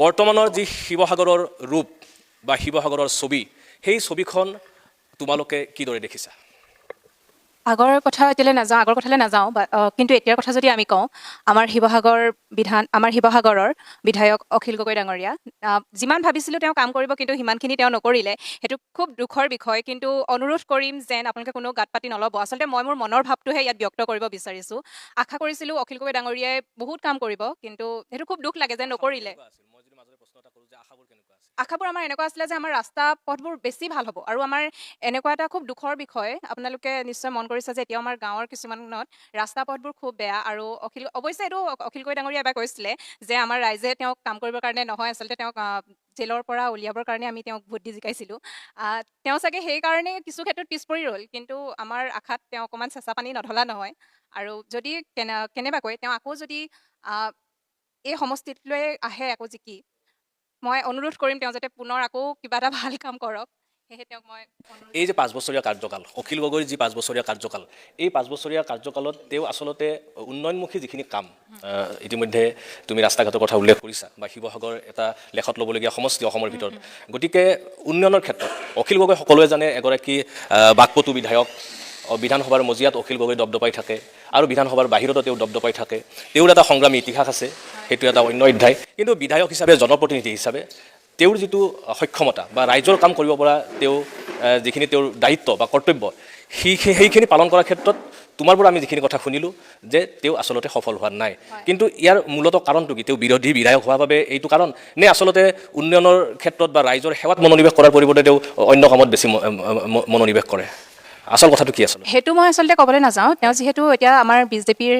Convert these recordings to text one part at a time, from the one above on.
বৰ্তমানৰ যি শিৱসাগৰৰ ৰূপ বা শিৱসাগৰৰ ছবি সেই ছবিখন তোমালোকে কিদৰে দেখিছা? আগৰ কথা এতিয়ালৈ নাযাওঁ, আগৰ কথালৈ নাযাওঁ, কিন্তু এতিয়াৰ কথা যদি আমি কওঁ, আমাৰ শিৱসাগৰৰ বিধায়ক অখিল গগৈ ডাঙৰীয়া, যিমান ভাবিছিলোঁ তেওঁ কাম কৰিব, কিন্তু সিমানখিনি তেওঁ নকৰিলে। সেইটো খুব দুখৰ বিষয়, কিন্তু অনুৰোধ কৰিম যেন আপোনালোকে কোনো গাত পাতি নল'ব। আচলতে মই মোৰ মনৰ ভাৱটোহে ইয়াত ব্যক্ত কৰিব বিচাৰিছোঁ। আশা কৰিছিলোঁ অখিল গগৈ ডাঙৰীয়াই বহুত কাম কৰিব, কিন্তু সেইটো খুব দুখ লাগে যে নকৰিলে। আশাবোৰ আমাৰ এনেকুৱা আছিলে যে আমাৰ ৰাস্তা পথবোৰ বেছি ভাল হ'ব, আৰু আমাৰ এনেকুৱা এটা খুব দুখৰ বিষয়, আপোনালোকে নিশ্চয় মন কৰিছে যে এতিয়াও আমাৰ গাঁৱৰ কিছুমানত ৰাস্তা পথবোৰ খুব বেয়া। আৰু অৱশ্যে এইটো অখিল গগৈ ডাঙৰীয়াই এবাৰ কৈছিলে যে আমাৰ ৰাইজে তেওঁক কাম কৰিবৰ কাৰণে নহয়, আচলতে তেওঁক জেলৰ পৰা উলিয়াবৰ কাৰণে আমি তেওঁক ভোট দি জিকাইছিলোঁ। তেওঁ চাগে সেইকাৰণে কিছু ক্ষেত্ৰত পিছ পৰি ৰ'ল, কিন্তু আমাৰ আশাত তেওঁ অকণমান চেঁচা পানী নধলা নহয়। আৰু যদি কেনেবাকৈ তেওঁ আকৌ যদি এই সমষ্টিটোলৈ আহে আকৌ জিকি, মই অনুৰোধ কৰিম তেওঁ যাতে পুনৰ আকৌ কিবা এটা ভাল কাম কৰক। সেয়েহে তেওঁক মই এই যে 5 বছৰীয়া কাৰ্যকাল, অখিল গগৈৰ যি 5 বছৰীয়া কাৰ্যকাল, এই 5 বছৰীয়া কাৰ্যকালত তেওঁ আচলতে উন্নয়নমুখী যিখিনি কাম, ইতিমধ্যে তুমি ৰাস্তা ঘাটৰ কথা উল্লেখ কৰিছা, বা শিৱসাগৰ এটা লেখত ল'বলগীয়া সমষ্টি অসমৰ ভিতৰত, গতিকে উন্নয়নৰ ক্ষেত্ৰত অখিল গগৈ সকলোৱে জানে এগৰাকী বাকপটু বিধায়ক। বিধানসভাৰ মজিয়াত অখিল গগৈ দপদপাই থাকে, আৰু বিধানসভাৰ বাহিৰতো তেওঁ দপদপাই থাকে। তেওঁৰ এটা সংগ্ৰামী ইতিহাস আছে, সেইটো এটা অন্য অধ্যায়। কিন্তু বিধায়ক হিচাপে, জনপ্ৰতিনিধি হিচাপে তেওঁৰ যিটো সক্ষমতা বা ৰাইজৰ কাম কৰিব পৰা তেওঁ যিখিনি তেওঁৰ দায়িত্ব বা কৰ্তব্য, সেইখিনি পালন কৰাৰ ক্ষেত্ৰত তোমাৰ পৰা আমি যিখিনি কথা শুনিলোঁ যে তেওঁ আচলতে সফল হোৱা নাই। কিন্তু ইয়াৰ মূলত কাৰণটো কি? তেওঁ বিৰোধী বিধায়ক হোৱাৰ বাবে এইটো কাৰণ, নে আচলতে উন্নয়নৰ ক্ষেত্ৰত বা ৰাইজৰ সেৱাত মনোনিৱেশ কৰাৰ পৰিৱৰ্তে তেওঁ অন্য কামত বেছি মনোনিৱেশ কৰে? আচল কথাটো কি আচলতে? সেইটো মই আচলতে ক'বলৈ নাযাওঁ। তেওঁ যিহেতু এতিয়া আমাৰ বিজেপিৰ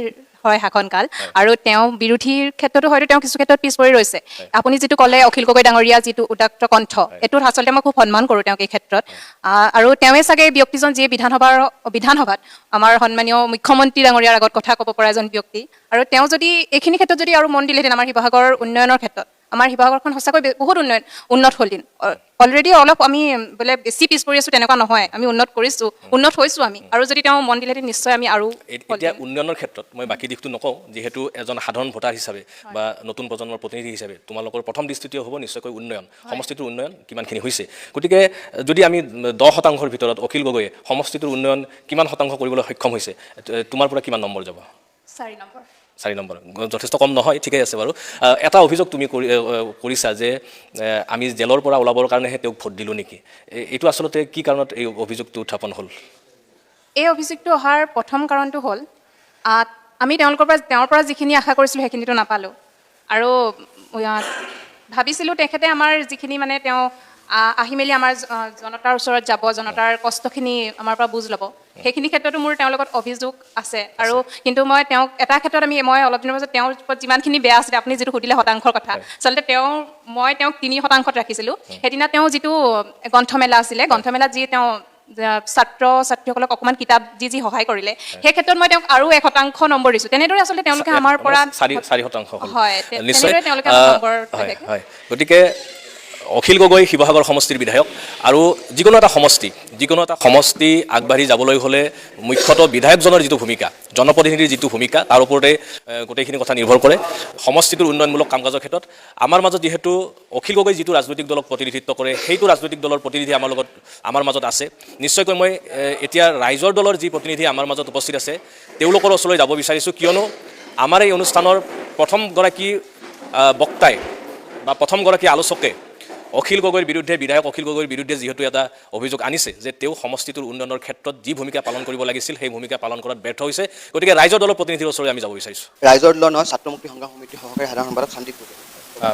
হয় শাসনকাল, আৰু তেওঁ বিৰোধীৰ ক্ষেত্ৰতো হয়তো তেওঁ কিছু ক্ষেত্ৰত পিছ পৰি ৰৈছে। আপুনি যিটো ক'লে অখিল গগৈ ডাঙৰীয়া যিটো উদাত্ত কণ্ঠ, এইটোত আচলতে মই খুব সন্মান কৰোঁ তেওঁক এই ক্ষেত্ৰত। আৰু তেওঁৱে চাগে ব্যক্তিজন যিয়ে বিধানসভাত আমাৰ সন্মানীয় মুখ্যমন্ত্ৰী ডাঙৰীয়াৰ আগত কথা ক'ব পৰা এজন ব্যক্তি। আৰু তেওঁ যদি এইখিনি ক্ষেত্ৰত যদি আৰু মন দিলেহেঁতেন আমাৰ শিৱসাগৰৰ উন্নয়নৰ ক্ষেত্ৰত, আমাৰ শিৱসাগৰখন সঁচাকৈ বহুত উন্নত হ'লহেঁতেন। অলৰেডি অলপ আমি বোলে বেছি পিছ পৰি আছোঁ তেনেকুৱা নহয়, আমি উন্নত হৈছোঁ আমি। আৰু যদি তেওঁ মন দিলেহেঁতেন নিশ্চয় আমি আৰু এতিয়া উন্নয়নৰ ক্ষেত্ৰত মই বাকী দিশটো নকওঁ, যিহেতু এজন সাধাৰণ ভোটাৰ হিচাপে বা নতুন প্ৰজন্মৰ প্ৰতিনিধি হিচাপে তোমালোকৰ প্ৰথম দৃষ্টিটোৱে হ'ব নিশ্চয়কৈ উন্নয়ন, সমষ্টিটোৰ উন্নয়ন কিমানখিনি হৈছে। গতিকে যদি আমি 10% ভিতৰত অখিল গগৈয়ে সমষ্টিটোৰ উন্নয়ন কিমান শতাংশ কৰিবলৈ সক্ষম হৈছে, তোমাৰ পৰা কিমান নম্বৰ যাব? 4 নম্বৰ। যথেষ্ট কম নহয়, ঠিকেই আছে বাৰু। এটা অভিযোগ তুমি কৰিছা যে আমি জেলৰ পৰা ওলাবৰ কাৰণেহে তেওঁক ভোট দিলোঁ নেকি? এইটো আচলতে কি কাৰণত এই অভিযোগটো উত্থাপন হ'ল? এই অভিযোগটো অহাৰ প্ৰথম কাৰণটো হ'ল আমি তেওঁৰ পৰা যিখিনি আশা কৰিছিলোঁ সেইখিনিতো নাপালোঁ। আৰু ভাবিছিলোঁ তেখেতে আমাৰ যিখিনি মানে তেওঁ আহি মেলি আমাৰ জনতাৰ ওচৰত যাব, জনতাৰ কষ্টখিনি আমাৰ পৰা বুজ ল'ব, সেইখিনি ক্ষেত্ৰতো মোৰ তেওঁৰ লগত অভিযোগ আছে। আৰু কিন্তু মই তেওঁক এটা ক্ষেত্ৰত মই অলপ দিনৰ পাছত তেওঁৰ ওপৰত যিমানখিনি বেয়া আছিলে, আপুনি যিটো সুধিলে শতাংশৰ কথা, আচলতে মই তেওঁক 3% ৰাখিছিলোঁ। সেইদিনা তেওঁ যিটো গ্ৰন্থমেলা আছিলে, গ্ৰন্থমেলাত যি তেওঁ ছাত্ৰ-ছাত্ৰীসকলক অকণমান কিতাপ যি সহায় কৰিলে, সেই ক্ষেত্ৰত মই তেওঁক আৰু 1% নম্বৰ দিছোঁ। তেনেদৰে আচলতে তেওঁলোকে আমাৰ পৰা 4% হয়, নিশ্চয়। তেনেদৰে তেওঁলোকে নম্বৰ হয়, গতিকে অখিল গগৈ শিৱসাগৰ সমষ্টিৰ বিধায়ক, আৰু যিকোনো এটা সমষ্টি আগবাঢ়ি যাবলৈ হ'লে মুখ্যতঃ বিধায়কজনৰ যিটো ভূমিকা, জনপ্ৰতিনিধিৰ যিটো ভূমিকা, তাৰ ওপৰতে গোটেইখিনি কথা নিৰ্ভৰ কৰে সমষ্টিটোৰ উন্নয়নমূলক কাম কাজৰ ক্ষেত্ৰত। আমাৰ মাজত যিহেতু অখিল গগৈ যিটো ৰাজনৈতিক দলক প্ৰতিনিধিত্ব কৰে, সেইটো ৰাজনৈতিক দলৰ প্ৰতিনিধি আমাৰ মাজত আছে। নিশ্চয়কৈ মই এতিয়া ৰাইজৰ দলৰ যি প্ৰতিনিধি আমাৰ মাজত উপস্থিত আছে, তেওঁলোকৰ ওচৰলৈ যাব বিচাৰিছোঁ, কিয়নো আমাৰ এই অনুষ্ঠানৰ প্ৰথমগৰাকী বক্তাই বা প্ৰথমগৰাকী আলোচকে অখিল গগৈৰ বিৰুদ্ধে, বিধায়ক অখিল গগৈৰ বিৰুদ্ধে যিহেতু এটা অভিযোগ আনিছে যে তেওঁ সমষ্টিটোৰ উন্নয়নৰ ক্ষেত্ৰত যি ভূমিকা পালন কৰিব লাগিছিল সেই ভূমিকা পালন কৰাত ব্যৰ্থ হৈছে। গতিকে ৰাইজৰ দলৰ প্ৰতিনিধিৰ ওচৰলৈ আমি যাব বিচাৰিছোঁ। ৰাইজৰ দলৰ নহয়, ছাত্ৰ মুক্তি সংগ্ৰাম সমিতিৰ সহকাৰী সাধাৰণ সম্পাদক শান্তি গগৈ।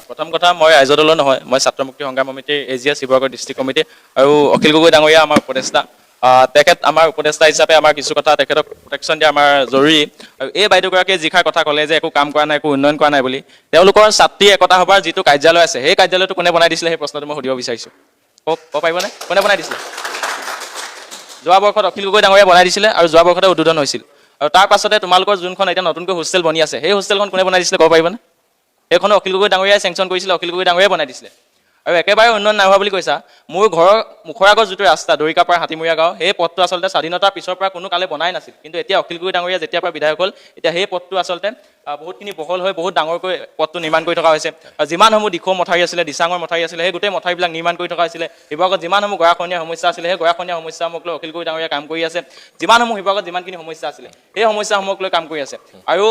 প্ৰথম কথা, মই ৰাইজৰ দলৰ নহয়, মই ছাত্ৰ মুক্তি সংগ্ৰাম সমিতিৰ AGS শিৱসাগৰ ডিষ্ট্ৰিক্ট কমিটি, আৰু অখিল গগৈ ডাঙৰীয়া আমাৰ উপদেষ্টা। তেখেত আমাৰ উপদেষ্টা হিচাপে আমাৰ কিছু কথা তেখেতক প্ৰটেকশ্যন দিয়া আমাৰ জৰুৰী। আৰু এই বাইদেউগৰাকীয়ে যিষাৰ কথা ক'লে যে একো কাম কৰা নাই, একো উন্নয়ন কৰা নাই বুলি, তেওঁলোকৰ ছাত্ৰী একতা সভাৰ যিটো কাৰ্যালয় আছে, সেই কাৰ্যালয়টো কোনে বনাই দিছিলে, সেই প্ৰশ্নটো মই সুধিব বিচাৰিছোঁ। ক'ব পাৰিবনে? কোনে বনাই দিছিলে? যোৱা বৰ্ষত অখিল গগৈ ডাঙৰীয়া বনাই দিছিলে, আৰু যোৱা বৰ্ষতে উদ্বোধন হৈছিল। আৰু তাৰ পাছতে তোমালোকৰ যোনখন এতিয়া নতুনকৈ হোষ্টেল বনি আছে, সেই হোষ্টেলখন কোনে বনাই দিছিলে ক'ব পাৰিবনে? সেইখনো অখিল গগৈ ডাঙৰীয়াই চেংচন কৰিছিলে, অখিল গগৈ ডাঙৰীয়াই বনাই দিছিলে। আৰু একেবাৰে উন্নয়ন নাই হোৱা বুলি কৈছা। মোৰ ঘৰৰ মুখৰ আগত যিটো ৰাস্তা দৰিকাপাৰ হাতীমূৰীয়া গাঁও, সেই পথটো আচলতে স্বাধীনতাৰ পিছৰ পৰা কোনো কালে বনাই নাছিল, কিন্তু এতিয়া অখিল গগৈ ডাঙৰীয়া যেতিয়াৰ পৰা বিধায়ক হ'ল, এতিয়া সেই পথটো আচলতে বহুতখিনি বহল হৈ বহুত ডাঙৰকৈ পথটো নিৰ্মাণ কৰি থকা হৈছে। আৰু যিমানসমূহ দিখৌ মথাউৰি আছিলে, দিচাঙৰ মথাউৰি আছিলে, সেই গোটেই মথাউৰিবিলাক নিৰ্মাণ কৰি থকা হৈছিলে। শিৱসাগৰত যিমানসমূহ গৰাখহনীয়া সমস্যা আছিলে, সেই গৰাখহনীয়া সমস্যাসমূহক লৈ অখিল গগৈ ডাঙৰীয়া কাম কৰি আছে। যিমানসমূহ শিৱসাগৰত যিমানখিনি সমস্যা আছিলে, সেই সমস্যাসমূহক লৈ কাম কৰি আছে। আৰু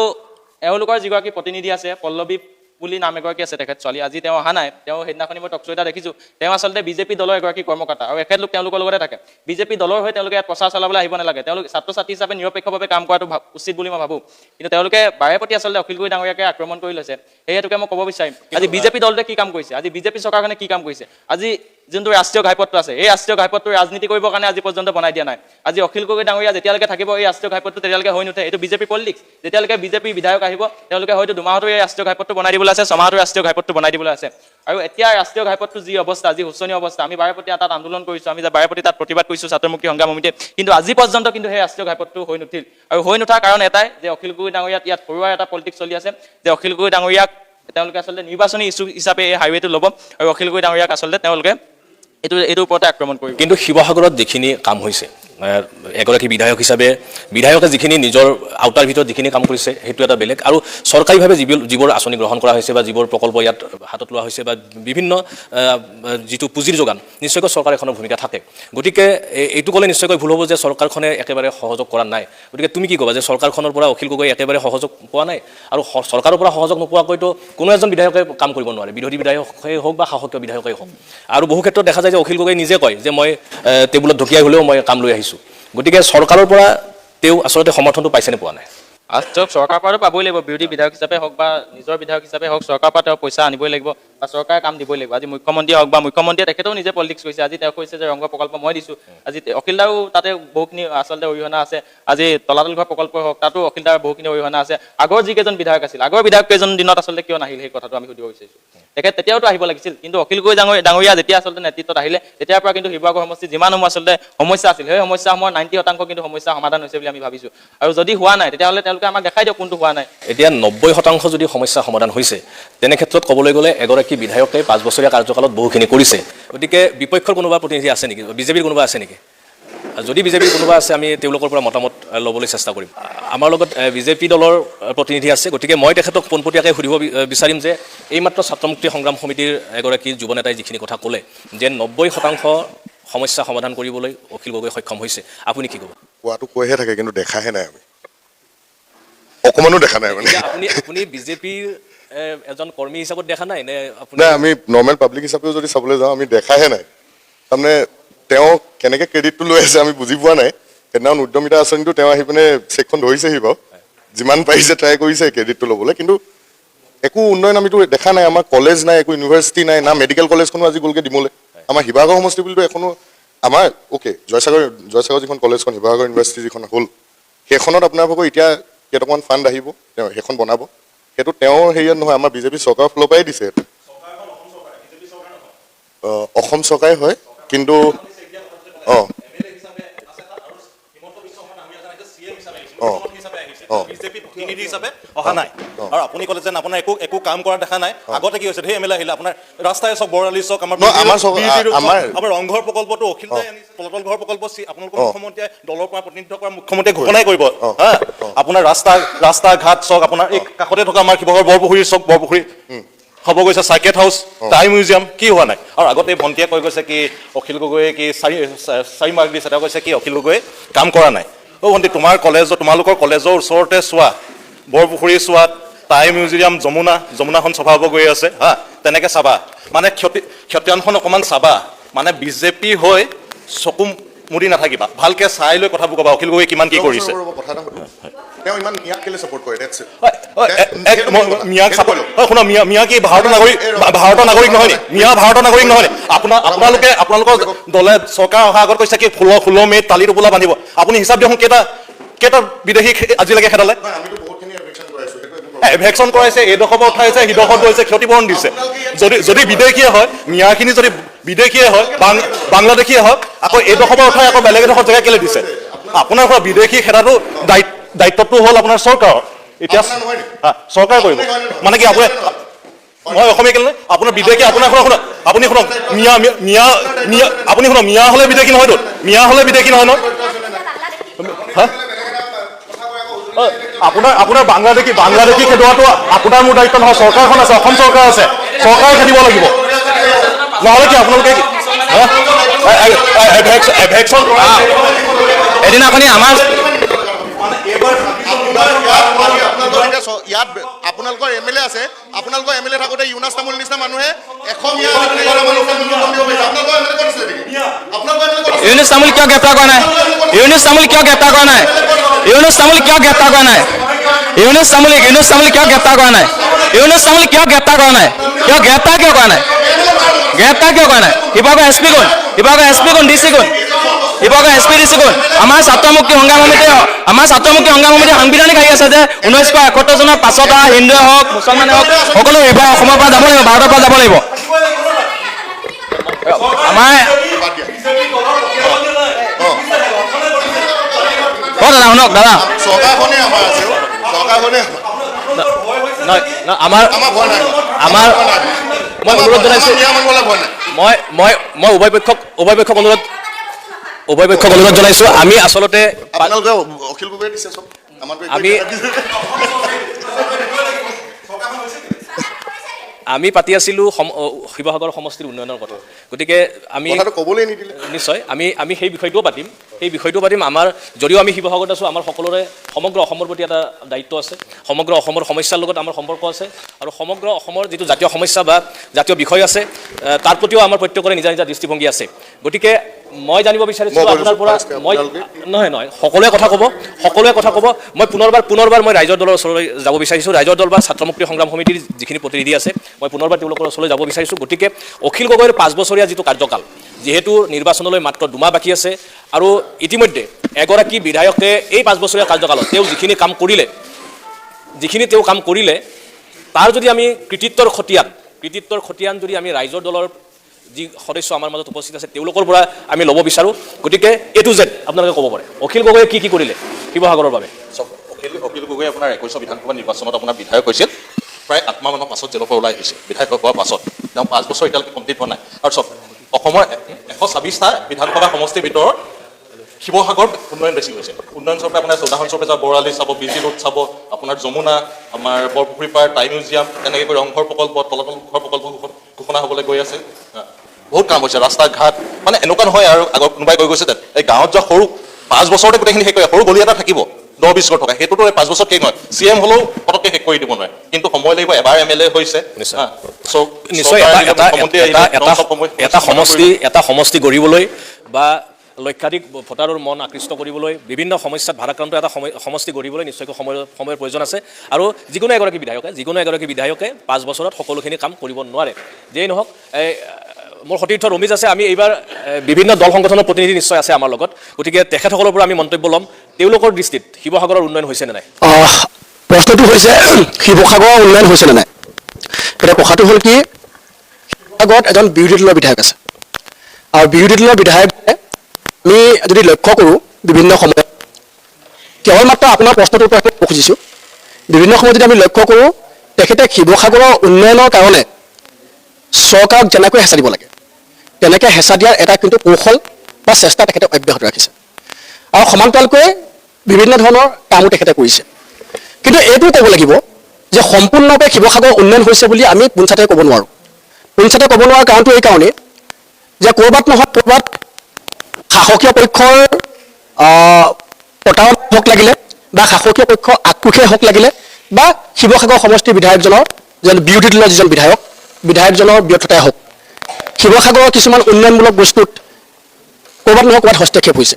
এওঁলোকৰ যিগৰাকী প্ৰতিনিধি আছে, পল্লৱী বুলি নাম এগৰাকী আছে তেখেত ছোৱালী, আজি তেওঁ অহা নাই। তেওঁ সেইদিনাখনি মই টকশ্ব' এটা দেখিছোঁ, তেওঁ আচলতে বিজেপি দলৰ এগৰাকী কৰ্মকৰ্তা আৰু এখেতলোক তেওঁলোকৰ লগতে থাকে। বিজেপি দলৰ হৈ তেওঁলোকে ইয়াত প্ৰচাৰ চলাবলৈ আহিব নালাগে, তেওঁলোক ছাত্ৰ ছাত্ৰী হিচাপে নিৰপেক্ষভাৱে কাম কৰাটো উচিত বুলি মই ভাবোঁ। কিন্তু তেওঁলোকে বাৰে প্ৰতি আচলতে অখিল গগৈ ডাঙৰীয়াকে আক্ৰমণ কৰি লৈছে। সেই হেতুকে মই ক'ব বিচাৰিম, আজি বিজেপি দলটোৱে কি কাম কৰিছে, আজি বিজেপি চৰকাৰখনে কি কাম কৰিছে। আজি যোনটো ৰাষ্ট্ৰীয় ঘাইপথটো আছে, এই ৰাষ্ট্ৰীয় ঘাইপথটো ৰাজনীতি কৰিবৰ কাৰণে আজি পৰ্যন্ত বনাই দিয়া নাই। আজি অখিল গগৈ ডাঙৰীয়া যেতিয়ালৈকে থাকিব, এই ৰাষ্ট্ৰীয় ঘাইপথটো তেতিয়ালৈকে হৈ নুঠে। এইটো বিজেপি পলিটিক্স। যেতিয়ালৈকে বিজেপি বিধায়ক আহিব, তেওঁলোকে হয়তো 2 মাহতো এই ৰাষ্ট্ৰীয় ঘাইপথটো বনাই দিবলৈ আছে, 6 মাহতো ৰাষ্ট্ৰীয় ঘাইপথটো বনাই দিবলৈ আছে। আৰু এতিয়া ৰাষ্ট্ৰীয় ঘাইপথটো যি অৱস্থা, যি শোচনীয় অৱস্থা, আমি বাৰে প্ৰতি তাত আন্দোলন কৰিছোঁ, আমি বাৰে প্ৰতি তাত প্ৰতিবাদ কৰিছোঁ ছাত্ৰ মুক্তি সংগ্ৰাম সমিতিয়ে, কিন্তু আজি পৰ্যন্ত কিন্তু সেই ৰাষ্ট্ৰীয় ঘাইপথটো হৈ নুঠিল। আৰু হৈ নুঠাৰ কাৰণ এটাই যে অখিল গগৈ ডাঙৰীয়াত ইয়াত ঘৰুৱা এটা পলিটিক্স চলি আছে, যে অখিল গগৈ ডাঙৰীয়াক তেওঁলোকে আচলতে নিৰ্বাচনী ইছ্যু হিচাপে এই হাইৱেটো ল'ব আৰু অখিল গগৈ ডাঙৰীয়াক আচলতে তেওঁলোকে এইটোৰ ওপৰতে আক্ৰমণ কৰিব। কিন্তু শিৱসাগৰত যিখিনি কাম হৈছে, এগৰাকী বিধায়ক হিচাপে বিধায়কে যিখিনি নিজৰ আওতাৰ ভিতৰত যিখিনি কাম কৰিছে সেইটো এটা বেলেগ, আৰু চৰকাৰীভাৱে যিবোৰ আঁচনি গ্ৰহণ কৰা হৈছে বা যিবোৰ প্ৰকল্প ইয়াত হাতত লোৱা হৈছে বা বিভিন্ন যিটো পুঁজিৰ যোগান, নিশ্চয়কৈ চৰকাৰ এখনৰ ভূমিকা থাকে। গতিকে এইটো ক'লে নিশ্চয়কৈ ভুল হ'ব যে চৰকাৰখনে একেবাৰে সহযোগ কৰা নাই। গতিকে তুমি কি ক'বা যে চৰকাৰখনৰ পৰা অখিল গগৈ একেবাৰে সহযোগ পোৱা নাই? আৰু চৰকাৰৰ পৰা সহযোগ নোপোৱাকৈতো কোনো এজন বিধায়কে কাম কৰিব নোৱাৰে, বিৰোধী বিধায়কেই হওক বা শাসকীয় বিধায়কেই হওক। আৰু বহু ক্ষেত্ৰত দেখা যায় যে অখিল গগৈ নিজে কয় যে মই টেবুলত ঢকিয়াই হ'লেও মই কাম লৈ আহিছোঁ। গতিকে চৰকাৰৰ পৰা তেওঁ আচলতে সমৰ্থনটো পাইছেনে পোৱা নাই? তেওঁক চৰকাৰৰ পৰাতো পাবই লাগিব, বিৰোধী বিধায়ক হিচাপে হওক বা নিজৰ বিধায়ক হিচাপে হওক, চৰকাৰৰ পৰা তেওঁ পইচা আনিবই লাগিব বা চৰকাৰে কাম দিবই লাগিব। আজি মুখ্যমন্ত্ৰী হওক বা মুখ্যমন্ত্ৰীয়ে তেখেতেও নিজে পলিটিক্স কৰিছে। আজি তেওঁ কৈছে যে ৰংঘৰ প্ৰকল্প মই দিছোঁ, আজি অখিলদাৰো তাতে বহুখিনি আচলতে অৰিহণা আছে। আজি তলাতল ঘৰ প্ৰকল্পই হওক, তাতো অখিলদাৰ বহুখিনি অৰিহণা আছে। আগৰ যিকেইজন বিধায়ক আছিল, আগৰ বিধায়ক কেইজন দিনত আচলতে কিয় নাহিল, সেই কথাটো আমি সুধিব বিচাৰিছোঁ। তেখেত তেতিয়াওতো আহিব লাগিছিল, কিন্তু অখিল গগৈ ডাঙৰীয়া যেতিয়া আচলতে নেতৃত্বত আহিলে, তেতিয়াৰ পৰা কিন্তু শিৱসাগৰ সমষ্টিত যিমানসমূহ আচলতে সমস্যা আছিল, সেই সমস্যাসমূহৰ 90% কিন্তু সমস্যা সমাধান হৈছে বুলি আমি ভাবিছোঁ। আৰু যদি হোৱা নাই, তেতিয়াহ'লে তেওঁলোকে আমাক দেখাই দিয়ক কোনটো হোৱা নাই। এতিয়া 90% যদি সমস্যা সমাধান হৈছে, তেনে ক্ষেত্ৰত ক'বলৈ গ'লে এগৰাকী বিধায়কে 5 বছৰীয়া কাৰ্যকালত বহুখিনি কৰিছে। গতিকে বিপক্ষৰ কোনোবা প্ৰতিনিধি আছে নেকি, বিজেপিৰ কোনোবা আছে নেকি? যদি বিজেপিৰ কোনোবা আছে, আমি তেওঁলোকৰ পৰা মতামত ল'বলৈ চেষ্টা কৰিম। আমাৰ লগত বিজেপি দলৰ প্ৰতিনিধি আছে, গতিকে মই তেখেতক পোনপটীয়াকৈ সুধিব বিচাৰিম যে এইমাত্ৰ ছাত্ৰ মুক্তি সংগ্ৰাম সমিতিৰ এগৰাকী যুৱ নেতাই যিখিনি কথা ক'লে যে 90% সমস্যা সমাধান কৰিবলৈ অখিল গগৈ সক্ষম হৈছে, আপুনি কি ক'ব? কোৱাটো কৈহে থাকে, কিন্তু দেখাহে নাই, আমি অকমানো দেখা নাই। মানে আপুনি বিজেপিৰ এজন কৰ্মী হিচাপত দেখা নাই নে? নাই, আমি নৰ্মেল পাব্লিক হিচাপেও যদি চাবলৈ যাওঁ, আমি দেখাহে নাই। তাৰমানে তেওঁ কেনেকৈ ক্ৰেডিটটো লৈ আছে আমি বুজি পোৱা নাই। সেইদিনাখন উদ্যমিতা আঁচনিটো তেওঁ আহি পিনে চেকখন ধৰিছেহি বাৰু, যিমান পাৰিছে ট্ৰাই কৰিছে ক্ৰেডিটটো ল'বলৈ, কিন্তু একো উন্নয়ন আমিতো দেখা নাই। আমাৰ কলেজ নাই, একো ইউনিভাৰ্চিটি নাই, না মেডিকেল কলেজখনো আজি গ'লগৈ দিবলৈ। আমাৰ শিৱসাগৰ সমষ্টি বুলিতো এখনো আমাৰ জয়সাগৰ যিখন কলেজখন, শিৱসাগৰ ইউনিভাৰ্চিটি যিখন হ'ল, সেইখনত আপোনালোকৰ এতিয়া কেইটকামান ফাণ্ড আহিব, তেওঁ সেইখন বনাব। সেইটো তেওঁৰ হেৰিয়াত নহয়, আমাৰ বিজেপি চৰকাৰৰ ফালৰ পৰাই দিছে। অসম চৰকাৰে হয়, কিন্তু বিজেপি প্ৰতিনিধি হিচাপে অহা নাই। আৰু আপুনি ক'লে যেন আপোনাৰ একো কাম কৰা দেখা নাই। আগতে কি হৈছে, সেই এম এল এ আহিলে, আপোনাৰ ৰাস্তাই চাওক, বৰালি চাওক, আমাৰ ৰংঘৰ প্ৰকল্পটো অখিলদাই আনিছে, তলাতল ঘৰ প্ৰকল্প আপোনালোকৰ মুখ্যমন্ত্ৰীয়ে দলৰ পৰা প্ৰতিনিধিত্ব কৰা মুখ্যমন্ত্ৰীয়ে ঘোষণাই কৰিব। হা, আপোনাৰ ৰাস্তা ঘাট চাওক, আপোনাৰ এই কাষতে থকা আমাৰ শিৱসাগৰ বৰপুখুৰী চাওক, বৰপুখুৰী হ'ব গৈছে, চাৰ্কেট হাউচ, টাই মিউজিয়াম, কি হোৱা নাই? আৰু আগতে ভণ্টিয়ে কৈ গৈছে কি অখিল গগৈয়ে কি 4 মাৰ্ক দিছে, তেওঁ কৈছে কি অখিল গগৈয়ে কাম কৰা নাই। ভণ্টি, তোমালোকৰ কলেজৰ ওচৰতে চোৱা, বৰপুখুৰী চোৱা, টাই মিউজিয়াম, যমুনাখন চফা হ'ব গৈ আছে। হা, তেনেকৈ চাবা, মানে ক্ষতিয়ানখন অকণমান চাবা, মানে বিজেপি হৈ চকু মুদি নাথাকিবা, ভালকৈ চাই লৈ কথাবোৰ ক'বা অখিল গগৈ কিমান কি কৰিছে। তেওঁ ইমান মিয়াক কেলে ছাপোৰ্ট কৰে? মিয়াক ছাপোৰ্ট, শুনা, মিয়া কি ভাৰতৰ নাগৰিক নহয় নি? মিয়া ভাৰতৰ নাগৰিক নহয় নি? আপোনালোকৰ দলে চৰকাৰ অহাৰ আগত কৈছে কি 16 মে'ত তালি টোপোলা বান্ধিব। আপুনি হিচাপ দিয়ক, কেইটা বিদেশী আজিলৈকে খেদালে? এভেকশ্যন কৰাইছে, এইডোখৰ পৰা উঠাইছে, সিডোখৰ গৈছে, ক্ষতিপূৰণ দিছে। যদি বিদেশীয়ে হয়, মিয়াখিনি যদি বিদেশীয়ে হয়, বাংলাদেশীয়ে হয়, আকৌ এইডোখৰ পৰা উঠাই আকৌ বেলেগ এডোখৰ জেগা কেলে দিছে? আপোনাৰ পৰা বিদেশী খেদাটো দায়িত্বটো হ'ল আপোনাৰ চৰকাৰৰ। এতিয়া চৰকাৰে কৰিব, মানে কি? আপোনাৰ মই অসমীয়া কেলে আপোনাৰ বিদেশী, আপোনাৰ আপুনি শুনক মিয়া মিয়া মিয়া আপুনি শুনক মিয়া হ'লে বিদেশী নহয়তো মিয়া হ'লে বিদেশী নহয় ন হা আপোনাৰ বাংলাদেশী খেদোৱাটো আপোনাৰ মোৰ দায়িত্ব নহয় চৰকাৰখন আছে অসম চৰকাৰ আছে চৰকাৰে খেদিব লাগিব নহ'লে কি আপোনালোকে এদিনাখনি আমাৰ ইয়াত আপোনালোকৰ MLA আছে আপোনালোকৰ MLA থাকোঁতে ইউনাছ তামুল নিচিনা মানুহে ইউনুছ তামুল কিয় গ্ৰেপ্তাৰ কৰা নাই ইউনুছ তামুল কিয় গ্ৰেপ্তাৰ কৰা নাই ইউনুছ তামুল কিয় গ্ৰেপ্তাৰ কৰা নাই ইউনুছ তামুল কিয় গ্ৰেপ্তাৰ কৰা নাই ইউনুছ তামুল কিয় গ্ৰেপ্তাৰ কৰা নাই কিয় গ্ৰেপ্তাৰ কিয় কৰা নাই শিৱসাগৰ SP কোন শিৱসাগৰ SP কোন DC কোন শিৱসাগৰ SP DC কোন আমাৰ ছাত্ৰ মুক্তি সংগ্ৰাম সমিতি সাংবিধানিক আহি আছে যে 1971 চনৰ পাছত হিন্দুৱে হওক মুছলমানে হওক সকলো এইবাৰ অসমৰ পৰা যাব লাগিব ভাৰতৰ পৰা যাব লাগিব আমাৰ দাদা শুনক দাদা চৰকাৰখনে আমাৰ আছে চৰকাৰখনে আমাৰ মই অনুৰোধ জনাইছো মই উভয় পক্ষক অনুৰোধ জনাইছো আমি আচলতে আপোনালোকে অখিল গগৈ দিছে চব আমি পাতি আছিলোঁ শিৱসাগৰ সমষ্টিৰ উন্নয়নৰ কথা গতিকে আমি ক'বলৈ নিদিলে নিশ্চয় আমি সেই বিষয়টোও পাতিম আমাৰ যদিও আমি শিৱসাগৰত আছোঁ আমাৰ সকলোৰে সমগ্ৰ অসমৰ প্ৰতি এটা দায়িত্ব আছে সমগ্ৰ অসমৰ সমস্যাৰ লগত আমাৰ সম্পৰ্ক আছে আৰু সমগ্ৰ অসমৰ যিটো জাতীয় সমস্যা বা জাতীয় বিষয় আছে তাৰ প্ৰতিও আমাৰ প্ৰত্যেকৰে নিজা নিজা দৃষ্টিভংগী আছে গতিকে মই জানিব বিচাৰিছোঁ আপোনাৰ পৰা নহয় সকলোৱে কথা ক'ব মই পুনৰবাৰ মই ৰাইজৰ দলৰ ওচৰলৈ যাব বিচাৰিছোঁ ৰাইজৰ দল বা ছাত্ৰ মুক্তি সংগ্ৰাম সমিতিৰ যিখিনি প্ৰতিনিধি আছে মই পুনৰবাৰ তেওঁলোকৰ ওচৰলৈ যাব বিচাৰিছোঁ গতিকে অখিল গগৈৰ 5 বছৰীয়া যিটো কাৰ্যকাল যিহেতু নিৰ্বাচনলৈ মাত্ৰ 2 মাহ বাকী আছে আৰু ইতিমধ্যে এগৰাকী বিধায়কে এই 5 বছৰীয়া কাৰ্যকালত তেওঁ যিখিনি কাম কৰিলে তাৰ যদি আমি কৃতিত্বৰ খতিয়ান যদি আমি ৰাইজৰ দলৰ যি সদস্য আমাৰ মাজত উপস্থিত আছে তেওঁলোকৰ পৰা আমি ল'ব বিচাৰোঁ গতিকে A to Z আপোনালোকে ক'ব পাৰে অখিল গগৈয়ে কি কৰিলে শিৱসাগৰৰ বাবে অখিল গগৈ আপোনাৰ 21 বিধানসভা নিৰ্বাচনত আপোনাৰ বিধায়ক হৈছিল প্ৰায় 8 মাহমানৰ পাছত জেলৰ পৰা ওলাই আহিছে বিধায়ক হোৱাৰ পাছত তেওঁ 5 বছৰ এতিয়ালৈকে কমপ্লিট হোৱা নাই আৰু চব অসমৰ 126টা বিধানসভা সমষ্টিৰ ভিতৰত শিৱসাগৰ উন্নয়ন বেছি হৈছে উন্নয়ন স্বৰূপে আপোনাৰ উদাহৰণস্বৰূপে যাব বৰালি চাব বিজি ৰোড চাব আপোনাৰ যমুনা আমাৰ বৰপুখুৰী পাৰ টাই মিউজিয়াম তেনেকৈ কৰি ৰংঘৰ প্ৰকল্প তলাতল ঘৰ প্ৰকল্প ঘোষণা হ'বলৈ গৈ আছে বহুত কাম হৈছে ৰাস্তা ঘাট মানে এনেকুৱা নহয় আৰু আগৰ কোনোবাই কৈ গৈছে এই গাঁৱত যোৱা সৰু 5 বছৰতে গোটেইখিনি শেষ কৰে সৰু গলি এটা থাকিব 10-20 কোটি টকা সেইটোতো 5 বছৰত শেষ নহয় CM হ'লেও পটককৈ শেষ কৰি দিব নোৱাৰে কিন্তু সময় লাগিব এবাৰ MLA হৈছে নিশ্চয় এটা সমষ্টি গঢ়িবলৈ বা লক্ষাধিক ভোটাৰৰ মন আকৃষ্ট কৰিবলৈ বিভিন্ন সমস্যাত ভাৰাক্ৰান্ত এটা সমষ্টি গঢ়িবলৈ নিশ্চয়কৈ সময়ৰ প্ৰয়োজন আছে আৰু যিকোনো এগৰাকী বিধায়কে 5 বছৰত সকলোখিনি কাম কৰিব নোৱাৰে যেই নহওক মোৰ সতীৰ্থ ৰমেশ আছে আমি এইবাৰ বিভিন্ন দল সংগঠনৰ প্ৰতিনিধি নিশ্চয় আছে আমাৰ লগত গতিকে তেখেতসকলৰ পৰা আমি মন্তব্য ল'ম তেওঁলোকৰ দৃষ্টিত শিৱসাগৰৰ উন্নয়ন হৈছে নে নাই প্ৰশ্নটো হৈছে শিৱসাগৰৰ উন্নয়ন হৈছে নে নাই এতিয়া কথাটো হ'ল কি শিৱসাগৰত এজন বিৰোধী দলৰ বিধায়ক আছে আৰু বিৰোধী দলৰ বিধায়কে আমি যদি লক্ষ্য কৰোঁ বিভিন্ন সময়ত কেৱল মাত্ৰ আপোনাৰ প্ৰশ্নটোৰ পৰা ক'ব খুজিছোঁ বিভিন্ন সময়ত যদি আমি লক্ষ্য কৰোঁ তেখেতে শিৱসাগৰৰ উন্নয়নৰ কাৰণে চৰকাৰক যেনেকৈ হেঁচা দিব লাগে তেনেকৈ হেঁচা দিয়াৰ এটা কিন্তু কৌশল বা চেষ্টা তেখেতে অব্যাহত ৰাখিছে আৰু সমান্তৰালকৈ বিভিন্ন ধৰণৰ কামো তেখেতে কৰিছে কিন্তু এইটো ক'ব লাগিব যে সম্পূৰ্ণৰূপে শিৱসাগৰ উন্নয়ন হৈছে বুলি আমি পোনছাতে ক'ব নোৱাৰোঁ পোনছাতে ক'ব নোৱাৰাৰ কাৰণটো এই কাৰণেই যে ক'ৰবাত নহয় ক'ৰবাত শাসকীয় পক্ষৰ প্ৰতাৰণা হওক লাগিলে বা শাসকীয় পক্ষৰ আক্ৰোশে হওক লাগিলে বা শিৱসাগৰ সমষ্টিৰ বিধায়কজনৰ যেন বিৰোধী দলৰ যিজন বিধায়কজনৰ ব্যৰ্থতাই হওক শিৱসাগৰৰ কিছুমান উন্নয়নমূলক বস্তুত ক'ৰবাত নহয় ক'ৰবাত হস্তক্ষেপ হৈছে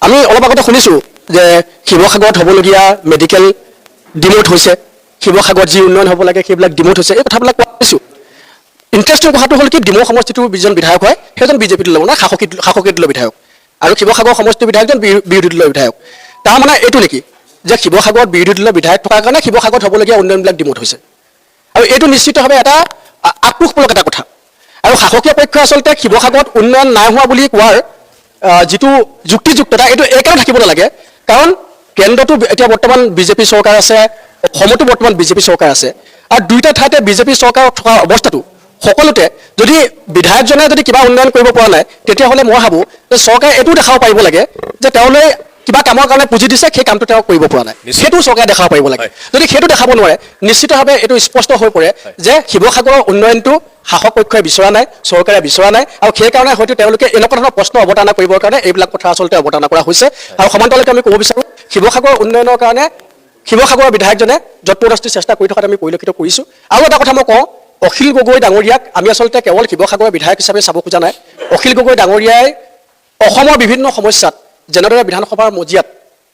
আমি অলপ আগতে শুনিছোঁ যে শিৱসাগৰত হ'বলগীয়া মেডিকেল ডিমোট হৈছে শিৱসাগৰত যি উন্নয়ন হ'ব লাগে সেইবিলাক ডিমোট হৈছে এই কথাবিলাক কোৱা শুনিছোঁ ইণ্টাৰেষ্টিং কথাটো হ'ল কি ডিমৌ সমষ্টিটোৰ যিজন বিধায়ক হয় সেইজন বিজেপি দলৰ নহয় শাসকীয় দলৰ বিধায়ক আৰু শিৱসাগৰ সমষ্টিৰ বিধায়কজন বিৰোধী দলৰ বিধায়ক তাৰমানে এইটো নেকি যে শিৱসাগৰত বিৰোধী দলৰ বিধায়ক থকাৰ কাৰণে শিৱসাগৰত হ'বলগীয়া উন্নয়নবিলাক ডিমোট হৈছে আৰু এইটো নিশ্চিতভাৱে এটা আক্ৰোশমূলক এটা কথা আৰু শাসকীয় পক্ষই আচলতে শিৱসাগৰত উন্নয়ন নাই হোৱা বুলি কোৱাৰ যিটো যুক্তিযুক্ততা এইটো এইকাৰণে থাকিব নালাগে কাৰণ কেন্দ্ৰতো এতিয়া বৰ্তমান বিজেপি চৰকাৰ আছে অসমতো বৰ্তমান বিজেপি চৰকাৰ আছে আৰু দুয়োটা ঠাইতে বিজেপি চৰকাৰ থকা অৱস্থাটো সকলোতে যদি বিধায়কজনে যদি কিবা উন্নয়ন কৰিব পৰা নাই তেতিয়াহ'লে মই ভাবোঁ যে চৰকাৰে এইটো দেখাব পাৰিব লাগে যে তেওঁলৈ কিবা কামৰ কাৰণে পুঁজি দিছে সেই কামটো তেওঁ কৰিব পৰা নাই সেইটো চৰকাৰে দেখাব পাৰিব লাগে যদি সেইটো দেখাব নোৱাৰে নিশ্চিতভাৱে এইটো স্পষ্ট হৈ পৰে যে শিৱসাগৰৰ উন্নয়নটো শাসক পক্ষই বিচৰা নাই চৰকাৰে বিচৰা নাই আৰু সেইকাৰণে হয়তো তেওঁলোকে এনেকুৱা ধৰণৰ প্ৰশ্ন অৱতাৰণা কৰিবৰ কাৰণে এইবিলাক কথা আচলতে অৱতাৰণা কৰা হৈছে আৰু সমান্তৰালকৈ আমি ক'ব বিচাৰোঁ শিৱসাগৰৰ উন্নয়নৰ কাৰণে শিৱসাগৰৰ বিধায়কজনে যৎপৰোনাস্তি চেষ্টা কৰি থকাত আমি পৰিলক্ষিত কৰিছোঁ আৰু এটা কথা মই কওঁ অখিল গগৈ ডাঙৰীয়াক আমি আচলতে কেৱল শিৱসাগৰৰ বিধায়ক হিচাপে চাব খোজা নাই অখিল গগৈ ডাঙৰীয়াই অসমৰ বিভিন্ন সমস্যাত যেনেদৰে বিধানসভাৰ মজিয়াত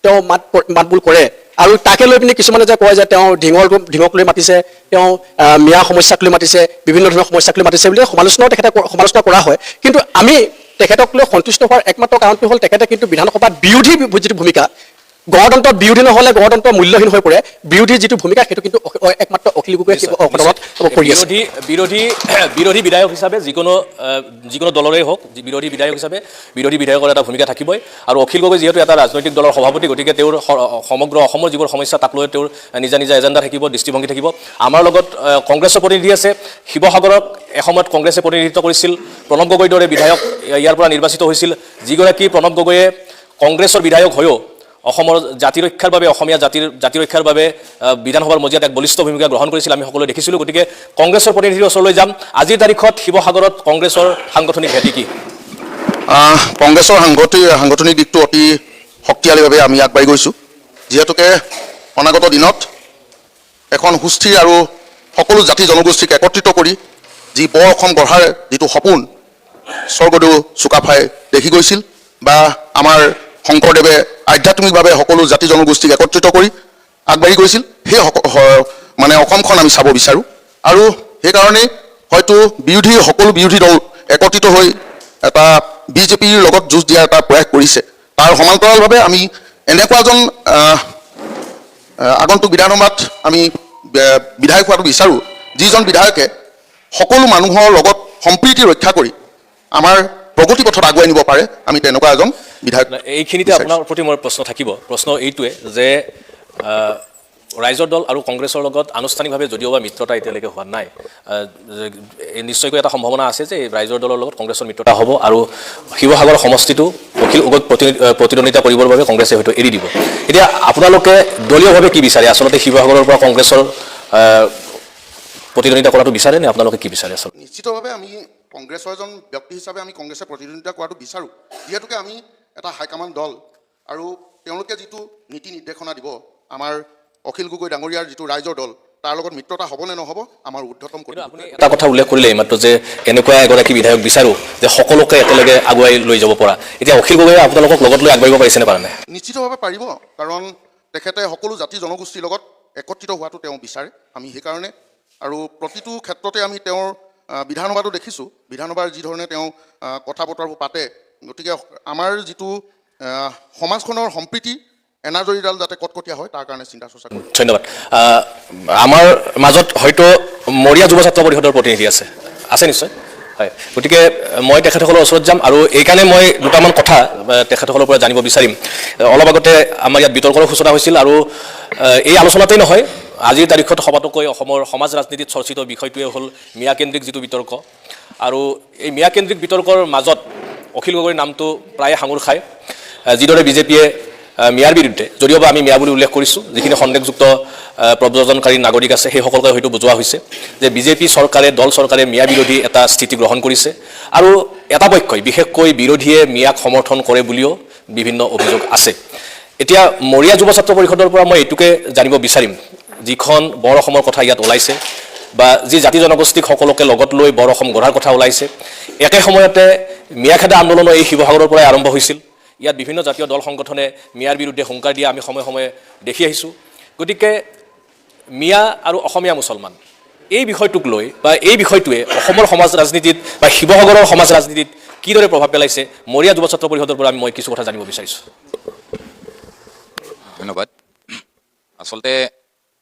তেওঁ মাতবোল কৰে আৰু তাকে লৈ পিনি কিছুমানে যে কয় যে তেওঁ ঢিঙক লৈ মাতিছে তেওঁ মিয়া সমস্যাক লৈ মাতিছে বিভিন্ন ধৰণৰ সমস্যাক লৈ মাতিছে বুলি সমালোচনা কৰা হয় কিন্তু আমি তেখেতক লৈ সন্তুষ্ট হোৱাৰ একমাত্ৰ কাৰণটো হ'ল তেখেতে কিন্তু বিধানসভাত বিৰোধী যিটো ভূমিকা গণতন্ত্ৰৰ বিৰোধী নহ'লে গণতন্ত্ৰ মূল্যহীন হৈ পৰে বিৰোধী যিটো ভূমিকা সেইটো কিন্তু একমাত্ৰ অখিল গগৈয়ে সদনত কৰি আছে বিৰোধী বিধায়ক হিচাপে যিকোনো দলৰে হওক বিৰোধী বিধায়ক হিচাপে বিৰোধী বিধায়কৰ এটা ভূমিকা থাকিবই আৰু অখিল গগৈ যিহেতু এটা ৰাজনৈতিক দলৰ সভাপতি গতিকে তেওঁৰ সমগ্ৰ অসমৰ যিবোৰ সমস্যা তাক লৈ তেওঁৰ নিজা এজেণ্ডা থাকিব দৃষ্টিভংগী থাকিব আমাৰ লগত কংগ্ৰেছৰ প্ৰতিনিধি আছে শিৱসাগৰক এসময়ত কংগ্ৰেছে প্ৰতিনিধিত্ব কৰিছিল প্ৰণৱ গগৈৰ দৰে বিধায়ক ইয়াৰ পৰা নিৰ্বাচিত হৈছিল যিগৰাকী প্ৰণৱ গগৈয়ে কংগ্ৰেছৰ বিধায়ক হৈও অসমৰ জাতি ৰক্ষাৰ বাবে অসমীয়া জাতি ৰক্ষাৰ বাবে বিধানসভাৰ মজিয়াত এক বলিষ্ঠ ভূমিকা গ্ৰহণ কৰিছিল আমি সকলোৱে দেখিছিলোঁ গতিকে কংগ্ৰেছৰ প্ৰতিনিধিৰ ওচৰলৈ যাম আজিৰ তাৰিখত শিৱসাগৰত কংগ্ৰেছৰ সাংগঠনিক ভেটি কি কংগ্ৰেছৰ সাংগঠনিক দিশটো অতি শক্তিশালীভাৱে আমি আগবাঢ়ি গৈছোঁ যিহেতুকে অনাগত দিনত এখন সুস্থিৰ আৰু সকলো জাতি জনগোষ্ঠীক একত্ৰিত কৰি যি বৰ অসম গঢ়াৰ যিটো সপোন স্বৰ্গদেউ চুকাফাই দেখি গৈছিল বা আমাৰ শংকৰদেৱে আধ্যাত্মিকভাৱে সকলো জাতি জনগোষ্ঠীক একত্ৰিত কৰি আগবাঢ়ি গৈছিল সেই মানে অসমখন আমি চাব বিচাৰোঁ আৰু সেইকাৰণে হয়তো সকলো বিৰোধী দল একত্ৰিত হৈ এটা বিজেপিৰ লগত যুঁজ দিয়াৰ এটা প্ৰয়াস কৰিছে তাৰ সমান্তৰালভাৱে আমি এনেকুৱা এজন আগন্তুক বিধানসভাত আমি বিধায়ক হোৱাটো বিচাৰোঁ যিজন বিধায়কে সকলো মানুহৰ লগত সম্প্ৰীতি ৰক্ষা কৰি আমাৰ প্ৰগতি পথত আগুৱাই নিব পাৰে আমি তেনেকুৱা এজন বিধায়ক এইখিনিতে আপোনাৰ প্ৰতি মোৰ প্ৰশ্ন এইটোৱে যে ৰাইজৰ দল আৰু কংগ্ৰেছৰ লগত আনুষ্ঠানিকভাৱে যদিও বা মিত্ৰতা এতিয়ালৈকে হোৱা নাই নিশ্চয়কৈ এটা সম্ভাৱনা আছে যে ৰাইজৰ দলৰ লগত কংগ্ৰেছৰ মিত্ৰতা হ'ব আৰু শিৱসাগৰ সমষ্টিটো অখিল গগৈক প্ৰতিদ্বন্দ্বিতা কৰিবৰ বাবে কংগ্ৰেছে হয়তো এৰি দিব এতিয়া আপোনালোকে দলীয়ভাৱে কি বিচাৰে আচলতে শিৱসাগৰৰ পৰা কংগ্ৰেছৰ প্ৰতিদ্বন্দ্বিতা কৰাটো বিচাৰে নে আপোনালোকে কি বিচাৰে আচলতে নিশ্চিতভাৱে আমি কংগ্ৰেছৰ এজন ব্যক্তি হিচাপে আমি কংগ্ৰেছে প্ৰতিদ্বন্দ্বিতা কৰাটো বিচাৰোঁ যিহেতুকে আমি এটা হাইকমাণ্ড দল আৰু তেওঁলোকে যিটো নীতি নিৰ্দেশনা দিব আমাৰ অখিল গগৈ ডাঙৰীয়াৰ যিটো ৰাইজৰ দল তাৰ লগত মিত্ৰতা হ'ব নে নহ'ব আমাৰ ঊৰ্ধ্বতম কৰিব আপুনি এটা কথা উল্লেখ কৰিলে এইমাত্ৰ যে এনেকুৱা এগৰাকী বিধায়ক বিচাৰোঁ যে সকলোকে একেলগে আগুৱাই লৈ যাব পৰা এতিয়া অখিল গগৈয়ে আপোনালোকক লগত লৈ আগবাঢ়িব পাৰিছেনে পৰা নাই নিশ্চিতভাৱে পাৰিব কাৰণ তেখেতে সকলো জাতি জনগোষ্ঠীৰ লগত একত্ৰিত হোৱাটো তেওঁ বিচাৰে আমি সেইকাৰণে আৰু প্ৰতিটো ক্ষেত্ৰতে আমি তেওঁৰ বিধানসভাটো দেখিছোঁ বিধানসভাৰ যিধৰণে তেওঁ কথা বতৰাবোৰ পাতে গতিকে আমাৰ যিটো সমাজখনৰ সম্প্ৰীতি এনাজৰীডাল যাতে কটকটীয়া হয় তাৰ কাৰণে চিন্তা চৰ্চা কৰোঁ ধন্যবাদ আমাৰ মাজত হয়তো মৰিয়া যুৱ ছাত্ৰ পৰিষদৰ প্ৰতিনিধি আছে নিশ্চয় হয় গতিকে মই তেখেতসকলৰ ওচৰত যাম আৰু এইকাৰণে মই দুটামান কথা তেখেতসকলৰ পৰা জানিব বিচাৰিম অলপ আগতে আমাৰ ইয়াত বিতৰ্কৰ সূচনা হৈছিল আৰু এই আলোচনাতেই নহয় আজিৰ তাৰিখত সবাতোকৈ অসমৰ সমাজ ৰাজনীতিত চৰ্চিত বিষয়টোৱে হ'ল মিয়াকেন্দ্ৰিক যিটো বিতৰ্ক আৰু এই মিয়াকেন্দ্ৰিক বিতৰ্কৰ মাজত অখিল গগৈৰ নামটো প্ৰায়ে সাঙুৰ খায় যিদৰে বিজেপিয়ে মিয়াৰ বিৰুদ্ধে যদিওবা আমি মিয়া বুলি উল্লেখ কৰিছোঁ যিখিনি সন্দেহযুক্ত প্ৰব্ৰজনকাৰী নাগৰিক আছে সেইসকলকে হয়তো বুজোৱা হৈছে যে বিজেপি চৰকাৰে দল চৰকাৰে মিয়া বিৰোধী এটা স্থিতি গ্ৰহণ কৰিছে আৰু এটা পক্ষই বিশেষকৈ বিৰোধীয়ে মিয়াক সমৰ্থন কৰে বুলিও বিভিন্ন অভিযোগ আছে এতিয়া মৰিয়া যুৱ ছাত্ৰ পৰিষদৰ পৰা মই এইটোকে জানিব বিচাৰিম যিখন বৰ অসমৰ কথা ইয়াত ওলাইছে বা যি জাতি জনগোষ্ঠীক সকলোকে লগত লৈ বৰ অসম গঢ়াৰ কথা ওলাইছে একে সময়তে মিয়াখেদা আন্দোলনো এই শিৱসাগৰৰ পৰাই আৰম্ভ হৈছিল ইয়াত বিভিন্ন জাতীয় দল সংগঠনে মিয়াৰ বিৰুদ্ধে হুংকাৰ দিয়া আমি সময়ে সময়ে দেখি আহিছোঁ গতিকে মিয়া আৰু অসমীয়া মুছলমান এই বিষয়টোক লৈ বা এই বিষয়টোৱে অসমৰ সমাজ ৰাজনীতিত বা শিৱসাগৰৰ সমাজ ৰাজনীতিত কিদৰে প্ৰভাৱ পেলাইছে মৰিয়া যুৱ ছাত্ৰ পৰিষদৰ পৰা মই কিছু কথা জানিব বিচাৰিছোঁ ধন্যবাদ আচলতে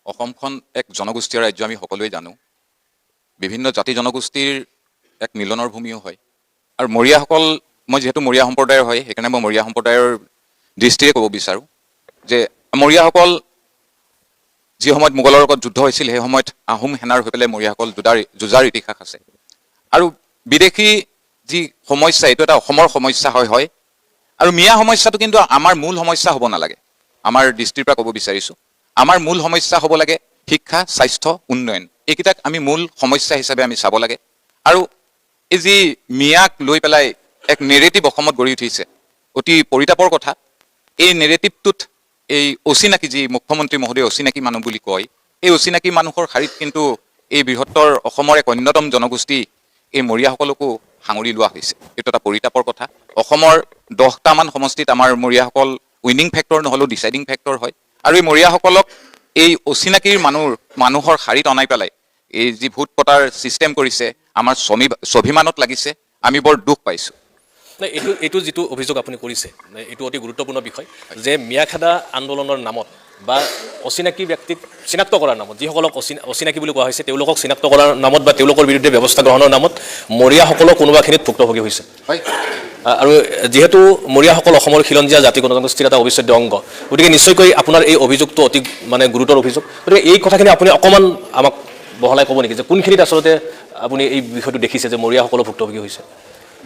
অসমখন এক জনগোষ্ঠীয় ৰাজ্য আমি সকলোৱে জানো বিভিন্ন জাতি জনগোষ্ঠীৰ এক মিলনৰ ভূমিও হয় আৰু মৰিয়াসকল মই যিহেতু মৰিয়া সম্প্ৰদায়ৰ হয় সেইকাৰণে মই মৰিয়া সম্প্ৰদায়ৰ দৃষ্টিৰে ক'ব বিচাৰোঁ যে মৰিয়াসকল যি সময়ত মোগলৰ লগত যুদ্ধ হৈছিল সেই সময়ত আহোম সেনাৰ হৈ পেলাই মৰিয়াসকল যুঁজাৰ ইতিহাস আছে আৰু বিদেশী যি সমস্যা এইটো এটা অসমৰ সমস্যা হয় আৰু মিয়া সমস্যাটো কিন্তু আমাৰ মূল সমস্যা হ'ব নালাগে। আমাৰ দৃষ্টিৰ পৰা ক'ব বিচাৰিছোঁ, আমাৰ মূল সমস্যা হ'ব লাগে শিক্ষা, স্বাস্থ্য, উন্নয়ন। এইকেইটাক আমি মূল সমস্যা হিচাপে আমি চাব লাগে। আৰু এই যি মিয়াক লৈ পেলাই এক নেৰেটিভ অসমত গঢ়ি উঠিছে, অতি পৰিতাপৰ কথা। এই নেৰেটিভটোত এই অচিনাকি যি মুখ্যমন্ত্ৰী মহোদয় অচিনাকি মানুহ বুলি কয়, এই অচিনাকি মানুহৰ শাৰীত কিন্তু এই বৃহত্তৰ অসমৰ এক অন্যতম জনগোষ্ঠী এই মৰিয়াসকলকো সাঙুৰি লোৱা হৈছে। এইটো এটা পৰিতাপৰ কথা। অসমৰ 10টামান সমষ্টিত আমাৰ মৰিয়াসকল উইনিং ফেক্টৰ নহ'লেও ডিচাইডিং ফেক্টৰ হয়। আৰু এই মৰিয়াসকলক এই অচিনাকিৰ মানুহৰ শাৰীত অনাই পেলাই এই যি ভোট পতাৰ ছিষ্টেম কৰিছে, আমাৰ স্বাভিমানত লাগিছে। আমি বৰ দুখ পাইছোঁ। এইটো যিটো অভিযোগ আপুনি কৰিছে, এইটো অতি গুৰুত্বপূৰ্ণ বিষয় যে মিয়াখেদা আন্দোলনৰ নামত বা অচিনাকি ব্যক্তিক চিনাক্ত কৰাৰ নামত, যিসকলক অচিনাকি বুলি কোৱা হৈছে তেওঁলোকক চিনাক্ত কৰাৰ নামত বা তেওঁলোকৰ বিৰুদ্ধে ব্যৱস্থা গ্ৰহণৰ নামত মৰিয়াসকলৰ কোনোবাখিনিত ভুক্তভোগী হৈছে। আৰু যিহেতু মৰিয়াসকল অসমৰ খিলঞ্জীয়া জাতি জনগোষ্ঠীৰ এটা অবিচ্ছেদ্য অংগ, গতিকে নিশ্চয়কৈ আপোনাৰ এই অভিযোগটো অতি গুৰুতৰ অভিযোগ। গতিকে এই কথাখিনি আপুনি অকণমান আমাক বহলাই ক'ব নেকি যে কোনখিনিত আচলতে আপুনি এই বিষয়টো দেখিছে যে মৰিয়াসকলৰ ভুক্তভোগী হৈছে?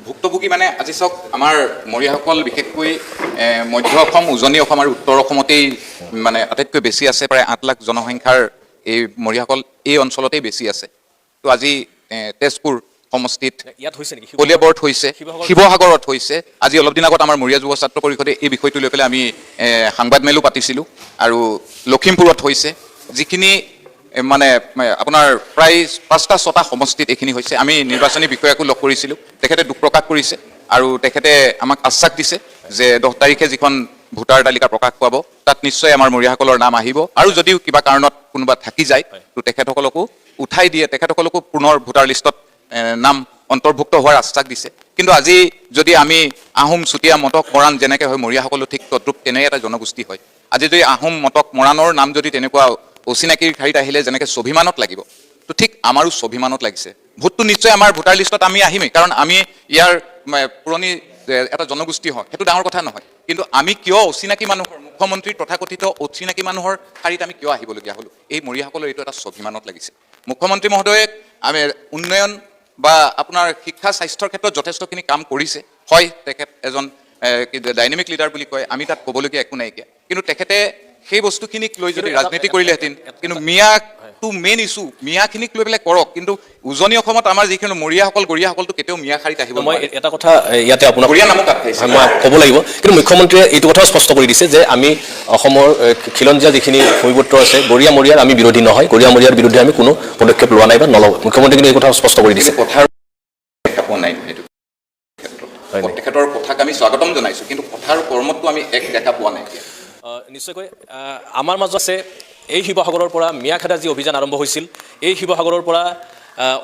ভুক্তভোগী মানে আজি চাওক, আমাৰ মৰিয়াসকল বিশেষকৈ মধ্য অসম, উজনি অসম আৰু উত্তৰ অসমতেই মানে আটাইতকৈ বেছি আছে। প্ৰায় 8 লাখ জনসংখ্যাৰ এই মৰিয়াসকল এই অঞ্চলতেই বেছি আছে। তো আজি তেজপুৰ সমষ্টিত ইয়াত হৈছে নেকি? কলিয়াবৰত হৈছে, শিৱসাগৰত হৈছে। আজি অলপ দিন আগত আমাৰ মৰিয়া যুৱ ছাত্ৰ পৰিষদে এই বিষয়টো লৈ পেলাই আমি সাংবাদমেলো পাতিছিলোঁ। আৰু লখিমপুৰত হৈছে, যিখিনি মানে আপোনাৰ প্ৰায় 5টা-6টা সমষ্টিত এইখিনি হৈছে। আমি নিৰ্বাচনী বিষয়াকো লগ কৰিছিলোঁ, তেখেতে দুখ প্ৰকাশ কৰিছে আৰু তেখেতে আমাক আশ্বাস দিছে যে 10 তাৰিখে যিখন ভোটাৰ তালিকা প্ৰকাশ পাব তাত নিশ্চয় আমাৰ মৰিয়াসকলৰ নাম আহিব। আৰু যদিও কিবা কাৰণত কোনোবা থাকি যায় তো তেখেতসকলকো উঠাই দিয়ে, তেখেতসকলকো পুনৰ ভোটাৰ লিষ্টত নাম অন্তৰ্ভুক্ত হোৱাৰ আশ্বাস দিছে। কিন্তু আজি যদি আমি আহোম, চুতীয়া, মটক, মৰাণ যেনেকৈ হয়, মৰিয়াসকলো ঠিক তদ্ৰূপ তেনে এটা জনগোষ্ঠী হয়। আজি যদি আহোম, মটক, মৰাণৰ নাম যদি তেনেকুৱা অচিনাকিৰ শাৰীত আহিলে যেনেকৈ স্বাভিমানত লাগিব, তো ঠিক আমাৰো স্বাভিমানত লাগিছে। ভোটটো নিশ্চয় আমাৰ ভোটাৰ লিষ্টত আমি আহিমেই, কাৰণ আমি ইয়াৰ পুৰণি এটা জনগোষ্ঠী হয়, সেইটো ডাঙৰ কথা নহয়। কিন্তু আমি কিয় অচিনাকি মানুহৰ, মুখ্যমন্ত্ৰীৰ তথাকথিত অচিনাকি মানুহৰ শাৰীত আমি কিয় আহিবলগীয়া হ'লো? এই মৰিয়াসকলৰ এইটো এটা স্বাভিমানত লাগিছে। মুখ্যমন্ত্ৰী মহোদয়ে আমি উন্নয়ন বা আপোনাৰ শিক্ষা, স্বাস্থ্যৰ ক্ষেত্ৰত যথেষ্টখিনি কাম কৰিছে। হয়, তেখেত এজন ডাইনেমিক লিডাৰ বুলি কয়, আমি তাত ক'বলগীয়া একো নাইকিয়া। কিন্তু তেখেতে সেই বস্তুখিনিক লৈ যদি ৰাজনীতি কৰিলেহেঁতেন, কিন্তু মিয়াটো মেইন ইছ্যু, মিয়াখিনিক লৈ পেলাই কৰক। কিন্তু উজনি অসমত আমাৰ যিখিনি মৰিয়াসকল, গৰিয়াসকলটো কেতিয়াও মিয়া শাৰীত আহিব মই নোৱাৰে। এটা কথা ইয়াতে আপোনাক গৰিয়া নামো কাট খাইছে, মই ক'ব লাগিব। কিন্তু মুখ্যমন্ত্ৰীয়ে এইটো কথাও স্পষ্ট কৰি দিছে যে আমি অসমৰ খিলঞ্জীয়া যিখিনি ভূমিপুত্ৰ আছে, গৰিয়া মৰিয়াৰ আমি বিৰোধী নহয়, গৰিয়া মৰিয়াৰ বিৰুদ্ধে আমি কোনো পদক্ষেপ লোৱা নাই বা নলওঁ। মুখ্যমন্ত্ৰী কিন্তু এই কথা স্পষ্ট কৰি দিছে। কথাৰ দেখা পোৱা নাই সেইটো ক্ষেত্ৰত। তেখেতৰ কথাক আমি স্বাগতম জনাইছোঁ, কিন্তু কথাৰ কৰ্মতটো আমি এক দেখা পোৱা নাই। নিশ্চয়কৈ আমাৰ মাজত আছে এই শিৱসাগৰৰ পৰা মিয়াখেদা যি অভিযান আৰম্ভ হৈছিল, এই শিৱসাগৰৰ পৰা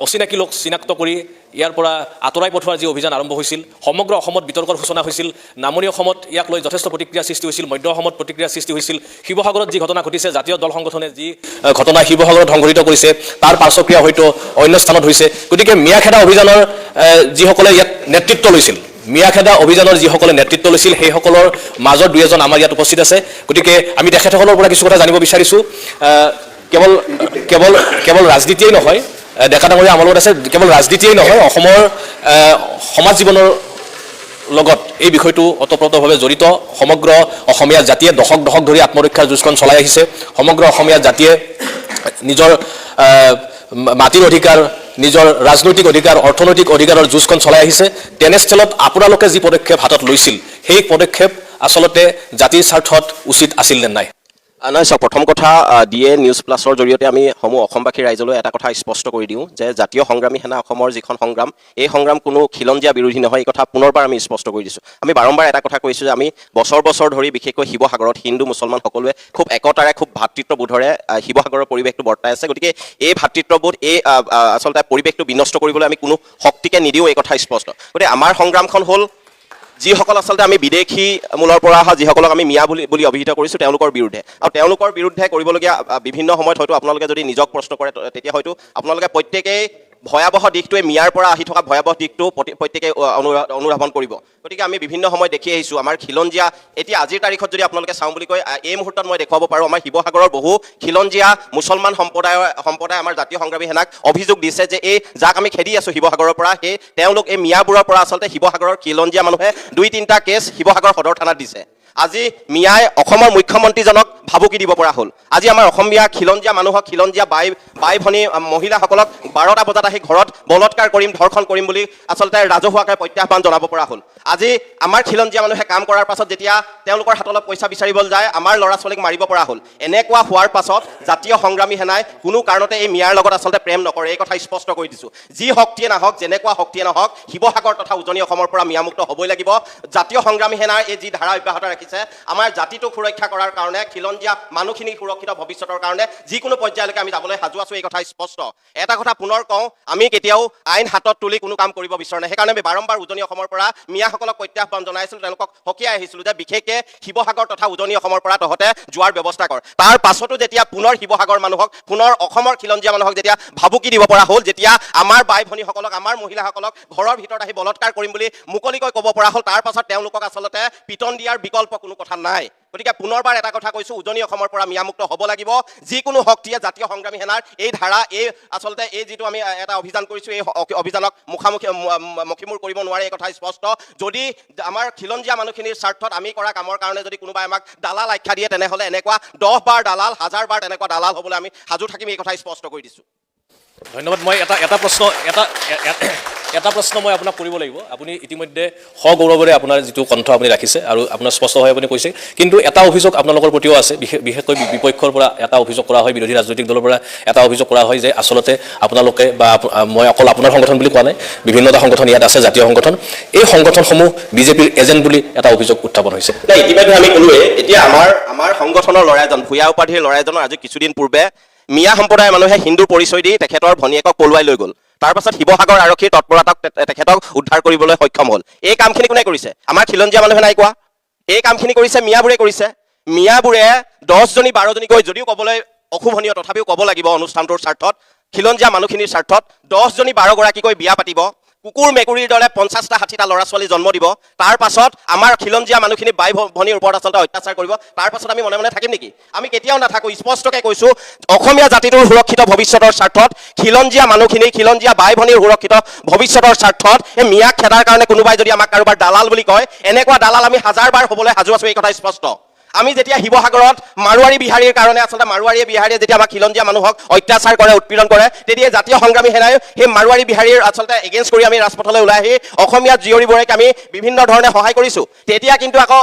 অচিনাকি লোক চিনাক্ত কৰি ইয়াৰ পৰা আঁতৰাই পঠোৱাৰ যি অভিযান আৰম্ভ হৈছিল, সমগ্ৰ অসমত বিতৰ্কৰ সূচনা হৈছিল। নামনি অসমত ইয়াক লৈ যথেষ্ট প্ৰতিক্ৰিয়াৰ সৃষ্টি হৈছিল, মধ্য অসমত প্ৰতিক্ৰিয়াৰ সৃষ্টি হৈছিল। শিৱসাগৰত যি ঘটনা ঘটিছে, জাতীয় দল সংগঠনে যি ঘটনা শিৱসাগৰত সংঘটিত কৰিছে, তাৰ পাৰ্শ্বক্ৰিয়া হয়তো অন্য স্থানত হৈছে। গতিকে মিয়াখেদা অভিযানৰ যিসকলে ইয়াত নেতৃত্ব লৈছিল, মিয়াখেদা অভিযানৰ যিসকলে নেতৃত্ব লৈছিল, সেইসকলৰ মাজত 2-এজন আমাৰ ইয়াত উপস্থিত আছে। গতিকে আমি তেখেতসকলৰ পৰা কিছু কথা জানিব বিচাৰিছোঁ। কেৱল ৰাজনীতিয়েই নহয়, ডেকা ডাঙৰীয়া আমাৰ লগত আছে, কেৱল ৰাজনীতিয়েই নহয়, অসমৰ সমাজ জীৱনৰ লগত এই বিষয়টো ওতঃপ্ৰোতভাৱে জড়িত। সমগ্ৰ অসমীয়া জাতিয়ে দশক ধৰি আত্মৰক্ষাৰ যুঁজখন চলাই আহিছে। সমগ্ৰ অসমীয়া জাতিয়ে নিজৰ মাটিৰ অধিকাৰ, নিজৰ ৰাজনৈতিক অধিকাৰ, অৰ্থনৈতিক অধিকাৰৰ যুঁজখন চলাই আহিছে। তেনেস্থলত আপোনালোকে যি পদক্ষেপ হাতত লৈছিল, সেই পদক্ষেপ আচলতে জাতিৰ স্বাৰ্থত উচিত আছিল নে নাই? নহয়, চাওক, প্ৰথম কথা DA নিউজ প্লাছৰ জৰিয়তে আমি সমূহ অসমবাসী ৰাইজলৈ এটা কথা স্পষ্ট কৰি দিওঁ যে জাতীয় সংগ্ৰামী সেনা অসমৰ যিখন সংগ্ৰাম, এই সংগ্ৰাম কোনো খিলঞ্জীয়া বিৰোধী নহয়। এই কথা পুনৰবাৰ আমি স্পষ্ট কৰি দিছোঁ। আমি বাৰম্বাৰ এটা কথা কৈছোঁ যে আমি বছৰ ধৰি বিশেষকৈ শিৱসাগৰত হিন্দু মুছলমান সকলোৱে খুব একতাৰে, খুব ভাতৃত্ববোধৰে শিৱসাগৰৰ পৰিৱেশটো বৰ্তাই আছে। গতিকে এই ভাতৃত্ববোধ, এই আচলতে পৰিৱেশটো বিনষ্ট কৰিবলৈ আমি কোনো শক্তিকে নিদিওঁ, এই কথা স্পষ্ট। গতিকে আমাৰ সংগ্ৰামখন হ'ল যিসকল আচলতে আমি বিদেশী মূলৰ পৰা অহা যিসকলক আমি মিয়া বুলি অভিহিত কৰিছোঁ, তেওঁলোকৰ বিৰুদ্ধে। আৰু তেওঁলোকৰ বিৰুদ্ধে কৰিবলগীয়া বিভিন্ন সময়ত হয়তো আপোনালোকে যদি নিজক প্ৰশ্ন কৰে, তেতিয়া হয়তো আপোনালোকে প্ৰত্যেকেই ভয়াৱহ দিশটোৱে মিয়াৰ পৰা আহি থকা ভয়াৱহ দিশটো প্ৰত্যেকে অনুধাৱন কৰিব। গতিকে আমি বিভিন্ন সময়ত দেখি আহিছোঁ আমাৰ খিলঞ্জীয়া, এতিয়া আজিৰ তাৰিখত যদি আপোনালোকে চাওঁ বুলি কয়, এই মুহূৰ্তত মই দেখুৱাব পাৰোঁ আমাৰ শিৱসাগৰৰ বহু খিলঞ্জীয়া মুছলমান সম্প্ৰদায় আমাৰ জাতীয় সংগ্ৰামী সেনাক অভিযোগ দিছে যে এই যাক আমি খেদি আছোঁ শিৱসাগৰৰ পৰা, সেই তেওঁলোক এই মিয়াবোৰৰ পৰা আচলতে শিৱসাগৰৰ খিলঞ্জীয়া মানুহে 2-3টা কেছ শিৱসাগৰ সদৰ থানাত দিছে। আজি মিয়াই অসমৰ মুখ্যমন্ত্ৰীজনক ভাবুকি দিব পৰা হ'ল। আজি আমাৰ অসমীয়া খিলঞ্জীয়া মানুহক, খিলঞ্জীয়া বাই ভনী মহিলাসকলক 12টা বজাত আহি ঘৰত বলৎকাৰ কৰিম, ধৰ্ষণ কৰিম বুলি আচলতে ৰাজহুৱাকৈ প্ৰত্যাহ্বান জনাব পৰা হ'ল। আজি আমাৰ খিলঞ্জীয়া মানুহে কাম কৰাৰ পাছত যেতিয়া তেওঁলোকৰ হাতলৈ পইচা বিচাৰিবলৈ যায়, আমাৰ ল'ৰা ছোৱালীক মাৰিব পৰা হ'ল। এনেকুৱা হোৱাৰ পাছত জাতীয় সংগ্ৰামী সেনাই কোনো কাৰণতে এই মিয়াৰ লগত আচলতে প্ৰেম নকৰে, এই কথা স্পষ্ট কৰি দিছোঁ। যি শক্তিয়ে নাহক, যেনেকুৱা শক্তিয়ে নহওক, শিৱসাগৰ তথা উজনি অসমৰ পৰা মিয়ামুক্ত হ'বই লাগিব। জাতীয় সংগ্ৰামী সেনাৰ এই যি ধাৰা অব্যাহত ৰাখিছে, আমাৰ জাতিটোক সুৰক্ষা কৰাৰ কাৰণে, খিলঞ্জীয়া মানুহখিনিক সুৰক্ষিত ভৱিষ্যতৰ কাৰণে যিকোনো পৰ্যায়লৈকে আমি যাবলৈ সাজু আছোঁ, এই কথা স্পষ্ট। এটা কথা পুনৰ কওঁ, আমি কেতিয়াও আইন হাতত তুলি কোনো কাম কৰিব বিচৰা নাই। সেইকাৰণে আমি বাৰম্বাৰ উজনি অসমৰ পৰা মিয়াসকলক প্ৰত্যাহ্বান জনাইছিলোঁ, তেওঁলোকক সকীয়াই আহিছিলোঁ যে বিশেষকৈ শিৱসাগৰ তথা উজনি অসমৰ পৰা তহঁতে যোৱাৰ ব্যৱস্থা কৰ। তাৰ পাছতো যেতিয়া পুনৰ শিৱসাগৰ মানুহক, পুনৰ অসমৰ খিলঞ্জীয়া মানুহক যেতিয়া ভাবুকি দিব পৰা হ'ল, যেতিয়া আমাৰ বাই ভনীসকলক, আমাৰ মহিলাসকলক ঘৰৰ ভিতৰত আহি বলৎকাৰ কৰিম বুলি মুকলিকৈ ক'ব পৰা হ'ল, তাৰ পাছত তেওঁলোকক আচলতে পিটন দিয়াৰ বিকল্প কোনো কথা নাই। গতিকে পুনৰবাৰ এটা কথা কৈছোঁ, উজনি অসমৰ পৰা মিয়ামুক্ত হ'ব লাগিব। যিকোনো শক্তিয়ে জাতীয় সংগ্ৰামী সেনাৰ এই ধাৰা, এই আচলতে এই যিটো আমি এটা অভিযান কৰিছোঁ, এই অভিযানক মষিমূৰ কৰিব নোৱাৰে, এই কথা স্পষ্ট। যদি আমাৰ খিলঞ্জীয়া মানুহখিনিৰ স্বাৰ্থত আমি কৰা কামৰ কাৰণে যদি কোনোবাই আমাক দালাল আখ্যা দিয়ে, তেনেহ'লে এনেকুৱা 10 বাৰ দালাল, 1000 বাৰ তেনেকুৱা দালাল হ'বলৈ আমি সাজু থাকিম, এই কথা স্পষ্ট কৰি দিছোঁ। ধন্যবাদ। মই এটা প্ৰশ্ন মই আপোনাক কৰিব লাগিব। আপুনি ইতিমধ্যে সগৌৰৱেৰে আপোনাৰ যিটো কণ্ঠ আপুনি ৰাখিছে আৰু আপোনাৰ স্পষ্টভাৱে আপুনি কৈছে, কিন্তু এটা অভিযোগ আপোনালোকৰ প্ৰতিও আছে, বিশেষকৈ বিপক্ষৰ পৰা এটা অভিযোগ কৰা হয়, বিৰোধী ৰাজনৈতিক দলৰ পৰা এটা অভিযোগ কৰা হয় যে আচলতে আপোনালোকে, বা মই অকল আপোনাৰ সংগঠন বুলি কোৱা নাই, বিভিন্নটা সংগঠন ইয়াত আছে, জাতীয় সংগঠন, এই সংগঠনসমূহ বিজেপিৰ এজেণ্ট বুলি এটা অভিযোগ উত্থাপন হৈছে। নাই, ইতিমধ্যে আমি ক'লোৱে, এতিয়া আমাৰ সংগঠনৰ ল'ৰা এজন, ভূঞা উপাধিৰ ল'ৰা এজনৰ আজি কিছুদিন পূৰ্বে মিয়া সম্প্ৰদায়ৰ মানুহে হিন্দু পৰিচয় দি তেখেতৰ ভনীয়েকক পলুৱাই লৈ গ'ল। তাৰ পাছত শিৱসাগৰ আৰক্ষীৰ তৎপৰতাক তেখেতক উদ্ধাৰ কৰিবলৈ সক্ষম হ'ল। এই কামখিনি কোনে কৰিছে? আমাৰ খিলঞ্জীয়া মানুহে নাই কোৱা। এই কামখিনি কৰিছে মিয়াবোৰে কৰিছে। মিয়াবোৰে 10জনী 12জনীকৈ, যদিও ক'বলৈ অশুভনীয় তথাপিও ক'ব লাগিব অনুষ্ঠানটোৰ স্বাৰ্থত, খিলঞ্জীয়া মানুহখিনিৰ স্বাৰ্থত, 10জনী 12গৰাকীকৈ বিয়া পাতিব, কুকুৰ মেকুৰীৰ দৰে 50টা 60টা ল'ৰা ছোৱালী জন্ম দিব, তাৰ পাছত আমাৰ খিলঞ্জীয়া মানুহখিনি বাই ভনীৰ ওপৰত আচলতে অত্যাচাৰ কৰিব, তাৰ পাছত আমি মনে মনে থাকিম নেকি? আমি কেতিয়াও নাথাকোঁ। স্পষ্টকৈ কৈছোঁ, অসমীয়া জাতিটোৰ সুৰক্ষিত ভৱিষ্যতৰ স্বাৰ্থত, খিলঞ্জীয়া মানুহখিনি, খিলঞ্জীয়া বাই ভনীৰ সুৰক্ষিত ভৱিষ্যতৰ স্বাৰ্থত এই মিয়াক খেদাৰ কাৰণে কোনোবাই যদি আমাক কাৰোবাৰ দালাল বুলি কয়, এনেকুৱা দালাল আমি 1000 বাৰ হ'বলৈ সাজু আছোঁ, এই কথা স্পষ্ট। আমি যেতিয়া শিৱসাগৰত মাৰোৱাৰী বিহাৰীৰ কাৰণে, আচলতে মাৰোৱাৰী বিহাৰীয়ে যেতিয়া আমাক খিলঞ্জীয়া মানুহক অত্যাচাৰ কৰে, উৎপীড়ন কৰে, তেতিয়া জাতীয় সংগ্ৰামী সেনাই সেই মাৰোৱাৰী বিহাৰীৰ আচলতে এগেইনষ্ট কৰি আমি ৰাজপথলৈ ওলাই আহি অসমীয়া জীয়ৰীবোৰক আমি বিভিন্ন ধৰণে সহায় কৰিছোঁ। তেতিয়া কিন্তু আকৌ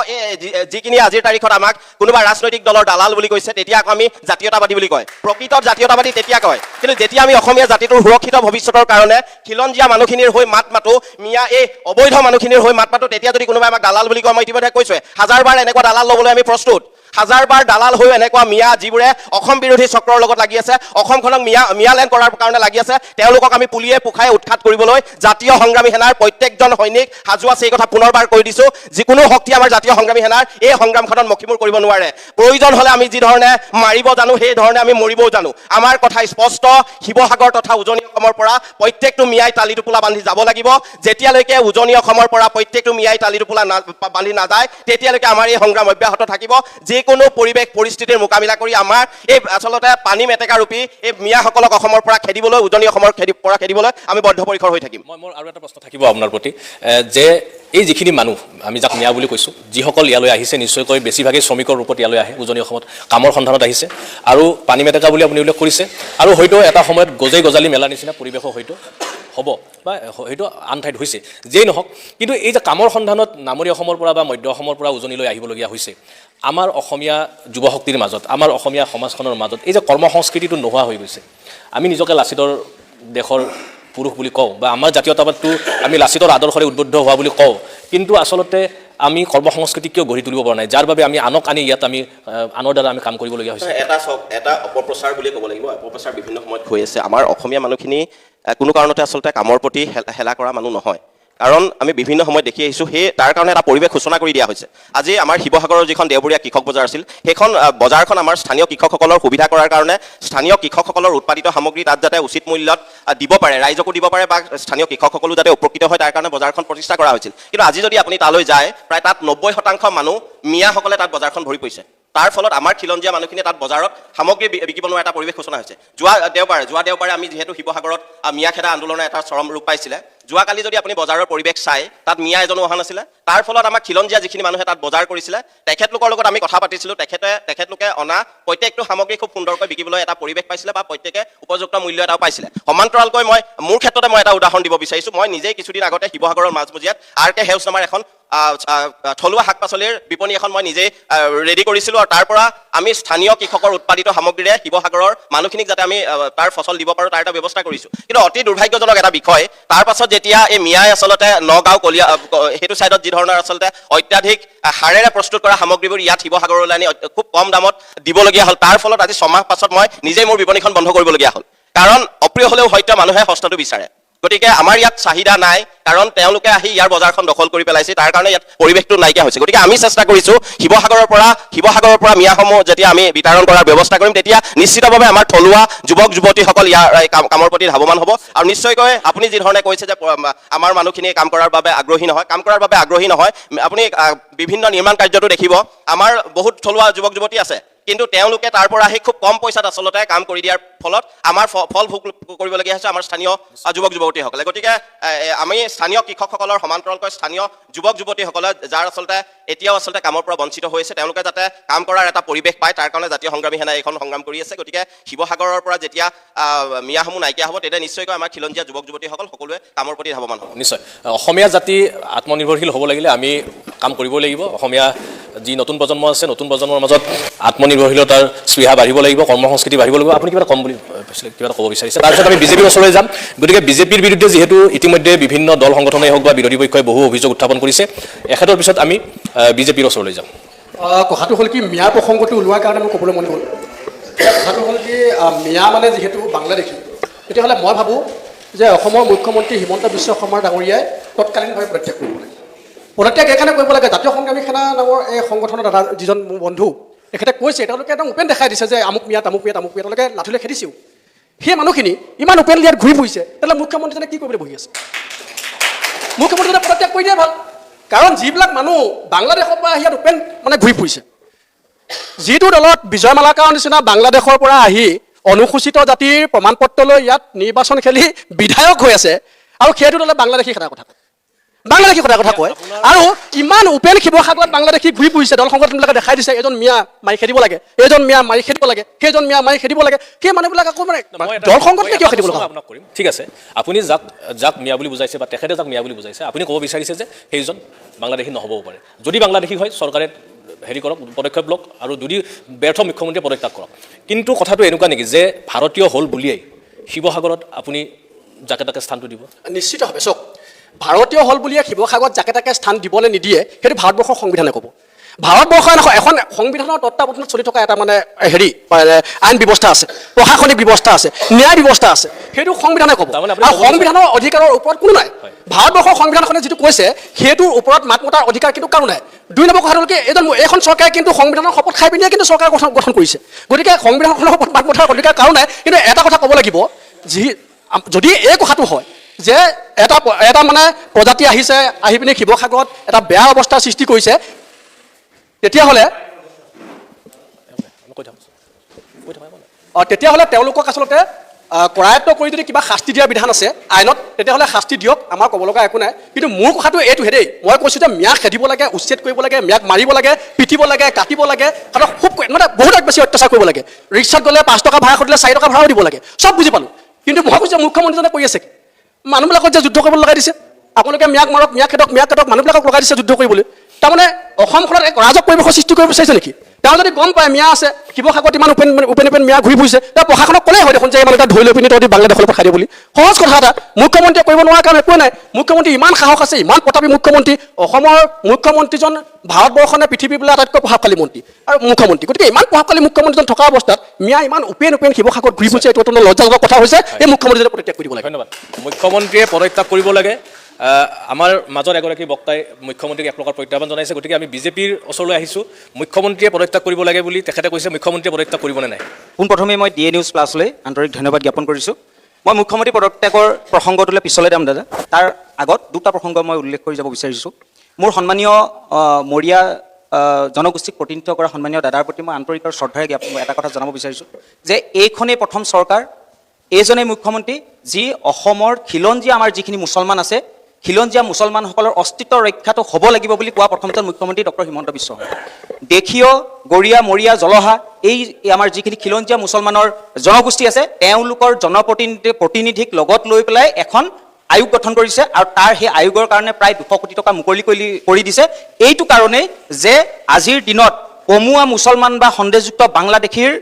যিখিনি আজিৰ তাৰিখত আমাক কোনোবা ৰাজনৈতিক দলৰ দালাল বুলি কৈছে, তেতিয়া আকৌ আমি জাতীয়তাবাদী বুলি কয়। প্ৰকৃতত জাতীয়তাবাদী তেতিয়া কয়, কিন্তু যেতিয়া আমি অসমীয়া জাতিটোৰ সুৰক্ষিত ভৱিষ্যতৰ কাৰণে খিলঞ্জীয়া মানুহখিনিৰ হৈ মাত মাতোঁ, মিয়া এই অবৈধ মানুহখিনিৰ হৈ মাত মাতোঁ, তেতিয়া যদি কোনোবাই আমাক দালাল বুলি কয়, মই ইতিমধ্যে কৈছোঁৱে, 1000 বাৰ এনেকুৱা দালাল ল'বলৈ আমি প্ৰস্তুত। 1000 বাৰ দালাল হৈ এনেকুৱা মিয়া যিবোৰে অসম বিৰোধী চক্ৰৰ লগত লাগি আছে, অসমখনক মিয়ালেণ্ড কৰাৰ কাৰণে লাগি আছে, তেওঁলোকক আমি পুলিয়ে পোখাই উৎখাত কৰিবলৈ জাতীয় সংগ্ৰামী সেনাৰ প্ৰত্যেকজন সৈনিক সাজু আছে, এই কথা পুনৰবাৰ কৈ দিছোঁ। যিকোনো শক্তি আমাৰ জাতীয় সংগ্ৰামী সেনাৰ এই সংগ্ৰামখনত মষিমূৰ কৰিব নোৱাৰে। প্ৰয়োজন হ'লে আমি যি ধৰণে মাৰিব জানো, সেই ধৰণে আমি মৰিবও জানো। আমাৰ কথা স্পষ্ট, শিৱসাগৰ তথা উজনি অসমৰ পৰা প্ৰত্যেকটো মিয়াই তালি টোপোলা বান্ধি যাব লাগিব। যেতিয়ালৈকে উজনি অসমৰ পৰা প্ৰত্যেকটো মিয়াই তালি টোপোলা বান্ধি নাযায়, তেতিয়ালৈকে আমাৰ এই সংগ্ৰাম অব্যাহত থাকিব। যিকোনো পৰিৱেশ পৰিস্থিতিৰ মোকাবিলা কৰি আমাৰ এই আচলতে পানী মেটেকা ৰূপী এই মিয়াসকলক অসমৰ পৰা খেদিবলৈ, উজনি অসমৰ পৰা খেদিবলৈ আমি বদ্ধপৰিকৰ হৈ থাকিম। মোৰ আৰু এটা প্ৰশ্ন থাকিব আপোনাৰ প্ৰতি, যে এই যিখিনি মানুহ, আমি যাক মিয়া বুলি কৈছোঁ, যিসকল ইয়ালৈ আহিছে, নিশ্চয়কৈ বেছিভাগেই শ্ৰমিকৰ ৰূপত ইয়ালৈ আহে, উজনি অসমত কামৰ সন্ধানত আহিছে, আৰু পানী মেটেকা বুলি আপুনি উল্লেখ কৰিছে, আৰু হয়তো এটা সময়ত গজালি মেলা নিচিনা পৰিৱেশো হয়তো হ'ব, বা হয়তো আন ঠাইত হৈছে, যিয়েই নহওক, কিন্তু এই যে কামৰ সন্ধানত নামনি অসমৰ পৰা বা মধ্য অসমৰ পৰা উজনিলৈ আহিবলগীয়া হৈছে, আমাৰ অসমীয়া যুৱশক্তিৰ মাজত, আমাৰ অসমীয়া সমাজখনৰ মাজত এই যে কৰ্ম সংস্কৃতিটো নোহোৱা হৈ গৈছে। আমি নিজকে লাচিতৰ দেশৰ পুৰুষ বুলি কওঁ, বা আমাৰ জাতীয়তাবাদটো আমি লাচিতৰ আদৰ্শৰে উদ্বুদ্ধ হোৱা বুলি কওঁ, কিন্তু আচলতে আমি কৰ্ম সংস্কৃতি কিয় গঢ়ি তুলিব পৰা নাই, যাৰ বাবে আমি আনক আনি ইয়াত আমি আনৰ দ্বাৰা আমি কাম কৰিবলগীয়া হৈছে? এটা অপপ্ৰচাৰ বুলিয়ে ক'ব লাগিব। অপপ্ৰচাৰ বিভিন্ন সময়ত হৈ আছে। আমাৰ অসমীয়া মানুহখিনি কোনো কাৰণতে আচলতে কামৰ প্ৰতি হেলা কৰা মানুহ নহয়। কাৰণ আমি বিভিন্ন সময়ত দেখি আহিছোঁ সেই তাৰ কাৰণে এটা পৰিৱেশ সূচনা কৰি দিয়া হৈছে আজি আমাৰ শিৱসাগৰৰ যিখন দেওবৰীয়া কৃষক বজাৰ আছিল সেইখন বজাৰখন আমাৰ স্থানীয় কৃষকসকলৰ সুবিধা কৰাৰ কাৰণে স্থানীয় কৃষকসকলৰ উৎপাদিত সামগ্ৰী তাত যাতে উচিত মূল্যত দিব পাৰে ৰাইজকো দিব পাৰে বা স্থানীয় কৃষকসকলো যাতে উপকৃত হয় তাৰ কাৰণে বজাৰখন প্ৰতিষ্ঠা কৰা হৈছিল কিন্তু আজি যদি আপুনি তালৈ যায় প্ৰায় তাত 90% মানুহ মিয়াসকলে তাত বজাৰখন ভৰি পৰিছে তাৰ ফলত আমাৰ খিলঞ্জীয়া মানুহখিনিয়ে তাত বজাৰত সামগ্ৰী বিকিব নোৱাৰা এটা পৰিৱেশ সূচনা হৈছে যোৱা দেওবাৰে আমি যিহেতু শিৱসাগৰত মিয়া খেদা আন্দোলনৰ এটা চৰম ৰূপ পাইছিলে যোৱাকালি যদি আপুনি বজাৰৰ পৰিৱেশ চাই তাত মিয়া এজনো অহা নাছিলে তাৰ ফলত আমাৰ খিলঞ্জীয়া যিখিনি মানুহে তাত বজাৰ কৰিছিলে তেখেতলোকৰ লগত আমি কথা পাতিছিলোঁ তেখেতলোকে অনা প্ৰত্যেকটো সামগ্ৰী খুব সুন্দৰকৈ বিকিবলৈ এটা পৰিৱেশ পাইছিলে বা প্ৰত্যেকে উপযুক্ত মূল্য এটাও পাইছিলে সমান্তৰালকৈ মোৰ ক্ষেত্ৰতে মই এটা উদাহৰণ দিব বিচাৰিছোঁ মই নিজেই কিছুদিন আগতে শিৱসাগৰৰ মাজমজিয়াত RK হাউচ নামৰ এখন থলুৱা শাক পাচলিৰ বিপণী এখন মই নিজেই ৰেডি কৰিছিলোঁ আৰু তাৰ পৰা আমি স্থানীয় কৃষকৰ উৎপাদিত সামগ্ৰীৰে শিৱসাগৰৰ মানুহখিনিক যাতে আমি তাৰ ফচল দিব পাৰোঁ তাৰ এটা ব্যৱস্থা কৰিছোঁ কিন্তু অতি দুৰ্ভাগ্যজনক এটা বিষয় তাৰ পাছত যেতিয়া এই মিয়াই আচলতে নগাঁও কলিয়া সেইটো ছাইডত যি ধৰণৰ আচলতে অত্যাধিক সাৰেৰে প্ৰস্তুত কৰা সামগ্ৰীবোৰ ইয়াত শিৱসাগৰলৈ আনি খুব কম দামত দিবলগীয়া হ'ল তাৰ ফলত আজি 6 মাহ পাছত মই নিজেই মোৰ বিপণীখন বন্ধ কৰিবলগীয়া হ'ল কাৰণ অপ্ৰিয় হ'লেও হয়তো মানুহে সস্তাটো বিচাৰে গতিকে আমাৰ ইয়াত চাহিদা নাই কাৰণ তেওঁলোকে আহি ইয়াৰ বজাৰখন দখল কৰি পেলাইছে তাৰ কাৰণে ইয়াত পৰিৱেশটো নাইকিয়া হৈছে গতিকে আমি চেষ্টা কৰিছোঁ শিৱসাগৰৰ পৰা মিয়াসমূহ যেতিয়া আমি বিতৰণ কৰাৰ ব্যৱস্থা কৰিম তেতিয়া নিশ্চিতভাৱে আমাৰ থলুৱা যুৱক যুৱতীসকল ইয়াৰ কামৰ প্ৰতি ধাৱমান হ'ব আৰু নিশ্চয়কৈ আপুনি যি ধৰণে কৈছে যে আমাৰ মানুহখিনিয়ে কাম কৰাৰ বাবে আগ্ৰহী নহয় আপুনি বিভিন্ন নিৰ্মাণ কাৰ্যটো দেখিব আমাৰ বহুত থলুৱা যুৱক যুৱতী আছে কিন্তু তেওঁলোকে তাৰ পৰা আহি খুব কম পইচাত আচলতে কাম কৰি দিয়াৰ ফলত আমাৰ ফল ভোগ কৰিবলগীয়া হৈছে আমাৰ স্থানীয় যুৱক যুৱতীসকলে গতিকে আমি স্থানীয় কৃষকসকলৰ সমান্তৰালকৈ স্থানীয় যুৱক যুৱতীসকলে যাৰ আচলতে এতিয়াও আচলতে কামৰ পৰা বঞ্চিত হৈছে তেওঁলোকে যাতে কাম কৰাৰ এটা পৰিৱেশ পায় তাৰ কাৰণে জাতীয় সংগ্ৰামী সেনাই এইখন সংগ্ৰাম কৰি আছে গতিকে শিৱসাগৰৰ পৰা যেতিয়া মিয়াসমূহ নাইকিয়া হ'ব তেতিয়া নিশ্চয়কৈ আমাৰ খিলঞ্জীয়া যুৱক যুৱতীসকল সকলোৱে কামৰ প্ৰতি ধাৱমান হ'ব নিশ্চয় অসমীয়া জাতি আত্মনিৰ্ভৰশীল হ'ব লাগিলে আমি কাম কৰিব লাগিব অসমীয়া যি নতুন প্ৰজন্ম আছে নতুন প্ৰজন্মৰ মাজত আত্মনিৰ্ভৰশীলতাৰ স্পৃহা বাঢ়িব লাগিব কৰ্মসংস্কৃতি বাঢ়িব লাগিব আপুনি কিবা ক'ম বুলি কিবা ক'ব বিচাৰিছে তাৰপিছত আমি বিজেপিৰ ওচৰলৈ যাম গতিকে বিজেপিৰ বিৰুদ্ধে যিহেতু ইতিমধ্যে বিভিন্ন দল সংগঠনেই হওক বা বিৰোধী পক্ষই বহু অভিযোগ উত্থাপন কৰিছে এখেতৰ পিছত আমি বিজেপিৰ ওচৰলৈ যাম কথাটো হ'ল কি মিয়া প্ৰসংগটো ওলোৱাৰ কাৰণে মোৰ ক'বলৈ মন গ'ল কথাটো হ'ল কি মিয়া মানে যিহেতু বাংলাদেশী তেতিয়াহ'লে মই ভাবোঁ যে অসমৰ মুখ্যমন্ত্ৰী হিমন্ত বিশ্ব শৰ্মা ডাঙৰীয়াই তৎকালীনভাৱে পদত্যাগ কৰিব লাগে পদত্যাগ এইকাৰণে কৰিব লাগে জাতীয় সংগ্ৰামী সেনা নামৰ এই সংগঠনৰ দাদা যিজন মোৰ বন্ধু তেখেতে কৈছে তেওঁলোকে একদম ওপেন দেখাই দিছে যে আমুক মিয়া তেওঁলোকে লাঠুলে খেদিছেও সেই মানুহখিনি ইমান ওপেনলি ইয়াত ঘূৰি ফুৰিছে তেতিয়াহ'লে মুখ্যমন্ত্ৰীজনে কি কৰিবলৈ বহি আছে মুখ্যমন্ত্ৰীজনে পদত্যাগ কৰি দিয়াই ভাল কাৰণ যিবিলাক মানুহ বাংলাদেশৰ পৰা ইয়াত ওপেন মানে ঘূৰি ফুৰিছে যিটো দলত বিজয় মালাকাৰ নিচিনা বাংলাদেশৰ পৰা আহি অনুসূচিত জাতিৰ প্ৰমাণ পত্ৰ লৈ ইয়াত নিৰ্বাচন খেলি বিধায়ক হৈ আছে আৰু সেইটো দলে বাংলাদেশী কথা কয় আৰু ইমান ওপেন শিৱসাগৰত বাংলাদেশী ঘূৰি ফুৰিছে দল সংগঠনবিলাকে দেখাই দিছে এজন মিয়া মাৰি খেদিব লাগে এইজন মিয়া মাৰি খেদিব লাগে সেইজন মিয়া মাৰি খেদিব লাগে সেই মানুহবিলাক আকৌ মানে দল সংগঠনে কিয় খেদিব লাগে আপোনাক কৰিম ঠিক আছে আপুনি যাক মিয়া বুলি বুজাইছে বা তেখেতে যাক মিয়া বুলি বুজাইছে আপুনি ক'ব বিচাৰিছে যে সেইজন বাংলাদেশী নহ'বও পাৰে যদি বাংলাদেশী হয় চৰকাৰে হেৰি কৰক পদক্ষেপ লওক আৰু যদি ব্যৰ্থ মুখ্যমন্ত্ৰীয়ে পদত্যাগ কৰক কিন্তু কথাটো এনেকুৱা নেকি যে ভাৰতীয় হ'ল বুলিয়েই শিৱসাগৰত আপুনি যাকে তাকে স্থানটো দিব নিশ্চিতভাৱে চাওক ভাৰতীয় হ'ল বুলিয়ে শিৱসাগৰত যাকে তাকে স্থান দিবলৈ নিদিয়ে সেইটো ভাৰতবৰ্ষৰ সংবিধানে ক'ব ভাৰতবৰ্ষৰ এখন সংবিধানৰ তত্ত্বাৱধানত চলি থকা এটা মানে আইন ব্যৱস্থা আছে প্ৰশাসনিক ব্যৱস্থা আছে ন্যায় ব্যৱস্থা আছে সেইটো সংবিধানে ক'ব আৰু সংবিধানৰ অধিকাৰৰ ওপৰত কোনো নাই ভাৰতবৰ্ষৰ সংবিধানখনে যিটো কৈছে সেইটোৰ ওপৰত মাত মতাৰ অধিকাৰ কিন্তু কাৰো নাই 2 নম্বৰ কথাটো কি এইখন চৰকাৰে কিন্তু সংবিধানৰ শপত খাই পিনিয়ে কিন্তু চৰকাৰ গঠন কৰিছে গতিকে সংবিধানখনৰ ওপৰত মাত মতাৰ অধিকাৰ কাৰো নাই কিন্তু এটা কথা ক'ব লাগিব যদি এই কথাটো হয় যে এটা মানে প্ৰজাতি আহি পিনি শিৱসাগৰত এটা বেয়া অৱস্থাৰ সৃষ্টি কৰিছে তেতিয়াহ'লে তেওঁলোকক আচলতে কৰায়ত্ব কৰি যদি কিবা শাস্তি দিয়াৰ বিধান আছে আইনত তেতিয়াহ'লে শাস্তি দিয়ক আমাৰ ক'ব লগা একো নাই কিন্তু মোৰ কথাটো এইটোহে দেই মই কৈছোঁ যে মিয়াক খেদিব লাগে উচ্ছেদ কৰিব লাগে মিয়াক মাৰিব লাগে পিটিব লাগে কাটিব লাগে আৰু খুব মানে বহুত বেছি অত্যাচাৰ কৰিব লাগে ৰিক্সাত গ'লে 5 টকা ভাড়া সুধিলে 4 টকা ভাড়াও দিব লাগে চব বুজি পালোঁ কিন্তু মই কৈছোঁ মুখ্যমন্ত্ৰীজনে কৰি আছে মানুহবিলাকক যে যুদ্ধ কৰিবলৈ লগাই দিছে আপোনালোকে মিয়াক মাৰক মিয়াক খেদক মানুহবিলাকক লগাই দিছে যুদ্ধ কৰিবলৈ তাৰমানে অসমখনত এক ৰাজক পৰিৱেশৰ সৃষ্টি কৰিব বিচাৰিছে নেকি তেওঁ যদি গম পায় মিয়া আছে শিৱসাগৰত ইমান ওপেন মিয়া ঘূৰি ফুৰিছে তেওঁ প্ৰশাসনক ক'লেই হয় দেখোন যে মানুহ এটা ধৰি লৈ পিনি তহঁতি বাংলাদেশৰ পৰা খাই দিয়ে বুলি সহজ কথা এটা মুখ্যমন্ত্ৰীয়ে কৰিব নোৱাৰা কাৰণ একোৱে নাই মুখ্যমন্ত্ৰী ইমান সাহস আছে ইমান প্ৰতাপী মুখ্যমন্ত্ৰী অসমৰ মুখ্যমন্ত্ৰীজন ভাৰতবৰ্ষনে পৃথিৱীৰ বোলে আটাইতকৈ প্ৰভাৱশালী মন্ত্ৰী আৰু মুখ্যমন্ত্ৰী গতিকে ইমান প্ৰভাৱশালী মুখ্যমন্ত্ৰীজন থকা অৱস্থাত মিয়া ইমান ওপেন শিৱসাগৰত ঘূৰি ফুৰিছে এইটো অত্যন্ত লজ্জাজনক কথা হৈছে এই মুখ্যমন্ত্ৰীজনে পদত্যাগ কৰিব লাগে ধন্যবাদ মুখ্যমন্ত্ৰীয়ে পদত্যাগ কৰিব লাগে আমাৰ মাজৰ এগৰাকী বক্তাই মুখ্যমন্ত্ৰীক এক প্ৰকাৰ প্ৰত্যাহ্বান জনাইছে, গতিকে আমি বিজেপিৰ ওচৰলৈ আহিছোঁ। মুখ্যমন্ত্ৰীয়ে পদত্যাগ কৰিব লাগে বুলি তেখেতে কৈছে, মুখ্যমন্ত্ৰীয়ে পদত্যাগ কৰিবনে নাই? পোনপ্ৰথমে মই DA নিউজ প্লাছলৈ আন্তৰিক ধন্যবাদ জ্ঞাপন কৰিছোঁ। মই মুখ্যমন্ত্ৰী পদত্যাগৰ প্ৰসংগটোলৈ পিছলৈ যাম দাদা। তাৰ আগত দুটা প্ৰসংগ মই উল্লেখ কৰি যাব বিচাৰিছোঁ। মোৰ সন্মানীয় মৰিয়া জনগোষ্ঠীক প্ৰতিনিধিত্ব কৰা সন্মানীয় দাদাৰ প্ৰতি মই আন্তৰিক আৰু শ্ৰদ্ধাৰে এটা কথা জনাব বিচাৰিছোঁ যে এইখনেই প্ৰথম চৰকাৰ, এইজনেই মুখ্যমন্ত্ৰী যি অসমৰ খিলঞ্জীয়া আমাৰ যিখিনি মুছলমান আছে, খিলঞ্জীয়া মুছলমানসকলৰ অস্তিত্ব ৰক্ষাটো হ'ব লাগিব বুলি কোৱা প্ৰথমজন মুখ্যমন্ত্ৰী ডক্টৰ হিমন্ত বিশ্ব শৰ্মা। দেশীয়, গৰীয়া, মৰিয়া, জলহা এই আমাৰ যিখিনি খিলঞ্জীয়া মুছলমানৰ জনগোষ্ঠী আছে তেওঁলোকৰ জনপ্ৰতিনিধিক লগত লৈ পেলাই এখন আয়োগ গঠন কৰিছে আৰু তাৰ সেই আয়োগৰ কাৰণে প্ৰায় 200 কোটি টকা মুকলি কৰি দিছে। এইটো কাৰণেই যে আজিৰ দিনত কমুৱা মুছলমান বা সন্দেহযুক্ত বাংলাদেশীৰ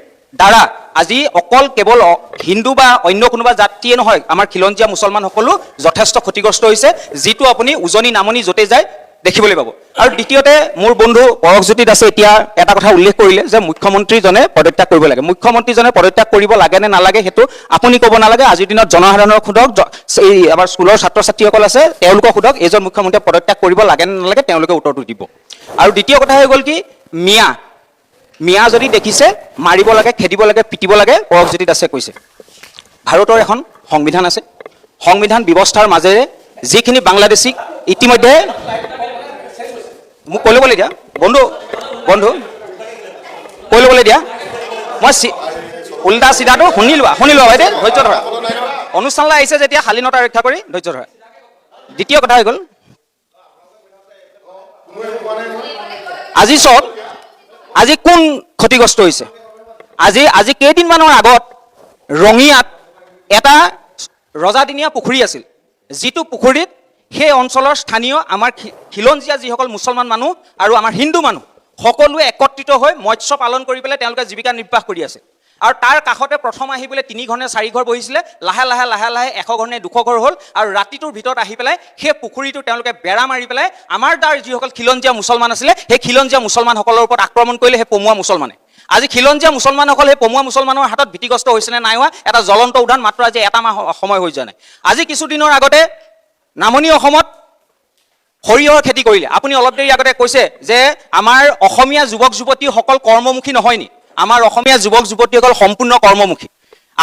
দ্বাৰা আজি অকল কেৱল হিন্দু বা অন্য কোনোবা জাতিয়ে নহয়, আমাৰ খিলঞ্জীয়া মুছলমান সকলো যথেষ্ট ক্ষতিগ্ৰস্ত হৈছে, যিটো আপুনি উজনি নামনি য'তে যায় দেখিবলৈ পাব। আৰু দ্বিতীয়তে মোৰ বন্ধু পৰকজ্যোতি দাসে এতিয়া এটা কথা উল্লেখ কৰিলে যে মুখ্যমন্ত্ৰীজনে পদত্যাগ কৰিব লাগে। মুখ্যমন্ত্ৰীজনে পদত্যাগ কৰিব লাগে নে নালাগে সেইটো আপুনি ক'ব নালাগে। আজিৰ দিনত জনসাধাৰণক সোধক, এই আমাৰ স্কুলৰ ছাত্ৰ ছাত্ৰীসকল আছে তেওঁলোকক সোধক, এইজন মুখ্যমন্ত্ৰীয়ে পদত্যাগ কৰিব লাগে নে নালাগে, তেওঁলোকে উত্তৰটো দিব। আৰু দ্বিতীয় কথা হৈ গ'ল কি, মিয়া যদি দেখিছে মাৰিব লাগে, খেদিব লাগে, পিটিব লাগে। পৰকজ্যোতি দাসে কৈছে ভাৰতৰ এখন সংবিধান আছে, সংবিধান ব্যৱস্থাৰ মাজেৰে যিখিনি বাংলাদেশীক ইতিমধ্যে মোক কৈ ল'বলৈ দিয়া বন্ধু কৈ ল'বলৈ দিয়া, মই উল্টা চিধাটো শুনি লোৱা বাইদেউ, ধৈৰ্য ধৰা। অনুষ্ঠানলৈ আহিছে যেতিয়া শালীনতা ৰক্ষা কৰি ধৈৰ্য ধৰা। দ্বিতীয় কথা হৈ গ'ল, আজি চব আজি কোন ক্ষতিগ্ৰস্ত হৈছে? আজি কেইদিনমানৰ আগত ৰঙিয়াত এটা ৰজাদিনীয়া পুখুৰী আছিল, যিটো পুখুৰীত সেই অঞ্চলৰ স্থানীয় আমাৰ খিলঞ্জীয়া যিসকল মুছলমান মানুহ আৰু আমাৰ হিন্দু মানুহ সকলোৱে একত্ৰিত হৈ মৎস্য পালন কৰি পেলাই তেওঁলোকে জীৱিকা নিৰ্বাহ কৰি আছে। আৰু তাৰ কাষতে প্ৰথম আহি পেলাই 3 ঘৰ নে 4 ঘৰ বহিছিলে, লাহে লাহে 100 ঘৰ নে 200 ঘৰ হ'ল। আৰু ৰাতিটোৰ ভিতৰত আহি পেলাই সেই পুখুৰীটো তেওঁলোকে বেৰা মাৰি পেলাই আমাৰ তাৰ যিসকল খিলঞ্জীয়া মুছলমান আছিলে সেই খিলঞ্জীয়া মুছলমানসকলৰ ওপৰত আক্ৰমণ কৰিলে সেই পমুৱা মুছলমানে। আজি খিলঞ্জীয়া মুছলমানসকল সেই পমুৱা মুছলমানৰ হাতত ভীতিগ্ৰস্ত হৈছে নে নাই হোৱা এটা জ্বলন্ত উদাহৰণ, মাত্ৰ আজি এটা মাহ সময় হৈ যোৱা নাই। আজি কিছুদিনৰ আগতে নামনি অসমত সৰিয়হৰ খেতি কৰিলে। আপুনি অলপ দেৰি আগতে কৈছে যে আমাৰ অসমীয়া যুৱক যুৱতীসকল কৰ্মমুখী নহয় নি? আমাৰ অসমীয়া যুৱক যুৱতীসকল সম্পূৰ্ণ কৰ্মমুখী।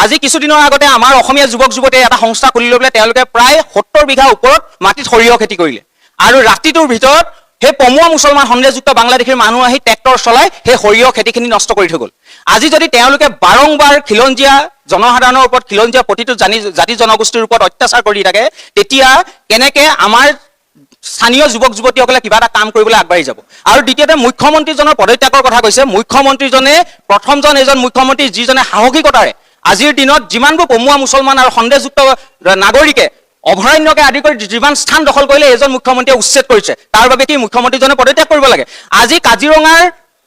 আজি কিছুদিনৰ আগতে আমাৰ অসমীয়া যুৱক যুৱতীয়ে এটা সংস্থা খুলি লৈ পেলাই তেওঁলোকে প্ৰায় 70 বিঘা ওপৰত মাটিত সৰিয়হ খেতি কৰিলে। আৰু ৰাতিটোৰ ভিতৰত সেই পমুৱা মুছলমান সন্দেহযুক্ত বাংলাদেশীৰ মানুহ আহি ট্ৰেক্টৰ চলাই সেই সৰিয়হ খেতিখিনি নষ্ট কৰি থৈ গ'ল। আজি যদি তেওঁলোকে বাৰংবাৰ খিলঞ্জীয়া জনসাধাৰণৰ ওপৰত, খিলঞ্জীয়া প্ৰতিটো জাতি জনগোষ্ঠীৰ ওপৰত অত্যাচাৰ কৰি থাকে, তেতিয়া কেনেকে আমাৰ স্থানীয় যুৱক যুৱতীসকলে কিবা এটা কাম কৰিবলৈ আগবাঢ়ি যাব? আৰু দ্বিতীয়তে মুখ্যমন্ত্ৰীজনৰ পদত্যাগৰ কথা কৈছে। মুখ্যমন্ত্ৰীজনে প্ৰথমজন এজন মুখ্যমন্ত্ৰী যিজনে সাহসিকতাৰে আজিৰ দিনত যিমানবোৰ পমুৱা মুছলমান আৰু সন্দেহযুক্ত নাগৰিকে অভয়াৰণ্যকে আদি কৰি যিমান স্থান দখল কৰিলে এজন মুখ্যমন্ত্ৰীয়ে উচ্ছেদ কৰিছে, তাৰ বাবে কি মুখ্যমন্ত্ৰীজনে পদত্যাগ কৰিব লাগে? আজি কাজিৰঙাৰ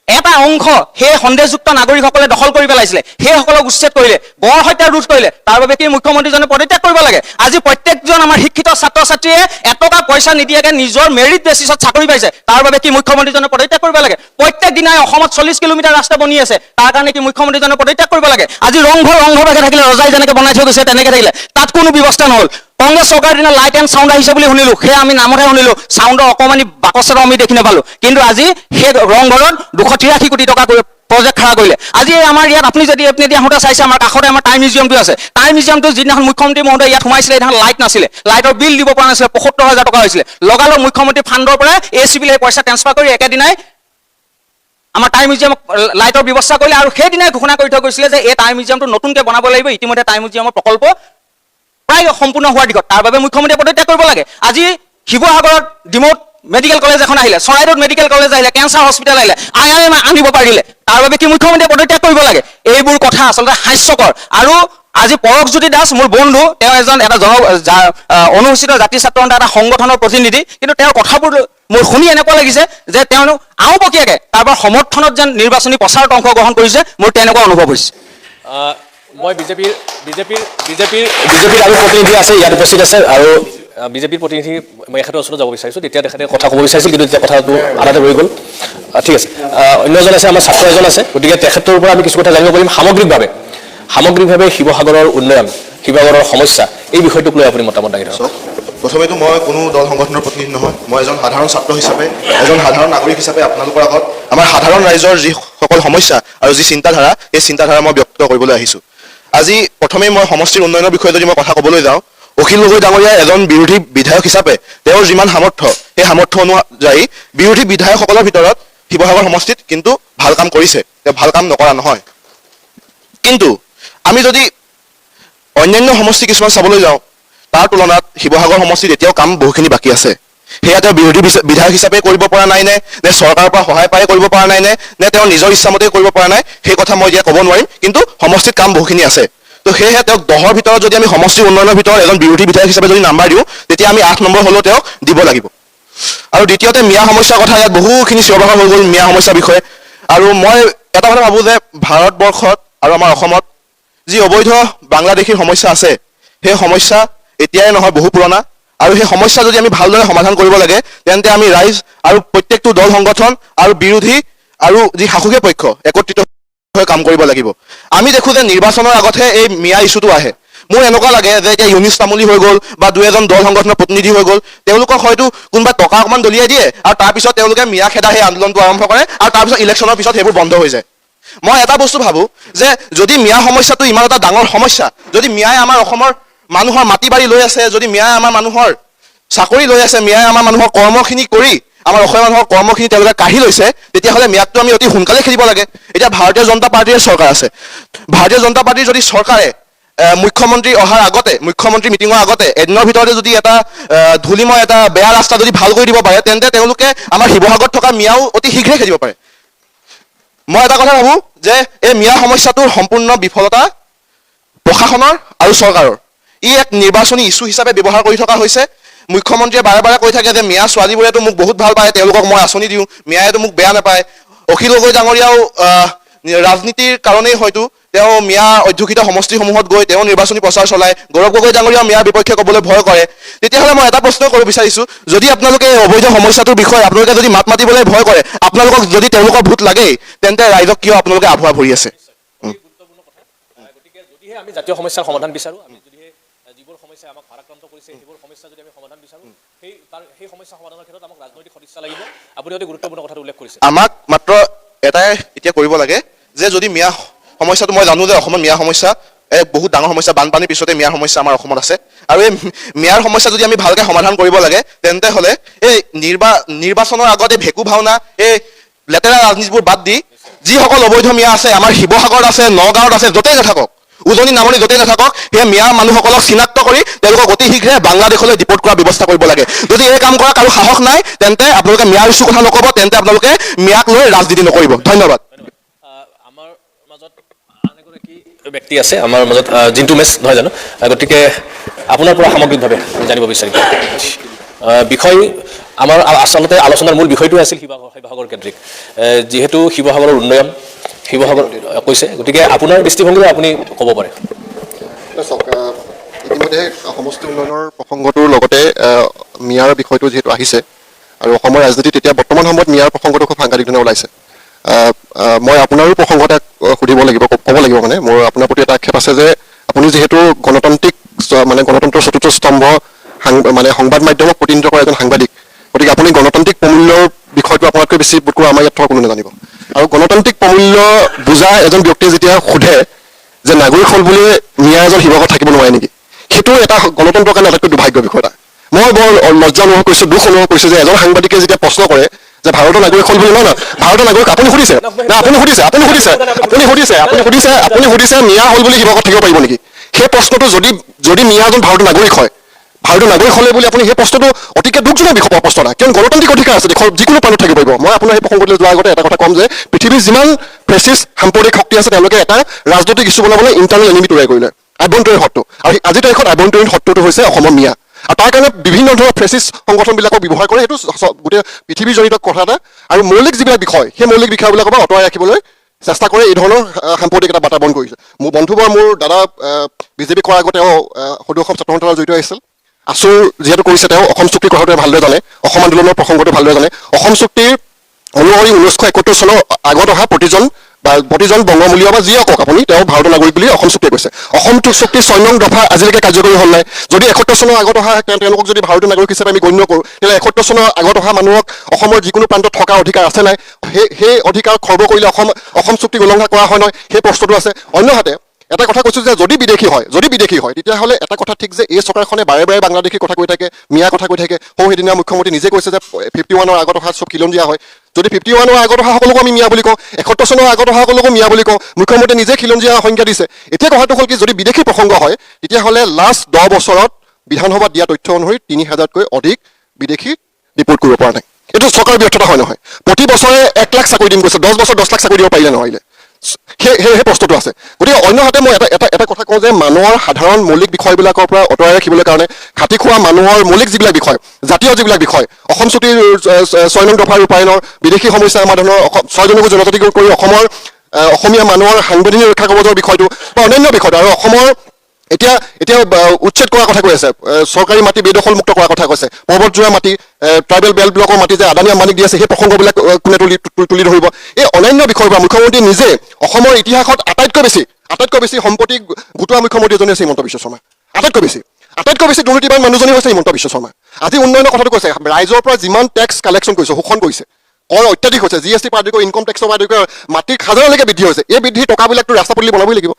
এটা অংশ সেই সন্দেহযুক্ত নাগৰিকসকলে দখল কৰি পেলাইছিলে, সেইসকলক উচ্ছেদ কৰিলে, গড় হত্যা ৰোধ কৰিলে, তাৰ বাবে কি মুখ্যমন্ত্ৰীজনে পদত্যাগ কৰিব লাগে? আজি প্ৰত্যেকজন আমাৰ শিক্ষিত ছাত্ৰ ছাত্ৰীয়ে এটকা পইচা নিদিয়াকে নিজৰ মেৰিট বেচিছত চাকৰি পাইছে, তাৰ বাবে কি মুখ্যমন্ত্ৰীজনে পদত্যাগ কৰিব লাগে? প্ৰত্যেক দিনাই অসমত 40 কিলোমিটাৰ ৰাস্তা বনি আছে, তাৰ কাৰণে কি মুখ্যমন্ত্ৰীজনে পদত্যাগ কৰিব লাগে? আজি ৰংঘৰ ভাগে থাকিলে, ৰজাই যেনেকে বনাই থৈ গৈছে তেনেকে থাকিলে, তাত কোনো ব্যৱস্থা নহ'ল। কংগ্ৰেছ চৰকাৰৰ দিনা লাইট এণ্ড চাউণ্ড আহিছে বুলি শুনিলো, সেয়া আমি নামতহে শুনিলো, চাউণ্ডৰ অকমানি বাকচ এটা আমি দেখি নাপালো। কিন্তু আজি সেই ৰংঘৰত 283 কোটি টকা প্ৰজেক্ট খাৰা কৰিলে। আজি আমাৰ ইয়াত আপুনি যদি আহোঁতে চাইছে, আমাৰ কাষতে আমাৰ টাই মিউজিয়ামটো আছে। টাই মিউজিয়ামটো যিদিনাখন মুখ্যমন্ত্ৰী মহোদয় ইয়াত সোমাইছিলে, সেইদিনাখন লাইট নাছিলে, লাইটৰ বিল দিব পৰা নাছিলে, 75,000 টকা হৈছিলে। লগালগ মুখ্যমন্ত্ৰী ফাণ্ডৰ পৰা AC বিলে পইচা ট্ৰেন্সফাৰ কৰি একেদিনাই আমাৰ টাই মিউজিয়ামক লাইটৰ ব্যৱস্থা কৰিলে। আৰু সেইদিনাই ঘোষণা কৰি থৈ গৈছিলে যে এই টাই মিউজিয়ামটো নতুনকৈ বনাব লাগিব। ইতিমধ্যে টাই মিউজিয়ামৰ প্ৰকল্প প্ৰায় সম্পূৰ্ণ হোৱাৰ দিশত, তাৰ বাবে মুখ্যমন্ত্ৰীয়ে পদত্যাগ কৰিব লাগে। আজি শিৱসাগৰত ডিমৌত মেডিকেল কলেজ এখন আহিলে, চৰাইদেউত মেডিকেল কলেজ আহিলে, কেঞ্চাৰ হস্পিটেল আহিলে, IIM আনিব পাৰিলে, তাৰ বাবে কি মুখ্যমন্ত্ৰীয়ে পদত্যাগ কৰিব লাগে? এইবোৰ কথা আচলতে হাস্যকৰ। আৰু আজি পৰকজ্যোতি দাস মোৰ বন্ধু, তেওঁ এটা অনুসূচিত জাতি ছাত্ৰ সন্থা এটা সংগঠনৰ প্ৰতিনিধি, কিন্তু তেওঁৰ কথাবোৰ মোৰ শুনি এনেকুৱা লাগিছে যে তেওঁ আওপকীয়াকৈ তাৰপৰা সমৰ্থনত যেন নিৰ্বাচনী প্ৰচাৰত অংশগ্ৰহণ কৰিছে, মোৰ তেনেকুৱা অনুভৱ হৈছে। মই বিজেপিৰ আৰু প্ৰতিনিধি আছে, ইয়াত উপস্থিত আছে, আৰু বিজেপিৰ প্ৰতিনিধি মই এখেতৰ ওচৰত যাব বিচাৰিছোঁ। তেতিয়া তেখেতে কথা ক'ব বিচাৰিছিল, কিন্তু তেতিয়া কথাটো আধাতে ৰৈ গ'ল। ঠিক আছে, অন্য এজন আছে, আমাৰ ছাত্ৰ এজন আছে, গতিকে তেখেতৰ পৰা আমি কিছু কথা জানিব পাৰিম সামগ্ৰিকভাৱে শিৱসাগৰৰ উন্নয়ন, শিৱসাগৰৰ সমস্যা, এই বিষয়টোক লৈ আপুনি মতামত দাঙি ধৰক। প্ৰথমেতো মই কোনো দল সংগঠনৰ প্ৰতিনিধি নহয়, মই এজন সাধাৰণ ছাত্ৰ হিচাপে, এজন সাধাৰণ নাগৰিক হিচাপে আপোনালোকৰ আগত আমাৰ সাধাৰণ ৰাইজৰ যিসকল সমস্যা আৰু যি চিন্তাধাৰা, এই চিন্তাধাৰা মই ব্যক্ত কৰিবলৈ আহিছোঁ। আজি প্ৰথমেই মই সমষ্টিৰ উন্নয়নৰ বিষয়ে যদি মই কথা ক'বলৈ যাওঁ, অখিল গগৈ ডাঙৰীয়া এজন বিৰোধী বিধায়ক হিচাপে তেওঁৰ যিমান সামৰ্থ্য, সেই সামৰ্থ্য অনুযায়ী বিৰোধী বিধায়কসকলৰ ভিতৰত শিৱসাগৰ সমষ্টিত কিন্তু ভাল কাম কৰিছে, তেওঁ ভাল কাম নকৰা নহয়। কিন্তু আমি যদি অন্যান্য সমষ্টি কিছুমান চাবলৈ যাওঁ, তাৰ তুলনাত শিৱসাগৰ সমষ্টিত এতিয়াও কাম বহুখিনি বাকী আছে। সেয়া তেওঁ বিৰোধী বিধায়ক হিচাপে কৰিব পৰা নাই নে চৰকাৰৰ পৰা সহায় পাই কৰিব পৰা নাই নে তেওঁৰ নিজৰ ইচ্ছামতে কৰিব পৰা নাই, সেই কথা মই এতিয়া ক'ব নোৱাৰিম। কিন্তু সমষ্টিত কাম বহুখিনি আছে। তো সেয়েহে তেওঁক 10ৰ ভিতৰত যদি আমি সমষ্টিৰ উন্নয়নৰ ভিতৰত এজন বিৰোধী বিধায়ক হিচাপে যদি নাম্বাৰ দিওঁ, তেতিয়া আমি 8 নম্বৰ হ'লেও তেওঁক দিব লাগিব। আৰু দ্বিতীয়তে মিয়া সমস্যাৰ কথা ইয়াত বহুখিনি চিঞৰ-বাখৰ হৈ গ'ল মিয়া সমস্যাৰ বিষয়ে। আৰু মই এটা কথা ভাবোঁ যে ভাৰতবৰ্ষত আৰু আমাৰ অসমত যি অবৈধ বাংলাদেশীৰ সমস্যা আছে, সেই সমস্যা এতিয়াই নহয়, বহু পুৰণা। আৰু সেই সমস্যা যদি আমি ভালদৰে সমাধান কৰিব লাগে, তেন্তে আমি ৰাইজ আৰু প্ৰত্যেকটো দল সংগঠন আৰু বিৰোধী আৰু যি শাসকীয় পক্ষ একত্ৰিত হৈ কাম কৰিব লাগিব। আমি দেখোঁ যে নিৰ্বাচনৰ আগতহে এই মিয়া ইছ্যুটো আহে। মোৰ এনেকুৱা লাগে যে এতিয়া ইউনিছ তামুলী হৈ গ'ল বা 2-এজন দল সংগঠনৰ প্ৰতিনিধি হৈ গ'ল, তেওঁলোকক হয়তো কোনোবাই টকা অকণমান দলিয়াই দিয়ে আৰু তাৰপিছত তেওঁলোকে মিয়া খেদা সেই আন্দোলনটো আৰম্ভ কৰে আৰু তাৰপিছত ইলেকশ্যনৰ পিছত সেইবোৰ বন্ধ হৈ যায়। মই এটা বস্তু ভাবোঁ যে যদি মিয়া সমস্যাটো ইমান এটা ডাঙৰ সমস্যা, যদি মিয়াই আমাৰ অসমৰ মানুহৰ মাটি বাৰী লৈ আছে, যদি মিয়াই আমাৰ মানুহৰ চাকৰি লৈ আছে, মিয়াই আমাৰ মানুহৰ কৰ্মখিনি কৰি আমাৰ অসমীয়া মানুহৰ কৰ্মখিনি তেওঁলোকে কাঢ়ি লৈছে, তেতিয়াহ'লে মিয়াকটো আমি অতি সোনকালে খেদিব লাগে। এতিয়া ভাৰতীয় জনতা পাৰ্টীৰ চৰকাৰ আছে। ভাৰতীয় জনতা পাৰ্টীৰ যদি চৰকাৰে মুখ্যমন্ত্ৰী অহাৰ আগতে, মুখ্যমন্ত্ৰী মিটিঙৰ আগতে এদিনৰ ভিতৰতে যদি এটা ধূলিময় এটা বেয়া ৰাস্তা যদি ভাল কৰি দিব পাৰে, তেন্তে তেওঁলোকে আমাৰ শিৱসাগৰত থকা মিয়াও অতি শীঘ্ৰে খেদিব পাৰে। মই এটা কথা ভাবোঁ যে এই মিয়া সমস্যাটোৰ সম্পূৰ্ণ বিফলতা প্ৰশাসনৰ আৰু চৰকাৰৰ। ই এক নিৰ্বাচনী ইছ্যু হিচাপে ব্যৱহাৰ কৰি থকা হৈছে। মুখ্যমন্ত্ৰীয়ে বাৰে বাৰে কৈ থাকে যে মিয়া ছোৱালীবোৰেতো মোক বহুত ভাল পায়, তেওঁলোকক মই আঁচনি দিওঁ, মিয়াইতো মোক বেয়া নাপায়। অখিল গগৈ ডাঙৰীয়াও ৰাজনীতিৰ কাৰণেই হয়তো তেওঁ মিয়া অধ্যুষিত সমষ্টিসমূহত গৈ তেওঁ নিৰ্বাচনী প্ৰচাৰ চলায়। গৌৰৱ গগৈ ডাঙৰীয়াও মিয়াৰ বিপক্ষে ক'বলৈ ভয় কৰে। তেতিয়াহ'লে মই এটা প্ৰশ্ন কৰিব বিচাৰিছোঁ, যদি আপোনালোকে এই অবৈধ সমস্যাটোৰ বিষয়ে আপোনালোকে যদি মাত মাতিবলৈ ভয় কৰে, আপোনালোকক যদি তেওঁলোকৰ ভোট লাগেই, তেন্তে ৰাইজক কিয় আপোনালোকে আভুৱা ভৰি আছে? গতিকে যদিহে আমি জাতীয় সমস্যাৰ সমাধান বিচাৰোঁ, আমি যদিহে যিবোৰ সমস্যাই আমাক ভাৰাক্ৰান্ত কৰিছে, সেইবোৰ সমস্যা যদি আমি সমাধান বিচাৰোঁ, সেই সমস্যা সমাধানৰ ক্ষেত্ৰত আমাক ৰাজনৈতিক সদিচ্ছা লাগিব। আপুনি অতি গুৰুত্বপূৰ্ণ কথাটো উল্লেখ কৰিছে। আমাক মাত্ৰ এটাই এতিয়া কৰিব লাগে যে যদি মিয়া সমস্যাটো, মই জানো যে অসমত মিয়া সমস্যা বহুত ডাঙৰ সমস্যা, বানপানীৰ পিছতে মিয়াৰ সমস্যা আমাৰ অসমত আছে। আৰু এই মিয়াৰ সমস্যা যদি আমি ভালকৈ সমাধান কৰিব লাগে, তেন্তে হ'লে এই নিৰ্বাচনৰ আগতে ভেকু ভাওনা, এই লেতেৰা ৰাজনীতিবোৰ বাদ দি যিসকল অবৈধ মিয়া আছে, আমাৰ শিৱসাগৰত আছে, নগাঁৱত আছে, য'তেই নাথাকক, উজনি নামনি য'তেই নাথাকক, সেই মিয়া মানুহসকলক চিনাক্ত কৰি তেওঁলোকক অতি শীঘ্ৰে বাংলাদেশলৈ ডিপৰ্ট কৰাৰ ব্যৱস্থা কৰিব লাগে। যদি এই কাম কৰা কাৰো সাহস নাই, তেন্তে আপোনালোকে মিয়াৰ ইছ্যু কথা নক'ব, তেন্তে আপোনালোকে মিয়াক লৈ ৰাজনীতি নকৰিব। ধন্যবাদ। আমাৰ মাজত আন এগৰাকী ব্যক্তি আছে, আমাৰ মাজত জিন্তু মেছ নহয় জানো? গতিকে আপোনাৰ পৰা সামগ্ৰিকভাৱে জানিব বিচাৰিম বিষয়। আমাৰ আচলতে আলোচনাৰ মূল বিষয়টোৱে আছিল শিৱসাগৰ কেন্দ্ৰিক। যিহেতু শিৱসাগৰৰ উন্নয়ন শিৱসাগৰ কৈছে, গতিকে আপোনাৰ দৃষ্টিভংগীৰে আপুনি ক'ব পাৰে। ইতিমধ্যে সমষ্টি উন্নয়নৰ প্ৰসংগটোৰ লগতে মিয়াৰ বিষয়টো যিহেতু আহিছে, আৰু অসমৰ ৰাজনীতিত এতিয়া বৰ্তমান সময়ত মিয়াৰ প্ৰসংগটো খুব সাংঘাতিক ধৰণে ওলাইছে। মই আপোনাৰো প্ৰসংগতে সুধিব লাগিব, ক'ব লাগিব মানে, মোৰ আপোনাৰ প্ৰতি এটা আক্ষেপ আছে যে আপুনি যিহেতু গণতন্ত্ৰৰ চতুৰ্থ স্তম্ভ মানে সংবাদ মাধ্যমক প্ৰতিনিধিত্ব কৰা এজন সাংবাদিক, গতিকে আপুনি গণতান্ত্ৰিক প্ৰমূল্যৰ বিষয়টো আপোনাতকৈ বেছি বোধকৰোঁ আমাৰ ইয়াত থকা কোনো নাজানিব। আৰু গণতান্ত্ৰিক প্ৰমূল্য বুজা এজন ব্যক্তিয়ে যেতিয়া সোধে যে নাগৰিক হ'ল বুলি মিয়া এজন শিৱসাগৰত থাকিব নোৱাৰে নেকি, সেইটো এটা গণতন্ত্ৰৰ কাৰণে আটাইতকৈ দুৰ্ভাগ্য বিষয় এটা। মই বৰ লজ্জা অনুভৱ কৰিছোঁ, দুখ অনুভৱ কৰিছোঁ যে এজন সাংবাদিকে যেতিয়া প্ৰশ্ন কৰে যে ভাৰতৰ নাগৰিক হ'ল বুলি, নহয় ভাৰতৰ নাগৰিক আপুনি সুধিছে মিয়া হ'ল বুলি শিৱসাগৰত থাকিব পাৰিব নেকি? সেই প্ৰশ্নটো যদি মিয়া এজন ভাৰতৰ নাগৰিক হয়, ভাৰতীয় নাগৰিক হ'লে বুলি আপুনি সেই প্ৰশ্নটো অতিকে দুখজনক প্ৰশ্ন এটা, কিয়নো গণতান্ত্ৰিক অধিকাৰ আছে, দেশৰ যিকোনো প্ৰান্তত থাকিব পাৰিব। মই আপোনাৰ সেই প্ৰসংগলৈ যোৱাৰ আগতে এটা কথা ক'ম যে পৃথিৱীৰ যিমান ফেচিষ্ট সাম্প্ৰদায়িক শক্তি আছে, তেওঁলোকে এটা ৰাজনৈতিক ইছ্যু বনাবলৈ ইণ্টাৰনেল এনিমি তৈয়াৰ কৰিলে, আভ্যন্তৰীণ শত্ৰু। আৰু আজিৰ তাৰিখত আভ্যন্তৰীণ শত্ৰুটো হৈছে অসমৰ মিয়া। আৰু তাৰ কাৰণে বিভিন্ন ধৰণৰ ফেচিষ্ট সংগঠনবিলাকক ব্যৱহাৰ কৰে, সেইটো গোটেই পৃথিৱীজনিত কথা এটা। আৰু মৌলিক যিবিলাক বিষয়, সেই মৌলিক বিষয়বিলাকৰ পৰা আঁতৰাই ৰাখিবলৈ চেষ্টা কৰে, এই ধৰণৰ সাম্প্ৰদায়িক এটা বাতাবৰণ কৰিছে। মোৰ বন্ধুবৰ, মোৰ দাদা বিজেপি কৰাৰ আগতে তেওঁ সদৌ অসম ছাত্ৰ সন্থাৰ জড়িত আহিছিল। আছুৰ যিহেতু কৰিছে, তেওঁ অসম চুক্তিৰ কথাটো ভালদৰে জানে, অসম আন্দোলনৰ প্ৰসংগটো ভালদৰে জানে। অসম চুক্তিৰ অনুসৰি 1971 চনৰ আগত অহা প্ৰতিজন বা প্ৰতিজন বংগমূলীয় বা যিয়ে কওক আপুনি তেওঁ ভাৰতৰ নাগৰিক বুলি অসম চুক্তিয়ে কৈছে। অসম চুক্তিৰ 6 নং দফা আজিলৈকে কাৰ্যকৰী হ'ল নাই। যদি 71 চনৰ আগত অহা তেওঁলোকক যদি ভাৰতীয় নাগৰিক হিচাপে আমি গণ্য কৰোঁ, তেতিয়াহ'লে 71 চনৰ আগত অহা মানুহক অসমৰ যিকোনো প্ৰান্তত থকাৰ অধিকাৰ আছে নাই? সেই অধিকাৰ খৰ্ব কৰিলে অসম চুক্তি উলংঘা কৰা হয় নহয়, সেই প্ৰশ্নটো আছে। অন্যহাতে এটা কথা কৈছোঁ যে যদি বিদেশী হয় তেতিয়াহ'লে এটা কথা ঠিক যে এই চৰকাৰখনে বাৰে বাৰে বাংলাদেশীৰ কথা কৈ থাকে, মিয়াৰ কথা কৈ থাকে। সেইদিনা মুখ্যমন্ত্ৰী নিজে কৈছে যে 51ৰ আগত অহা চব খিলঞ্জীয়া হয়। যদি 51ৰ আগত অহা সকলোকো আমি মিয়া বুলি কওঁ, 71 চনৰ আগত অহা সকলোকো মিয়া বুলি কওঁ, মুখ্যমন্ত্ৰীয়ে নিজে খিলঞ্জীয়া সংজ্ঞা দিছে। এতিয়া কথাটো হ'ল কি, যদি বিদেশী প্ৰসংগ হয় তেতিয়াহ'লে লাষ্ট 10 বছৰত বিধানসভাত দিয়া তথ্য অনুসৰি 3000তকৈ অধিক বিদেশী ডিপোৰ্ট কৰিব পৰা নাই। এইটো চৰকাৰৰ ব্যৰ্থতা হয় নহয়। প্ৰতি বছৰে 1 লাখ চাকৰি দিম কৈছে, 10 বছৰ 10 লাখ চাকৰি দিব পাৰিলে নোৱাৰিলে। সেই প্ৰশ্নটো আছে। গতিকে অন্যহাতে মই এটা কথা কওঁ যে মানুহৰ সাধাৰণ মৌলিক বিষয়বিলাকৰ পৰা আঁতৰাই ৰাখিবলৈ কাৰণে খাটি খোৱা মানুহৰ মৌলিক যিবিলাক বিষয়, জাতীয় যিবিলাক বিষয়, অসম চুক্তিৰ 6 নং দফাৰ ৰূপায়ণৰ, বিদেশী সমস্যা সমাধানৰ, 6 জনকো জনজাতি কৰি অসমৰ অসমীয়া মানুহৰ সাংবিধানিক ৰক্ষা কৱচৰ বিষয়টো বা অন্যান্য বিষয়টো, আৰু অসমৰ এতিয়া উচ্ছেদ কৰাৰ কথা কৈ আছে, চৰকাৰী মাটি বেদখল মুক্ত কৰাৰ কথা কৈছে, পৰ্বতজোৰা মাটি, ট্ৰাইবেল বেল্ট ব্লকৰ মাটি যে আদানী আম্বানীক দি আছে, সেই প্ৰসংগবিলাক কোনে তুলি ধৰিব? এই অন্যান্য বিষয়ৰ পৰা মুখ্যমন্ত্ৰী নিজে অসমৰ ইতিহাসত আটাইতকৈ বেছি সম্পত্তি গোটোৱা মুখ্যমন্ত্ৰী এজনে আছে হিমন্ত বিশ্ব শৰ্মা। আটাইতকৈ বেছি দুৰ্নীতিবান মানুহজনী হৈছে হিমন্ত বিশ্ব শৰ্মা। আজি উন্নয়নৰ কথাটো কৈছে, ৰাইজৰ পৰা যিমান টেক্স কালেকশ্যন কৰিছে, শোষণ কৰিছে, কৰ অত্যাধিক হৈছে, GST পৰা আদি কৰি ইনকম টেক্সৰ পৰা আদি কৰি মাটিৰ খাজনালৈকে বৃদ্ধি হৈছে। এই বৃদ্ধিৰ টকাবিলাকতো ৰাস্তা পদূলি বনাবই লাগিব,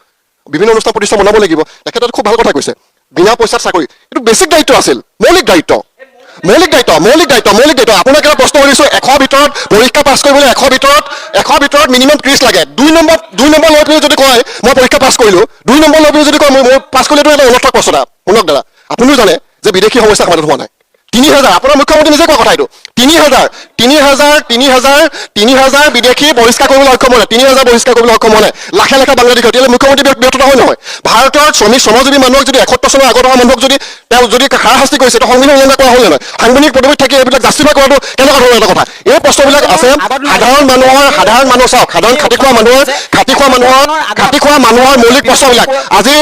বিভিন্ন অনুষ্ঠান প্ৰতিষ্ঠান বনাব লাগিব। তেখেতে খুব ভাল কথা কৈছে, বিনা পইচাত চাকৰি, এইটো বেছিক দায়িত্ব আছিল, মৌলিক দায়িত্ব। আপোনাক এটা প্ৰশ্ন কৰিছোঁ, 100 ভিতৰত পৰীক্ষা পাছ কৰিবলৈ 100 ভিতৰত মিনিমাম 30 লাগে। 2 নম্বৰ লৈ পিনি যদি কয় মই পৰীক্ষা পাছ কৰিলোঁ, 2 নম্বৰ লৈ পিনি যদি কয় মই পাছ কৰিলেতো এটা অনৰ্থক প্ৰশ্ন এটা। শুনক দাদা, আপুনিও জানে যে বিদেশী সমস্যা সমাধান হোৱা নাই। 3000 আপোনাৰ মুখ্যমন্ত্ৰী নিজে কোৱা কথা এইটো, 3000 বিদেশী বহিষ্কাৰ কৰিবলৈ সক্ষম হোৱা নাই, 3000 বহিষ্কাৰ কৰিবলৈ সক্ষম হোৱা নাই, লাখে বাংলাদেশী। তেতিয়াহ'লে মুখ্যমন্ত্ৰী ব্যৰ্থতা হয় নহয়? ভাৰতৰ শ্ৰমজীৱী মানুহক যদি 71 চনৰ আগত অহা মানুহক যদি তেওঁ যদি হাৰাশাস্তি কৰিছে, সেইটো সংবিধান উলংঘা কৰা হ'ল নহয়? সাংবিধানিক পদবীত থাকি এইবিলাক জাষ্টিফাই কৰাটো কেনেকুৱা ধৰণৰ এটা কথা? এই প্ৰশ্নবিলাক আছে। সাধাৰণ মানুহ চাওক, সাধাৰণ খাটি খোৱা মানুহৰ মৌলিক প্ৰশ্নবিলাক আজি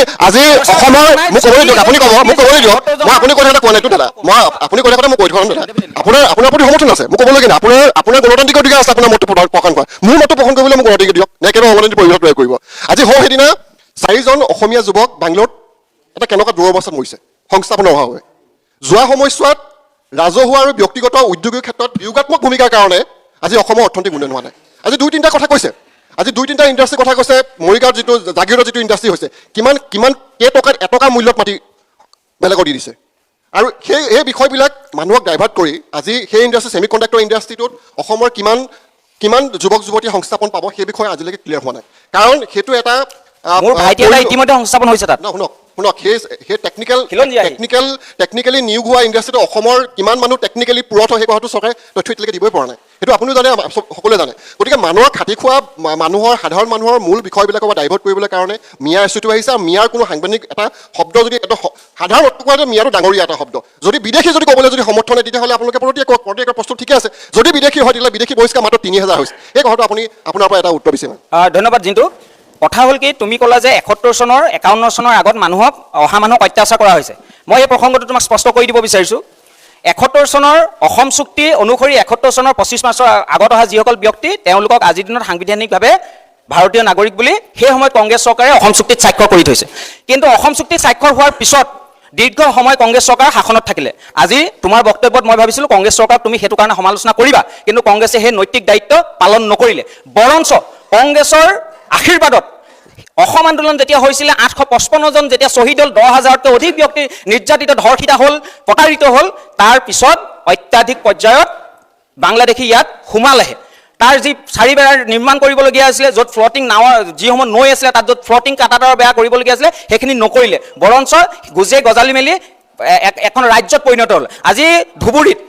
অসমৰ, মোক ক'বলৈ দিয়ক, আপুনি ক'ব, মোক ক'বলৈ দিয়ক। মই আপুনি কথা এটা কোৱা নাইতো দাদা, মই আপুনি কথা মই কৈ থকা দাদা, আপোনাৰ প্ৰতি সমৰ্থন আছে, মোক ক'বলগীয়া নাই। আপোনাৰ গণতান্ত্ৰিক অধিকাৰ আছে আপোনাৰ মতটো প্ৰকাশ কৰা। মোৰ মতটো পোষণ কৰিবলৈ মোক গণতান্ত্ৰিক দিয়ক, নে কেনেকুৱা গণতান্ত্ৰিক পৰিৱেশ তৈয়াৰ কৰিব? আজি সেইদিনা 4জন অসমীয়া যুৱক বাংগালোৰত এটা কেনেকুৱা দুৰৱস্থাত মৰিছে সংস্থাপনৰ অভাৱে। যোৱা সময়ছোৱাত ৰাজহুৱা আৰু ব্যক্তিগত উদ্যোগীৰ ক্ষেত্ৰত বিয়োগাত্মক ভূমিকাৰ কাৰণে আজি অসমৰ অৰ্থনৈতিক উন্নয়ন হোৱা নাই। আজি 2-3টা কথা কৈছে, আজি 2-3টা ইণ্ডাষ্ট্ৰীৰ কথা কৈছে। মৰিগাঁৱৰ যিটো জাগিৰোডৰ যিটো ইণ্ডাষ্ট্ৰী হৈছে, কিমান কেইটকাত এটকা মূল্যত মাটি বেলেগত দি দিছে। আৰু সেই বিষয়বিলাক মানুহক ডাইভাৰ্ট কৰি আজি সেই ইণ্ডাষ্ট্ৰী, ছেমি কণ্ডাক্টৰ ইণ্ডাষ্ট্ৰীটোত অসমৰ কিমান যুৱক যুৱতী সংস্থাপন পাব সেই বিষয়ে আজিলৈকে ক্লিয়াৰ হোৱা নাই। কাৰণ সেইটো এটা ইতিমধ্যে সংস্থাপন হৈছে তাত। শুনক, সেই টেকনিকেলি নিয়োগ হোৱা ইণ্ডাষ্ট্ৰীটো অসমৰ কিমান মানুহ টেকনিকেলি পুৰত হয় সেই কথাটো চৰকাৰে তথ্য এতিয়ালৈকে দিবই পৰা নাই। সেইটো আপুনিও জানে, সকলোৱে জানে। গতিকে মানুহৰ খাটি খোৱা সাধাৰণ মানুহৰ মূল বিষয়বিলাকৰ পৰা ডাইভাৰ্ট কৰিবলৈ কাৰণে মিয়া ইছ্যুটো আহিছে। আৰু মিয়াৰ কোনো সাংবিধানিক এটা শব্দ যদি এটা সাধাৰণ অৰ্থ কোৱা যে মিয়াটো ডাঙৰীয়া এটা শব্দ, যদি বিদেশী যদি ক'বলৈ যদি সমৰ্থন হয় তেতিয়াহ'লে আপোনালোকে পৰৱৰ্তী প্ৰস্তুত ঠিকে আছে। যদি বিদেশী হয় তেতিয়াহ'লে বিদেশী বহিষ্কাৰ মাত্ৰ 3000 হৈছে। এই কথাটো আপোনাৰ পৰা এটা উত্তৰ বিচাৰিম। ধন্যবাদ জিন্তু। কথা হ'ল কি, তুমি ক'লা যে 71 চনৰ 51 চনৰ আগত অহা মানুহক অত্যাচাৰ কৰা হৈছে। মই এই প্ৰসংগটো তোমাক স্পষ্ট কৰি দিব বিচাৰিছোঁ। 71 চনৰ অসম চুক্তি অনুসৰি 71 চনৰ 25 মাৰ্চৰ আগত অহা যিসকল ব্যক্তি, তেওঁলোকক আজিৰ দিনত সাংবিধানিকভাৱে ভাৰতীয় নাগৰিক বুলি সেই সময়ত কংগ্ৰেছ চৰকাৰে অসম চুক্তিত স্বাক্ষৰ কৰি থৈছে। কিন্তু অসম চুক্তিত স্বাক্ষৰ হোৱাৰ পিছত দীৰ্ঘ সময় কংগ্ৰেছ চৰকাৰ শাসনত থাকিলে। আজি তোমাৰ বক্তব্যত মই ভাবিছিলোঁ কংগ্ৰেছ চৰকাৰক তুমি সেইটো কাৰণে সমালোচনা কৰিবা, কিন্তু কংগ্ৰেছে সেই নৈতিক দায়িত্ব পালন নকৰিলে। বৰঞ্চ কংগ্ৰেছৰ আশীৰ্বাদত অসম আন্দোলন যেতিয়া হৈছিলে, 855 জন যেতিয়া শ্বহীদ হ'ল, 10,000তকৈ অধিক ব্যক্তি নিৰ্যাতিত, ধৰ্ষিত হ'ল, প্ৰতাৰিত হ'ল, তাৰ পিছত অত্যাধিক পৰ্যায়ত বাংলাদেশী ইয়াত সোমালেহে। তাৰ যি 4 বেৰাৰ নিৰ্মাণ কৰিবলগীয়া আছিলে, য'ত ফ্লটিং নাৱৰ যিসমূহ নৈ আছিলে, তাত য'ত ফ্লটিং কাটাৰৰ বেয়া কৰিবলগীয়া আছিলে, সেইখিনি নকৰিলে। বৰঞ্চ গুজে গজালি মেলি এখন ৰাজ্যত পৰিণত হ'ল। আজি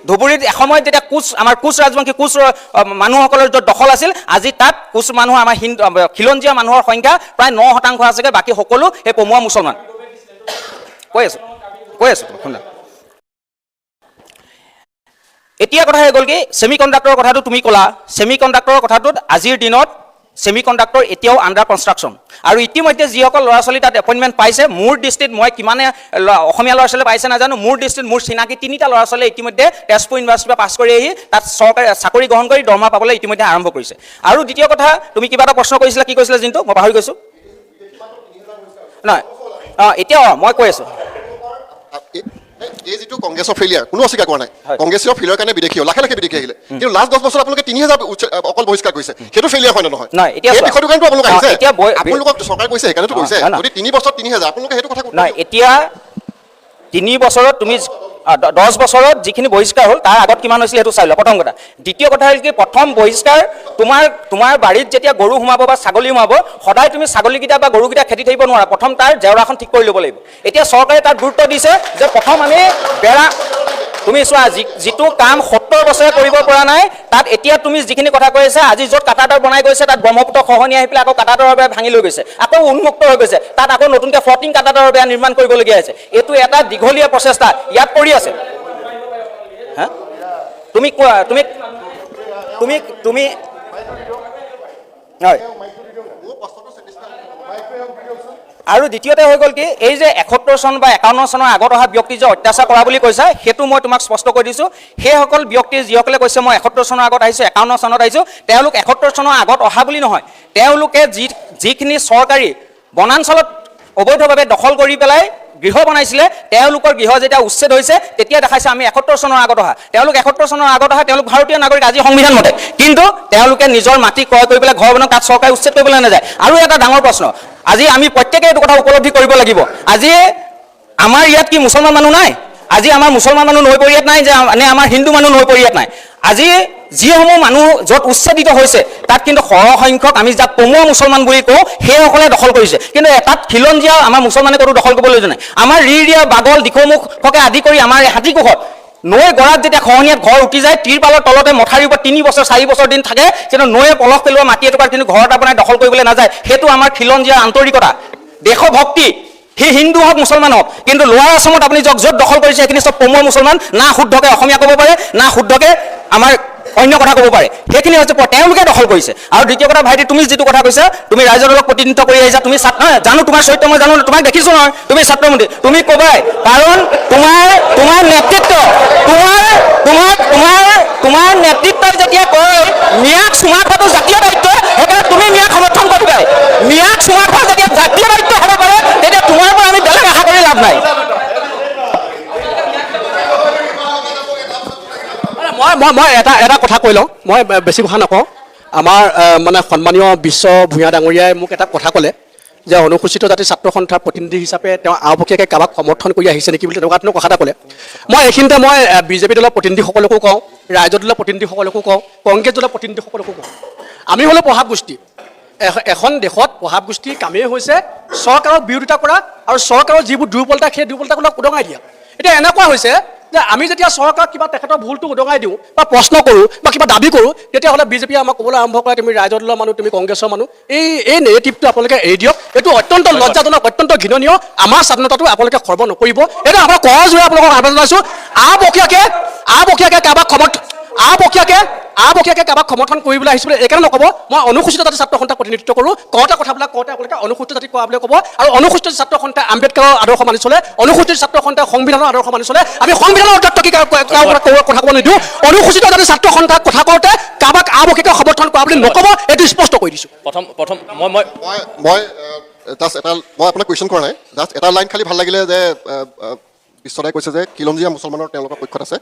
ধুবুৰীত এসময়ত যেতিয়া আমাৰ কোচ ৰাজবংশী কোচ মানুহসকলৰ য'ত দখল আছিল, আজি তাত কোচ মানুহ, আমাৰ খিলঞ্জীয়া মানুহৰ সংখ্যা প্ৰায় 9% আছেগৈ, বাকী সকলো সেই পমুৱা মুছলমান। কৈ আছো শুনা। এতিয়া কথা হৈ গ'ল কি, ছেমি কণ্ডাক্টৰৰ কথাটো তুমি ক'লা। ছেমি কণ্ডাক্টৰৰ কথাটোত আজিৰ দিনত ছেমি কণ্ডাক্টৰ এতিয়াও আণ্ডাৰ কনষ্ট্ৰাকশ্যন আৰু ইতিমধ্যে যিসকল ল'ৰা ছোৱালী তাত এপইণ্টমেণ্ট পাইছে মোৰ দৃষ্টিত মই কিমানে অসমীয়া ল'ৰা ছোৱালী পাইছে নাজানো মোৰ দৃষ্টিত মোৰ চিনাকি 3টা ল'ৰা ছোৱালীয়ে ইতিমধ্যে তেজপুৰ ইউনিভাৰ্চিটিৰ পৰা পাছ কৰি আহি তাত চৰকাৰী চাকৰি গ্ৰহণ কৰি দৰমহা পাবলৈ ইতিমধ্যে আৰম্ভ কৰিছে আৰু দ্বিতীয় কথা তুমি কিবা এটা প্ৰশ্ন কৰিছিলা কি কৈছিলা জিন্তু মই পাহৰি গৈছোঁ নহয় এতিয়া মই কৈ আছোঁ এই যিটো কংগ্ৰেছৰ ফেইলিয়াৰ কোনো অস্বীকাৰ কৰা নাই কংগ্ৰেছৰ ফেইলিয়াৰ কাৰণে বিদেশী লাখে লাখে বিদেশী আহিলে কিন্তু লাষ্ট 10 বছৰ আপোনালোকে 3000 অকল বহিষ্কাৰ কৰিছে সেইটো ফেইলিয়াৰ হয় নে নহয় নাই এতিয়া এই বিষয়টো কাৰণেতো আপোনালোক আহিছে এতিয়া আপোনালোকক চৰকাৰে কৈছে সেইকাৰণেতো কৈছে যদি 3 বছৰ 3000 আপোনালোকে সেইটো কথা নাই এতিয়া 3 বছৰত তুমি 10 বছৰত যিখিনি বহিষ্কাৰ হ'ল তাৰ আগত কিমান হৈছিল সেইটো চাই লোৱা প্ৰথম কথা দ্বিতীয় কথা হ'ল কি প্ৰথম বহিষ্কাৰ তোমাৰ বাৰীত যেতিয়া গৰু সোমাব বা ছাগলী সোমাব সদায় তুমি ছাগলীকেইটা বা গৰুকেইটা খেতি থাকিব নোৱাৰা প্ৰথম তাৰ জেওৰাখন ঠিক কৰি ল'ব লাগিব এতিয়া চৰকাৰে তাত গুৰুত্ব দিছে যে প্ৰথম আমি বেৰা তুমি চোৱা যিটো কাম 70 বছৰে কৰিব পৰা নাই তাত এতিয়া তুমি যিখিনি কথা কৈ আছা আজি য'ত কাটাদাৰ বনাই গৈছে তাত ব্ৰহ্মপুত্ৰ খহনি আহি পেলাই আকৌ কাটাদাৰৰ বেৰা ভাঙি লৈ গৈছে আকৌ উন্মুক্ত হৈ গৈছে তাত আকৌ নতুনকৈ ফ্লটিং কাটাদাৰৰ বেৰা নিৰ্মাণ কৰিবলগীয়া হৈছে এইটো এটা দীঘলীয়া প্ৰচেষ্টা ইয়াত কৰি আছে হা তুমি কোৱা তুমি হয় আৰু দ্বিতীয়তে হৈ গ'ল কি এই যে 71 চন বা 51 চনৰ আগত অহা ব্যক্তি যে অত্যাচাৰ কৰা বুলি কৈছা সেইটো মই তোমাক স্পষ্ট কৰি দিছোঁ সেইসকল ব্যক্তি যিসকলে কৈছে মই 71 চনৰ আগত আহিছোঁ 51 চনত আহিছোঁ তেওঁলোক 71 চনৰ আগত অহা বুলি নহয় তেওঁলোকে যিখিনি চৰকাৰী বনাঞ্চলত অবৈধভাৱে দখল কৰি পেলাই গৃহ বনাইছিলে তেওঁলোকৰ গৃহ যেতিয়া উচ্ছেদ হৈছে তেতিয়া দেখাইছে আমি 71 চনৰ আগত অহা তেওঁলোক 71 চনৰ আগত অহা তেওঁলোক ভাৰতীয় নাগৰিক আজি সংবিধান মতে কিন্তু তেওঁলোকে নিজৰ মাটি ক্ৰয় কৰি পেলাই ঘৰ বনাই তাত চৰকাৰে উচ্ছেদ কৰিবলৈ নাযায় আৰু এটা ডাঙৰ প্ৰশ্ন আজি আমি প্ৰত্যেকে এইটো কথা উপলব্ধি কৰিব লাগিব আজি আমাৰ ইয়াত কি মুছলমান মানুহ নাই আজি আমাৰ মুছলমান মানুহ নৈ পৰি ইয়াত নাই যে নে আমাৰ হিন্দু মানুহ নৈ পৰি ইয়াত নাই আজি যিসমূহ মানুহ য'ত উচ্ছেদিত হৈছে তাত কিন্তু সৰহ সংখ্যক আমি যাক পমুৱা মুছলমান বুলি কওঁ সেইসকলে দখল কৰিছে কিন্তু তাত খিলঞ্জীয়া আমাৰ মুছলমানে ক'তো দখল কৰিবলৈ যোৱা নাই আমাৰ ৰিৰিয়া বাগল দিখৌমুখকে আদি কৰি আমাৰ হাতীকোষত নৈ গৰাত যেতিয়া খহনীয়াত ঘৰ উঠি যায় তিৰপালৰ তলতে মথাৰিৰ ওপৰত 3 বছৰ 4 বছৰ দিন থাকে কিন্তু নৈয়ে পলস পেলোৱা মাটি এটুকুৰা কিন্তু ঘৰ এটা বনাই দখল কৰিবলৈ নাযায় সেইটো আমাৰ খিলঞ্জীয়া আন্তৰিকতা দেশভক্তি সেই হিন্দু হওক মুছলমান হওক কিন্তু লোৱাৰ আছামত আপুনি য'ত দখল কৰিছে সেইখিনি চব পমুৱা মুছলমান না শুদ্ধকে অসমীয়া ক'ব পাৰে না শুদ্ধকে আমাৰ অন্য কথা ক'ব পাৰে সেইখিনি হৈছে তেওঁলোকে দখল কৰিছে আৰু দ্বিতীয় কথা ভাইটি তুমি যিটো কথা কৈছা তুমি ৰাইজৰ লগত প্ৰতিনিধিত্ব কৰি আহিছা তুমি জানো তোমাৰ চৰিত্ৰ মই জানো তোমাক দেখিছো নহয় তুমি ছাত্ৰমন্ত্ৰী তুমি ক'বাই কাৰণ তোমাৰ নেতৃত্ব তোমাৰ নেতৃত্বত যেতিয়া কয় মিয়াক চুমা খোৱাটো জাতীয় দায়িত্ব সেইকাৰণে তুমি মিয়াক সমৰ্থন কৰিবাই মিয়াক চুমা খোৱা যেতিয়া জাতীয় দায়িত্ব হ'ব পাৰে তেতিয়া তোমাৰ পৰা আমি বেলেগ আশা কৰি লাভ নাই মই এটা কথা কৈ লওঁ মই বেছি কথা নকওঁ আমাৰ মানে সন্মানীয় বিশ্ব ভূঞা ডাঙৰীয়াই মোক এটা কথা ক'লে যে অনুসূচিত জাতি ছাত্ৰ সন্থাৰ প্ৰতিনিধি হিচাপে তেওঁ আওপকীয়াকৈ কাৰোবাক সমৰ্থন কৰি আহিছে নেকি বুলি তেনেকুৱা কথা এটা ক'লে মই এইখিনিতে মই বিজেপি দলৰ প্ৰতিনিধিসকলকো কওঁ ৰাইজৰ দলৰ প্ৰতিনিধিসকলকো কওঁ কংগ্ৰেছ দলৰ প্ৰতিনিধিসকলকো কওঁ আমি হ'লো প্ৰভাৱ গোষ্ঠী এখন দেশত প্ৰভাৱ গোষ্ঠীৰ কামেই হৈছে চৰকাৰক বিৰোধিতা কৰা আৰু চৰকাৰৰ যিবোৰ দুৰ্বলতা সেই দুৰ্বলতাবিলাক উদঙাই দিয়া এতিয়া এনেকুৱা হৈছে যে আমি যেতিয়া চৰকাৰক কিবা তেখেতৰ ভুলটো উদঙাই দিওঁ বা প্ৰশ্ন কৰোঁ বা কিবা দাবী কৰোঁ তেতিয়াহ'লে বিজেপিয়ে আমাক ক'বলৈ আৰম্ভ কৰে তুমি ৰাইজৰ দলৰ মানুহ তুমি কংগ্ৰেছৰ মানুহ এই নেগেটিভটো আপোনালোকে এৰি দিয়ক এইটো অত্যন্ত লজ্জাজনক অত্যন্ত ঘৃণনীয় আমাৰ স্বাধীনতাটো আপোনালোকে খৰ্ব নকৰিব এইটো আপোনাৰ কৰজোৰে আপোনালোকক আহ্বান জনাইছোঁ আবকীয়াকৈ কাৰোবাক সমৰ্থন কৰিবলৈ আহিছোঁ এইকাৰণে নক'ব মই অনুসূচিত জাতি ছাত্ৰ সন্থাক প্ৰতিনিধিত্ব কৰোঁ কওঁতে কথাবিলাক আপোনালোকে অনুসূচিত জাতি কোৱা বুলি ক'ব আৰু অনুসূচিত ছাত্ৰ সন্থাই আম্বেদকাৰৰ আদৰ্শ মানি চলে অনুসূচিত ছাত্ৰ সন্থাই সংবিধানৰ আদৰ্শ মানি চলে আমি সংবিধানৰ অৰ্থত কি কথা ক'ব নিদিওঁ অনুসূচিত জাতি ছাত্ৰ সন্থাক কথা কওঁতে কাৰোবাক আবকীয়াকৈ সমৰ্থন কৰা বুলি নক'ব এইটো স্পষ্ট কৰি দিছোঁ প্ৰথম মই জাষ্ট এটা মই আপোনাক কুৱেশ্যন কৰা নাই জাষ্ট এটা লাইন খালি ভাল লাগিলে যে বিশ্বদাই কৈছে যে খিলঞ্জীয়া মুছলমানৰ তেওঁলোকৰ পক্ষত আছে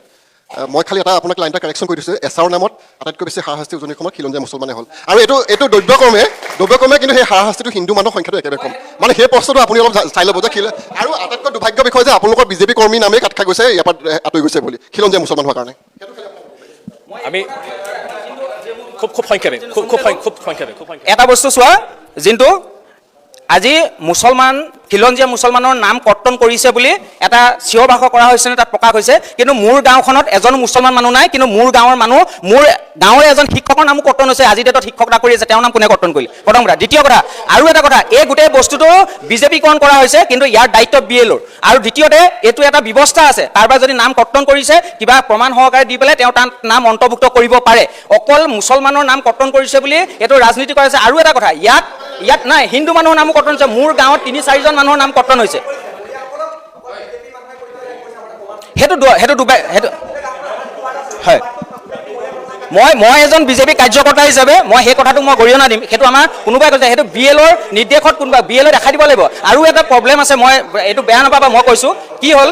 মই খালি এটা আপোনাক লাইন এটা কাৰেকশ্যন কৰি দিছোঁ এছাৰৰ নামত আটাইতকৈ বেছি হাৰাশাস্তি উজনিৰ সময়ত খিলঞ্জীয়া মুছলমানে হ'ল আৰু এইটো দ্ৰব্যক্ৰমে কিন্তু সেই হাৰাশাস্তিটো হিন্দু মানুহৰ সংখ্যাটো একেবাৰে কম মানে সেই প্ৰশ্নটো আপুনি অলপ চাই ল'ব যে আৰু আটাইতকৈ দুৰ্ভাগ্য বিষয় যে আপোনালোকৰ বিজেপি কৰ্মী নামেই কাট খাই গৈছে ইয়াৰ পৰা আঁতৰি গৈছে বুলি খিলঞ্জীয়া মুছলমান হোৱাৰ কাৰণে আমি খুব সংক্ষেপে এটা বস্তু চোৱা যোনটো আজি মুছলমান খিলঞ্জীয়া মুছলমানৰ নাম কৰ্তন কৰিছে বুলি এটা চিঞৰ বাখৰ কৰা হৈছে তাত প্ৰকাশ হৈছে, কিন্তু মোৰ গাঁওখনত এজন মুছলমান মানুহ নাই, কিন্তু মোৰ গাঁৱৰ মানুহ, মোৰ গাঁৱৰ এজন শিক্ষকৰ নামো কৰ্তন হৈছে। আজি ডেটত শিক্ষক চাকৰি আছে, তেওঁৰ নাম কোনে কৰ্তন কৰিলে? প্ৰথম কথা। দ্বিতীয় কথা, আৰু এটা কথা, এই গোটেই বস্তুটো বিজেপিকৰণ কৰা হৈছে, কিন্তু ইয়াৰ দায়িত্ব BLOৰ। আৰু দ্বিতীয়তে এইটো এটা ব্যৱস্থা আছে, কাৰোবাৰ যদি নাম কৰ্তন কৰিছে কিবা প্ৰমাণ সহকাৰে দি পেলাই তেওঁ তাৰ নাম অন্তৰ্ভুক্ত কৰিব পাৰে। অকল মুছলমানৰ নাম কৰ্তন কৰিছে বুলি এইটো ৰাজনীতি কৰা হৈছে। আৰু এটা কথা, ইয়াত নাই হিন্দু মানুহৰ নামো কৰ্তন হৈছে। মোৰ গাঁৱত 3-4জন মানুহৰ নাম কৰ্তন হৈছে। সেইটো হয়, মই এজন বিজেপি কাৰ্যকৰ্তা হিচাপে মই সেই কথাটো মই গৰিহণা দিম। সেইটো আমাৰ কোনোবাই কৈছে, সেইটো BLOৰ নিৰ্দেশত কোনোবা BLOই দেখাই দিব লাগিব। আৰু এটা প্ৰব্লেম আছে, মই এইটো বেয়া নাপাবা, মই কৈছোঁ কি হ'ল,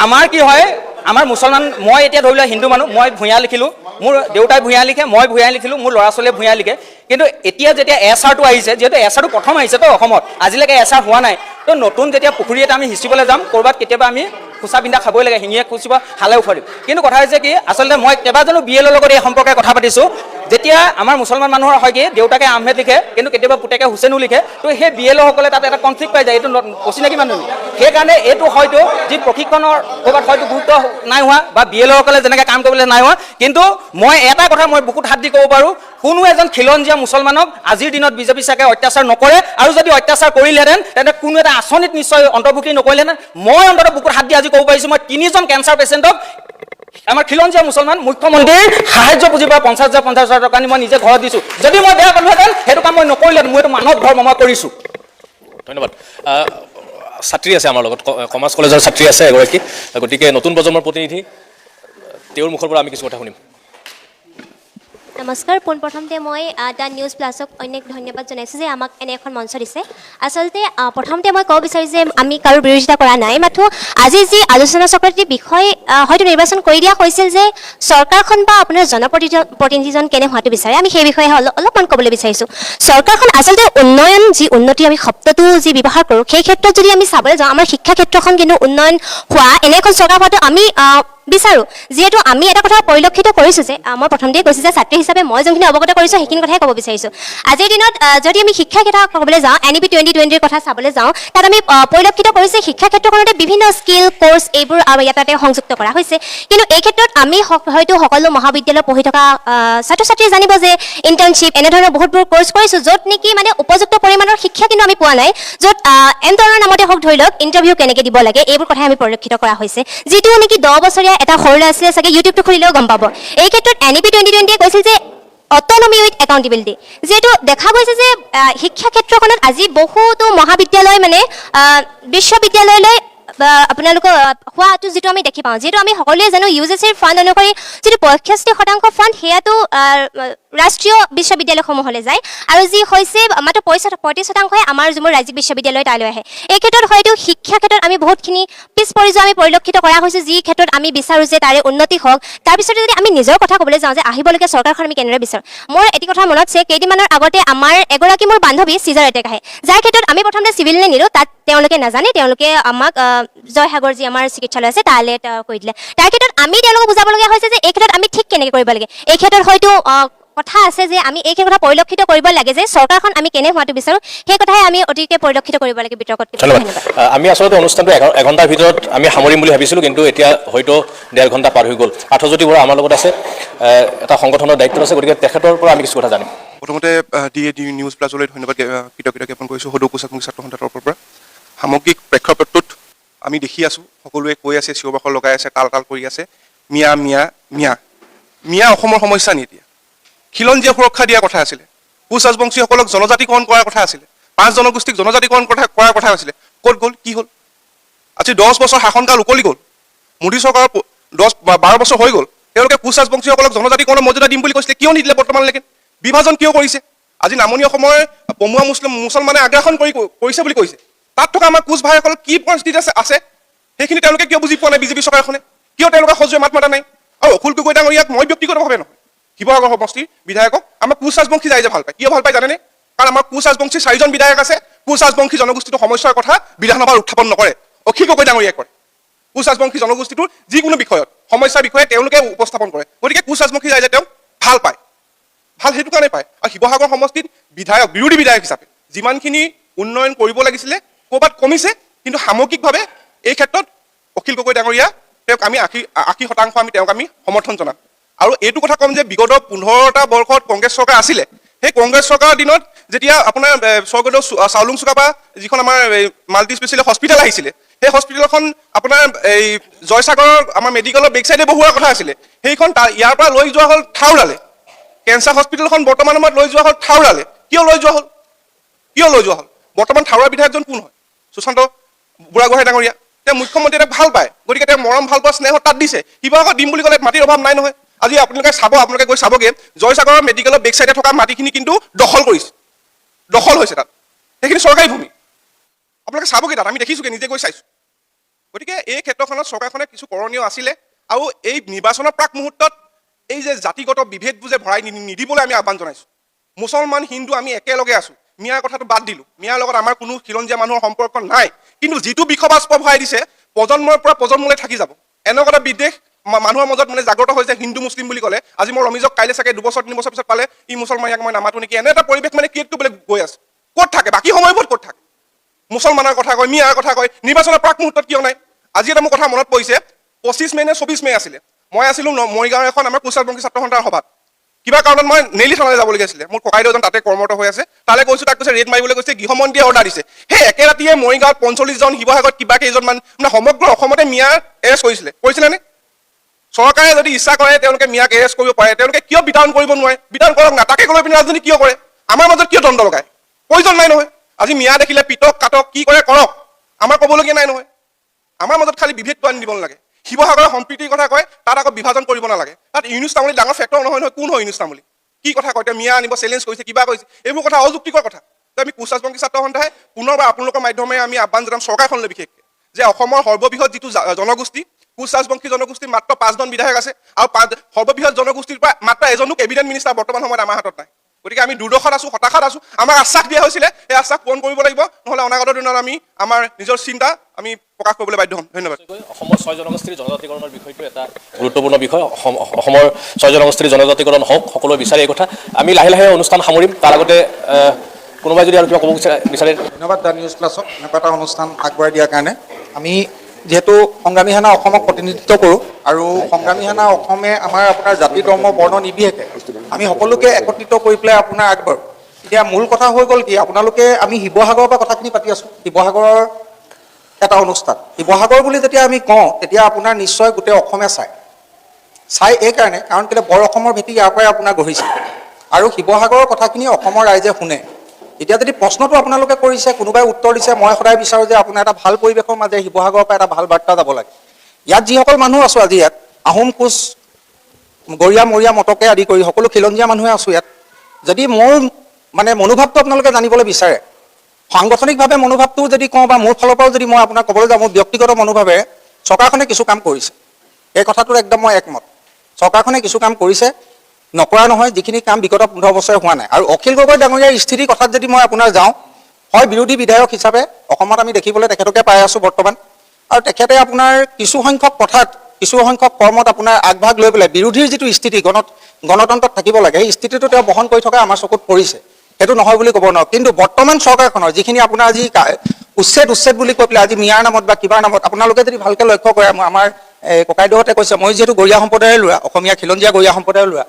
আমাৰ কি হয়, আমাৰ মুছলমান, মই এতিয়া ধৰি লোৱা হিন্দু মানুহ, মই ভূঞা লিখিলোঁ, মোৰ দেউতাই ভূঞা লিখে, মই ভূঞা লিখিলোঁ, মোৰ ল'ৰা ছোৱালীয়ে ভূঞা লিখে। কিন্তু এতিয়া যেতিয়া SRটো আহিছে, যিহেতু SRটো প্ৰথম আহিছে তো অসমত, আজিলৈকে SR হোৱা নাই, তো নতুন যেতিয়া পুখুৰী এটা আমি সিঁচিবলৈ যাম, ক'ৰবাত কেতিয়াবা আমি খুচা পিন্ধা খাবই লাগে, শিঙিয়ে খুচিব, খালে উফাৰিম। কিন্তু কথা হৈছে কি, আচলতে মই কেইবাজনো BLOৰ লগত এই সম্পৰ্কে কথা পাতিছোঁ। যেতিয়া আমাৰ মুছলমান মানুহৰ হয় কি, দেউতাকে আহমেদ লিখে, কিন্তু কেতিয়াবা পুতেকে হুছেইনো লিখে, তো সেই BLOসকলে তাত এটা কনফ্লিক্ট পাই যায়, এইটো অচিনাকি মানুহ। সেইকাৰণে এইটো হয়তো যি প্ৰশিক্ষণৰ ক'ৰবাত হয়তো গুৰুত্ব নাই হোৱা, বা BLOসকলে যেনেকৈ কাম কৰিবলৈ নাই হোৱা। কিন্তু মই এটা কথা মই বুকুত হাত দি ক'ব পাৰোঁ, কোনো এজন খিলঞ্জীয়া মুছলমানক আজিৰ দিনত বিজেপি চাগে অত্যাচাৰ নকৰে, আৰু যদি অত্যাচাৰ কৰিলেহেঁতেন তেন্তে কোনো এটা আঁচনিত নিশ্চয় অন্তৰ্ভুক্তি নকৰিলেহেঁতেন। মই অন্ততঃ বুকুত হাত দি আজি ক'ব পাৰিছোঁ, মই 3জন কেঞ্চাৰ পেচেণ্টক আমাৰ খিলঞ্জীয়া মুছলমান মুখ্যমন্ত্ৰীৰ সাহায্য পুঁজিৰ পৰা 50,000 টকা আনি মই নিজে ঘৰত দিছোঁ। যদি মই বেয়া পালোহেঁতেন সেইটো কাম মই নকৰিলেহেঁতেন, মই এইটো মানৱ ধৰ্ম মই কৰিছোঁ। ধন্যবাদ। ছাত্ৰী আছে আমাৰ লগত, কমাৰ্চ কলেজৰ ছাত্ৰী আছে এগৰাকী, গতিকে নতুন প্ৰজন্মৰ প্ৰতিনিধি, তেওঁৰ মুখৰ পৰা আমি কিছু কথা শুনিম। নমস্কাৰ। পোনপ্ৰথমতে মই দ্য নিউজ প্লাছক অনেক ধন্যবাদ জনাইছোঁ যে আমাক এনে এখন মঞ্চ দিছে। আচলতে প্ৰথমতে মই ক'ব বিচাৰোঁ যে আমি কাৰো বিৰোধিতা কৰা নাই, মাথো আজি যি আলোচনা চক্ৰটি বিষয় হয়তো নিৰ্বাচন কৰি দিয়া হৈছিল যে চৰকাৰখন বা আপোনাৰ জনপ্ৰতিনিধিজন কেনে হোৱাটো বিচাৰে, আমি সেই বিষয়ে অলপমান ক'বলৈ বিচাৰিছোঁ। চৰকাৰখন আচলতে উন্নয়ন, যি উন্নতি আমি শব্দটো যি ব্যৱহাৰ কৰোঁ, সেই ক্ষেত্ৰত যদি আমি চাবলৈ যাওঁ, আমাৰ শিক্ষা ক্ষেত্ৰখন কিন্তু উন্নয়ন হোৱা এনে এখন চৰকাৰ হোৱাটো আমি বিচাৰোঁ। যিহেতু আমি এটা কথা পৰিলক্ষিত কৰিছোঁ যে, মই প্ৰথমতেই কৈছোঁ যে ছাত্ৰী হিচাপে মই যোনখিনি অৱগত কৰিছোঁ সেইখিনি কথাই ক'ব বিচাৰিছোঁ। আজিৰ দিনত যদি আমি শিক্ষা ক্ষেত্ৰ ক'বলৈ যাওঁ, NEP 2020ৰ কথা চাবলৈ যাওঁ, তাত আমি পৰিলক্ষিত কৰিছোঁ শিক্ষা ক্ষেত্ৰখনতে বিভিন্ন স্কিল কোৰ্চ এইবোৰ ইয়াতে সংযুক্ত কৰা হৈছে। কিন্তু এই ক্ষেত্ৰত আমি হয়তো সকলো মহাবিদ্যালয়ত পঢ়ি থকা ছাত্ৰ ছাত্ৰীয়ে জানিব যে ইণ্টাৰ্ণশ্বিপ এনেধৰণৰ বহুতবোৰ কোৰ্চ কৰিছোঁ, য'ত নেকি মানে উপযুক্ত পৰিমাণৰ শিক্ষা কিন্তু আমি পোৱা নাই, য'ত এণ্টাৰৰ নামতে হওক ধৰি লওক ইণ্টাৰভিউ কেনেকৈ দিব লাগে, এইবোৰ কথাই আমি পৰিলক্ষিত কৰা হৈছে। যিটো নেকি 10 বছৰীয়া এটা সৰু ল'ৰা ছোৱালীয়ে চাগে ইউটিউবটো খুলিলেও গম পাব। এই ক্ষেত্ৰত NEP 2020য়ে কৈছিল যে অট'নমি উইথ একাউণ্টেবিলিটি, যিহেতু দেখা গৈছে যে শিক্ষা ক্ষেত্ৰখনত আজি বহুতো মহাবিদ্যালয় মানে বিশ্ববিদ্যালয়লৈ আপোনালোকৰ হোৱাটো যিটো আমি দেখি পাওঁ। যিহেতু আমি সকলোৱে জানো UGCৰ ফাণ্ড অনুসৰি যিটো 65% ফাণ্ড সেয়াটো ৰাষ্ট্ৰীয় বিশ্ববিদ্যালয়সমূহলৈ যায়, আৰু যি হৈছে মাত্ৰ 35%হে আমাৰ যিবোৰ ৰাজ্যিক বিশ্ববিদ্যালয় তালৈ আহে। এই ক্ষেত্ৰত হয়তো শিক্ষা ক্ষেত্ৰত আমি বহুতখিনি পিছ পৰি যোৱা আমি পৰিলক্ষিত কৰা হৈছোঁ, যি ক্ষেত্ৰত আমি বিচাৰোঁ যে তাৰে উন্নতি হওক। তাৰপিছতে যদি আমি নিজৰ কথা ক'বলৈ যাওঁ যে আহিবলগীয়া চৰকাৰখন আমি কেনেদৰে বিচাৰোঁ, মোৰ এটি কথা মনত আছে, কেইদিনমানৰ আগতে আমাৰ এগৰাকী মোৰ বান্ধৱী চিজাৰ এটেক আহে, যাৰ ক্ষেত্ৰত আমি প্ৰথমতে চিভিললৈ নিলোঁ, তাত তেওঁলোকে নাজানে, তেওঁলোকে আমাক জয়সাগৰ যি আমাৰ চিকিৎসালয় আছে তালৈ কৰি দিলে। তাৰ ক্ষেত্ৰত আমি তেওঁলোকক বুজাবলগীয়া হৈছে যে এই ক্ষেত্ৰত আমি ঠিক কেনেকৈ কৰিব লাগে। এই ক্ষেত্ৰত হয়তো কথা আছে যে আমি এই কথা পৰিলক্ষিত কৰিব লাগে যে চৰকাৰখন আমি কেনে হোৱাটো বিচাৰোঁ, সেই কথাই আমি অতিকে পৰিলক্ষিত কৰিব লাগে বিতৰ্কত। ধন্যবাদ। আমি আচলতে অনুষ্ঠানটো এঘণ্টাৰ ভিতৰত আমি সামৰিম বুলি ভাবিছিলোঁ, কিন্তু এতিয়া হয়তো 1.5 ঘণ্টা পাৰ হৈ গ'ল। পাৰ্থজ্যোতি বৰা আমাৰ লগত আছে, এটা সংগঠনৰ দায়িত্বত আছে, গতিকে তেখেতৰ পৰা আমি কিছু কথা জানিম। প্ৰথমতে ডি নিউজ প্লাছলৈ ধন্যবাদ কৃতজ্ঞতা জ্ঞাপন কৰিছোঁ সদৌ কোচাকমুখী ছাত্ৰ সন্থাৰ তৰফৰ পৰা। সামগ্ৰিক প্ৰেক্ষাপটটোত আমি দেখি আছোঁ, সকলোৱে কৈ আছে, চিঞৰ বাখৰ লগাই আছে, তাল কৰি আছে, মিয়া মিয়া মিয়া মিয়া অসমৰ সমস্যা নি? এতিয়া খিলঞ্জীয়া সুৰক্ষা দিয়াৰ কথা আছিলে, কোচ ৰাজবংশীসকলক জনজাতিকৰণ কৰাৰ কথা আছিলে, 5 জনগোষ্ঠীক জনজাতিকৰণ কৰাৰ কথা আছিলে, ক'ত গ'ল, কি হ'ল? আজি 10 বছৰ শাসনকাল উকলি গ'ল, মোদী চৰকাৰৰ 10-12 বছৰ হৈ গ'ল, তেওঁলোকে কোচ ৰাজবংশীসকলক জনজাতিকৰণৰ মৰ্যাদা দিম বুলি কৈছিলে, কিয় নিদিলে বৰ্তমানলৈকে? বিভাজন কিয় কৰিছে? আজি নামনি অসমৰ পমুৱা মুছলমানে আগ্ৰাসন কৰিছে বুলি কৈছে, তাত থকা আমাৰ কোচ ভাইসকলৰ কি পৰিস্থিতি আছে সেইখিনি তেওঁলোকে কিয় বুজি পোৱা নাই? বিজেপি চৰকাৰখনে কিয় তেওঁলোকে সজোৰে মাত মাতা নাই? আৰু অকুল গগৈ ডাঙৰীয়াক মই ব্যক্তিগতভাৱে নহয়, শিৱসাগৰ সমষ্টিৰ বিধায়কক আমাৰ কোচ ৰাজবংশী যাই যে ভাল পায়, কিয় ভাল পায় জানেনে? কাৰণ আমাৰ কোচ ৰাজবংশী 4জন বিধায়ক আছে, কোচ ৰাজবংশী জনগোষ্ঠীটোৰ সমস্যাৰ কথা বিধানসভাত উত্থাপন নকৰে, অখিল গগৈ ডাঙৰীয়াই কৰে। কোচ ৰাজবংশী জনগোষ্ঠীটোৰ যিকোনো বিষয়ত সমস্যাৰ বিষয়ে তেওঁলোকে উপস্থাপন কৰে, গতিকে কোচ ৰাজবংশী যাই যে তেওঁ ভাল পায়, ভাল সেইটো কাৰণে পায়। আৰু শিৱসাগৰ সমষ্টিত বিৰোধী বিধায়ক হিচাপে যিমানখিনি উন্নয়ন কৰিব লাগিছিলে, ক'ৰবাত কমিছে, কিন্তু সামগ্ৰিকভাৱে এই ক্ষেত্ৰত অখিল গগৈ ডাঙৰীয়া তেওঁক আমি 80% আমি সমৰ্থন জনাম। আৰু এইটো কথা ক'ম যে বিগত 15টা বৰ্ষত কংগ্ৰেছ চৰকাৰ আছিলে, সেই কংগ্ৰেছ চৰকাৰৰ দিনত যেতিয়া আপোনাৰ স্বৰ্গদেউ চাউলুং চুকাফা যিখন আমাৰ মাল্টি স্পেচিয়েলিটি হস্পিটেল আহিছিলে, সেই হস্পিটেলখন আপোনাৰ এই জয়সাগৰৰ আমাৰ মেডিকেলৰ বেক চাইডে বহুৱাৰ কথা আছিলে, সেইখন ইয়াৰ পৰা লৈ যোৱা হ'ল থাউৰালে। কেঞ্চাৰ হস্পিটেলখন বৰ্তমান সময়ত লৈ যোৱা হ'ল থাউৰালে। কিয় লৈ যোৱা হ'ল? বৰ্তমান থাউৰা বিধায়কজন কোন হয়? সুশান্ত বুঢ়াগোহাঁই ডাঙৰীয়া। তেওঁ মুখ্যমন্ত্ৰী এটাক ভাল পায়, গতিকে তেওঁ মৰম ভাল পোৱা স্নেহ তাত দিছে। শিৱসাগৰত দিম বুলি ক'লে মাটিৰ অভাৱ নাই নহয়। আজি আপোনালোকে গৈ চাবগে জয়সাগৰৰ মেডিকেলৰ বেক চাইডে থকা মাটিখিনি কিন্তু দখল হৈছে তাত, সেইখিনি চৰকাৰী ভূমি। আপোনালোকে চাবগে তাত, আমি দেখিছোগে, নিজে গৈ চাইছো। গতিকে এই ক্ষেত্ৰখনত চৰকাৰখনে কিছু কৰণীয় আছিলে, আৰু এই নিৰ্বাচনৰ প্ৰাক মুহূৰ্তত এই যে জাতিগত বিভেদবোৰ যে ভৰাই নিদিবলৈ আমি আহ্বান জনাইছো। মুছলমান হিন্দু আমি একেলগে আছো, মিয়াৰ কথাটো বাদ দিলো, মিয়াৰ লগত আমাৰ কোনো খিলঞ্জীয়া মানুহৰ সম্পৰ্ক নাই, কিন্তু যিটো বিষবাস্প ভৰাই দিছে প্ৰজন্মৰ পৰা প্ৰজন্মলৈ থাকি যাব। এনেকুৱা এটা বিদ্বেষ মানুহৰ মাজত মানে জাগ্ৰত হৈছে হিন্দু মুছলিম বুলি ক'লে। আজি মই ৰমিজক কাইলৈ চাগে 2 বছৰ 3 বছৰ পিছত পালে ই মুছলমান, ইয়াক মই নামাতো নেকি, এনে এটা পৰিৱেশ মানে ক্ৰিয়েট কৰিবলৈ গৈ আছে। ক'ত থাকে বাকী সময়বোৰত? ক'ত থাকে? মুছলমানৰ কথা কয়, মিয়াৰ কথা কয়, নিৰ্বাচনৰ প্ৰাক মুহূৰ্তত কিয় নাই? আজি এটা মোৰ কথা মনত পৰিছে, 25 মে নে 24 মে আছিলে, মই আছিলো মৰিগাঁৱৰ এখন আমাৰ কুশালবংশী ছাত্ৰ সন্থাৰ সভাত। কিবা কাৰণত মই নেলি থানালৈ যাবলগীয়া আছিলে, মোৰ ককাইদেউজন তাতে কৰ্মৰত হৈ আছে, তালৈ গৈছো, তাক কৈছে ৰেড মাৰিবলৈ কৈছে, গৃহমন্ত্ৰীয়ে অৰ্ডাৰ দিছে। সেই একে ৰাতিয়ে মৰিগাঁৱত 45 জন, শিৱসাগৰত কিবা কেইজনমান, মানে সমগ্ৰ অসমতে মিয়াৰ এৰেষ্ট কৰিছিলেনে? চৰকাৰে যদি ইচ্ছা কৰে তেওঁলোকে মিয়াক এৰেষ্ট কৰিব পাৰে, তেওঁলোকে কিয় বিতৰণ কৰিব নোৱাৰে? বিতৰণ কৰক না, তাকে লৈ পিনে ৰাজনীতি কিয় কৰে? আমাৰ মাজত কিয় দ্বন্দ্ব লগায়? প্ৰয়োজন নাই নহয়। আজি মিয়া দেখিলে পিটক কাটক, কি কৰে কৰক, আমাৰ ক'বলগীয়া নাই নহয়। আমাৰ মাজত খালি বিভেদটো আনি দিব নালাগে। শিৱসাগৰৰ সম্প্ৰীতিৰ কথা কয়, তাত আকৌ বিভাজন কৰিব নালাগে। তাত ইউনুছ তামুলী ডাঙৰ ফেক্টৰ নহয়। কোন হয় ইউনুছ তামুলী? কি কথা কয়? মিয়া আনিব, চেলেঞ্জ কৰিছে, কিবা কৰিছে, এইবোৰ কথা অযুক্তিকৰ কথা। আমি কুশালবংশী ছাত্ৰ সন্থাই পুনৰবাৰ আপোনালোকৰ মাধ্যমেৰে আমি আহ্বান জনাম চৰকাৰখনলৈ, বিশেষকৈ যে অসমৰ সৰ্ববৃহৎ যিটো জনগোষ্ঠী কুশালবংশী জনগোষ্ঠীৰ মাত্ৰ 5 জন বিধায়ক আছে, আৰু সৰ্ববৃহৎ জনগোষ্ঠীৰ পৰা মাত্ৰ এজনো কেবিনেট মিনিষ্টাৰ বৰ্তমান সময়ত আমাৰ হাতত নাই। গতিকে আমি দুৰ্দশাত আছো, হতাশাত আছো। আমাক আশ্বাস দিয়া হৈছিলে, সেই আশ্বাস পূৰণ কৰিব লাগিব, নহ'লে অনাগত দিনত আমি আমাৰ নিজৰ চিন্তা আমি প্ৰকাশ কৰিবলৈ বাধ্য হ'ম। ধন্যবাদ। অসমৰ 6 জনগোষ্ঠীৰ জনজাতিকৰণৰ বিষয়টো এটা গুৰুত্বপূৰ্ণ বিষয়। অসমৰ 6 জনগোষ্ঠীৰ জনজাতিকৰণ হওক, সকলোৱে বিচাৰে এই কথা। আমি লাহে লাহে অনুষ্ঠান সামৰিম। তাৰ আগতে কোনোবাই যদি আৰু কিবা ক'ব বিচাৰে। ধন্যবাদ দ্য নিউজ প্লাছক এনেকুৱা এটা অনুষ্ঠান আগবঢ়াই দিয়াৰ কাৰণে। আমি যিহেতু সংগ্ৰামী সেনা অসমক প্ৰতিনিধিত্ব কৰোঁ, আৰু সংগ্ৰামী সেনা অসমে আমাৰ আপোনাৰ জাতি ধৰ্ম বৰ্ণ নিৰ্বিশেষে আমি সকলোকে একত্ৰিত কৰি পেলাই আপোনাৰ আগবাঢ়োঁ। এতিয়া মূল কথা হৈ গ'ল কি, আপোনালোকে আমি শিৱসাগৰৰ পৰা কথাখিনি পাতি আছোঁ, শিৱসাগৰৰ এটা অনুষ্ঠান। শিৱসাগৰ বুলি যেতিয়া আমি কওঁ, তেতিয়া আপোনাৰ নিশ্চয় গোটেই অসমে চাই এইকাৰণে, কাৰণ কেলৈ বৰ অসমৰ ভেটি ইয়াৰ পৰাই আপোনাৰ গঢ়িছে, আৰু শিৱসাগৰৰ কথাখিনি অসমৰ ৰাইজে শুনে। এতিয়া যদি প্ৰশ্নটো আপোনালোকে কৰিছে, কোনোবাই উত্তৰ দিছে, মই সদায় বিচাৰোঁ যে আপোনাৰ এটা ভাল পৰিৱেশৰ মাজে শিৱসাগৰৰ পৰা এটা ভাল বাৰ্তা যাব লাগে। ইয়াত যিসকল মানুহ আছোঁ আজি, ইয়াত আহোম, কোচ, গৰীয়া, মৰীয়া, মটকে আদি কৰি সকলো খিলঞ্জীয়া মানুহে আছোঁ ইয়াত। যদি মোৰ মানে মনোভাৱটো আপোনালোকে জানিবলৈ বিচাৰে, সাংগঠনিকভাৱে মনোভাৱটো যদি কওঁ, বা মোৰ ফালৰ পৰাও যদি মই আপোনাক ক'বলৈ যাওঁ, মোৰ ব্যক্তিগত মনোভাৱে চৰকাৰখনে কিছু কাম কৰিছে, এই কথাটোৰ একদম মই একমত। চৰকাৰখনে কিছু কাম কৰিছে, নকৰা নহয়, যিখিনি কাম বিগত 15 বছৰে হোৱা নাই। আৰু অখিল গগৈ ডাঙৰীয়াৰ স্থিতিৰ কথাত যদি মই আপোনাৰ যাওঁ, হয় বিৰোধী বিধায়ক হিচাপে অসমত আমি দেখিবলৈ তেখেতকে পাই আছোঁ বৰ্তমান, আৰু তেখেতে আপোনাৰ কিছু সংখ্যক কথাত, কিছু সংখ্যক কৰ্মত আপোনাৰ আগভাগ লৈ পেলাই বিৰোধীৰ যিটো স্থিতি গণতন্ত্ৰত থাকিব লাগে, সেই স্থিতিটো তেওঁ বহন কৰি থকা আমাৰ চকুত পৰিছে, সেইটো নহয় বুলি ক'ব নোৱাৰোঁ। কিন্তু বৰ্তমান চৰকাৰখনৰ যিখিনি আপোনাৰ আজি উচ্ছেদ বুলি কৈ পেলাই আজি মিয়াৰ নামত বা কিবাৰ নামত, আপোনালোকে যদি ভালকৈ লক্ষ্য কৰে, আমাৰ ককাইদেউহঁতে কৈছে, মই যিহেতু গৰীয়া সম্প্ৰদায়ৰ ল'ৰা, অসমীয়া খিলঞ্জীয়া গৰীয়া সম্প্ৰদায়ৰ ল'ৰা,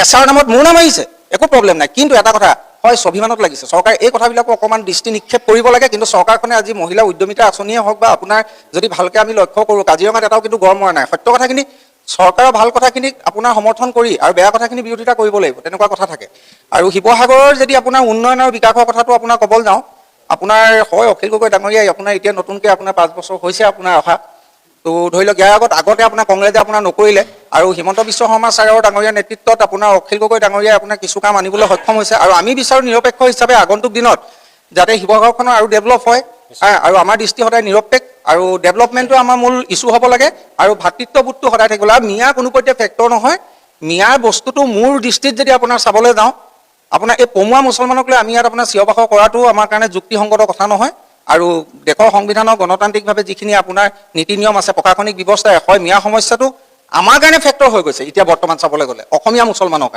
এছাৰ নামত মোৰ নাম আহিছে, একো প্ৰব্লেম নাই। কিন্তু এটা কথা হয়, স্বাভিমানত লাগিছে। চৰকাৰে এই কথাবিলাকো অকণমান দৃষ্টি নিক্ষেপ কৰিব লাগে। কিন্তু চৰকাৰখনে আজি মহিলা উদ্যমিতা আঁচনিয়ে হওক, বা আপোনাৰ যদি ভালকৈ আমি লক্ষ্য কৰোঁ, কাজিৰঙাত এটাও কিন্তু গড় মৰা নাই। সত্য কথাখিনি, চৰকাৰৰ ভাল কথাখিনিক আপোনাৰ সমৰ্থন কৰি আৰু বেয়া কথাখিনি বিৰোধিতা কৰিব লাগিব, তেনেকুৱা কথা থাকে। আৰু শিৱসাগৰৰ যদি আপোনাৰ উন্নয়ন আৰু বিকাশৰ কথাটো আপোনাৰ ক'বলৈ যাওঁ, আপোনাৰ হয় অখিল গগৈ ডাঙৰীয়াই আপোনাৰ এতিয়া নতুনকৈ আপোনাৰ 5 বছৰ হৈছে আপোনাৰ অহা, তো ধৰি লওক ইয়াৰ আগতে আপোনাৰ কংগ্ৰেছে আপোনাৰ নকৰিলে, আৰু হিমন্ত বিশ্ব শৰ্মা ছাৰৰ ডাঙৰীয়াৰ নেতৃত্বত আপোনাৰ অখিল গগৈ ডাঙৰীয়াই আপোনাৰ কিছু কাম আনিবলৈ সক্ষম হৈছে। আৰু আমি বিচাৰোঁ নিৰপেক্ষ হিচাপে আগন্তুক দিনত যাতে শিৱসাগৰখনৰ আৰু ডেভেলপ হয়, আৰু আমাৰ দৃষ্টি সদায় নিৰপেক্ষ, আৰু ডেভেলপমেণ্টটো আমাৰ মূল ইছ্যু হ'ব লাগে, আৰু ভাতৃত্ববোধটো সদায় থাকিব লাগে। মিয়া কোনোপধ্যে ফেক্টৰ নহয়। মিয়াৰ বস্তুটো মোৰ দৃষ্টিত যদি আপোনাৰ চাবলৈ যাওঁ, আপোনাৰ এই পমুৱা মুছলমানক লৈ আমি ইয়াত আপোনাৰ চিঞৰ-বাখৰ কৰাটো আমাৰ কাৰণে যুক্তিসংগত কথা নহয়। আৰু দেশৰ সংবিধানৰ গণতান্ত্ৰিকভাৱে যিখিনি আপোনাৰ নীতি নিয়ম আছে, প্ৰশাসনিক ব্যৱস্থা, হয় মিয়া সমস্যাটো আমাৰ কাৰণে ফেক্টৰ হৈ গৈছে। এতিয়া বৰ্তমান চাবলৈ গ'লে অসমীয়া মুছলমানৰ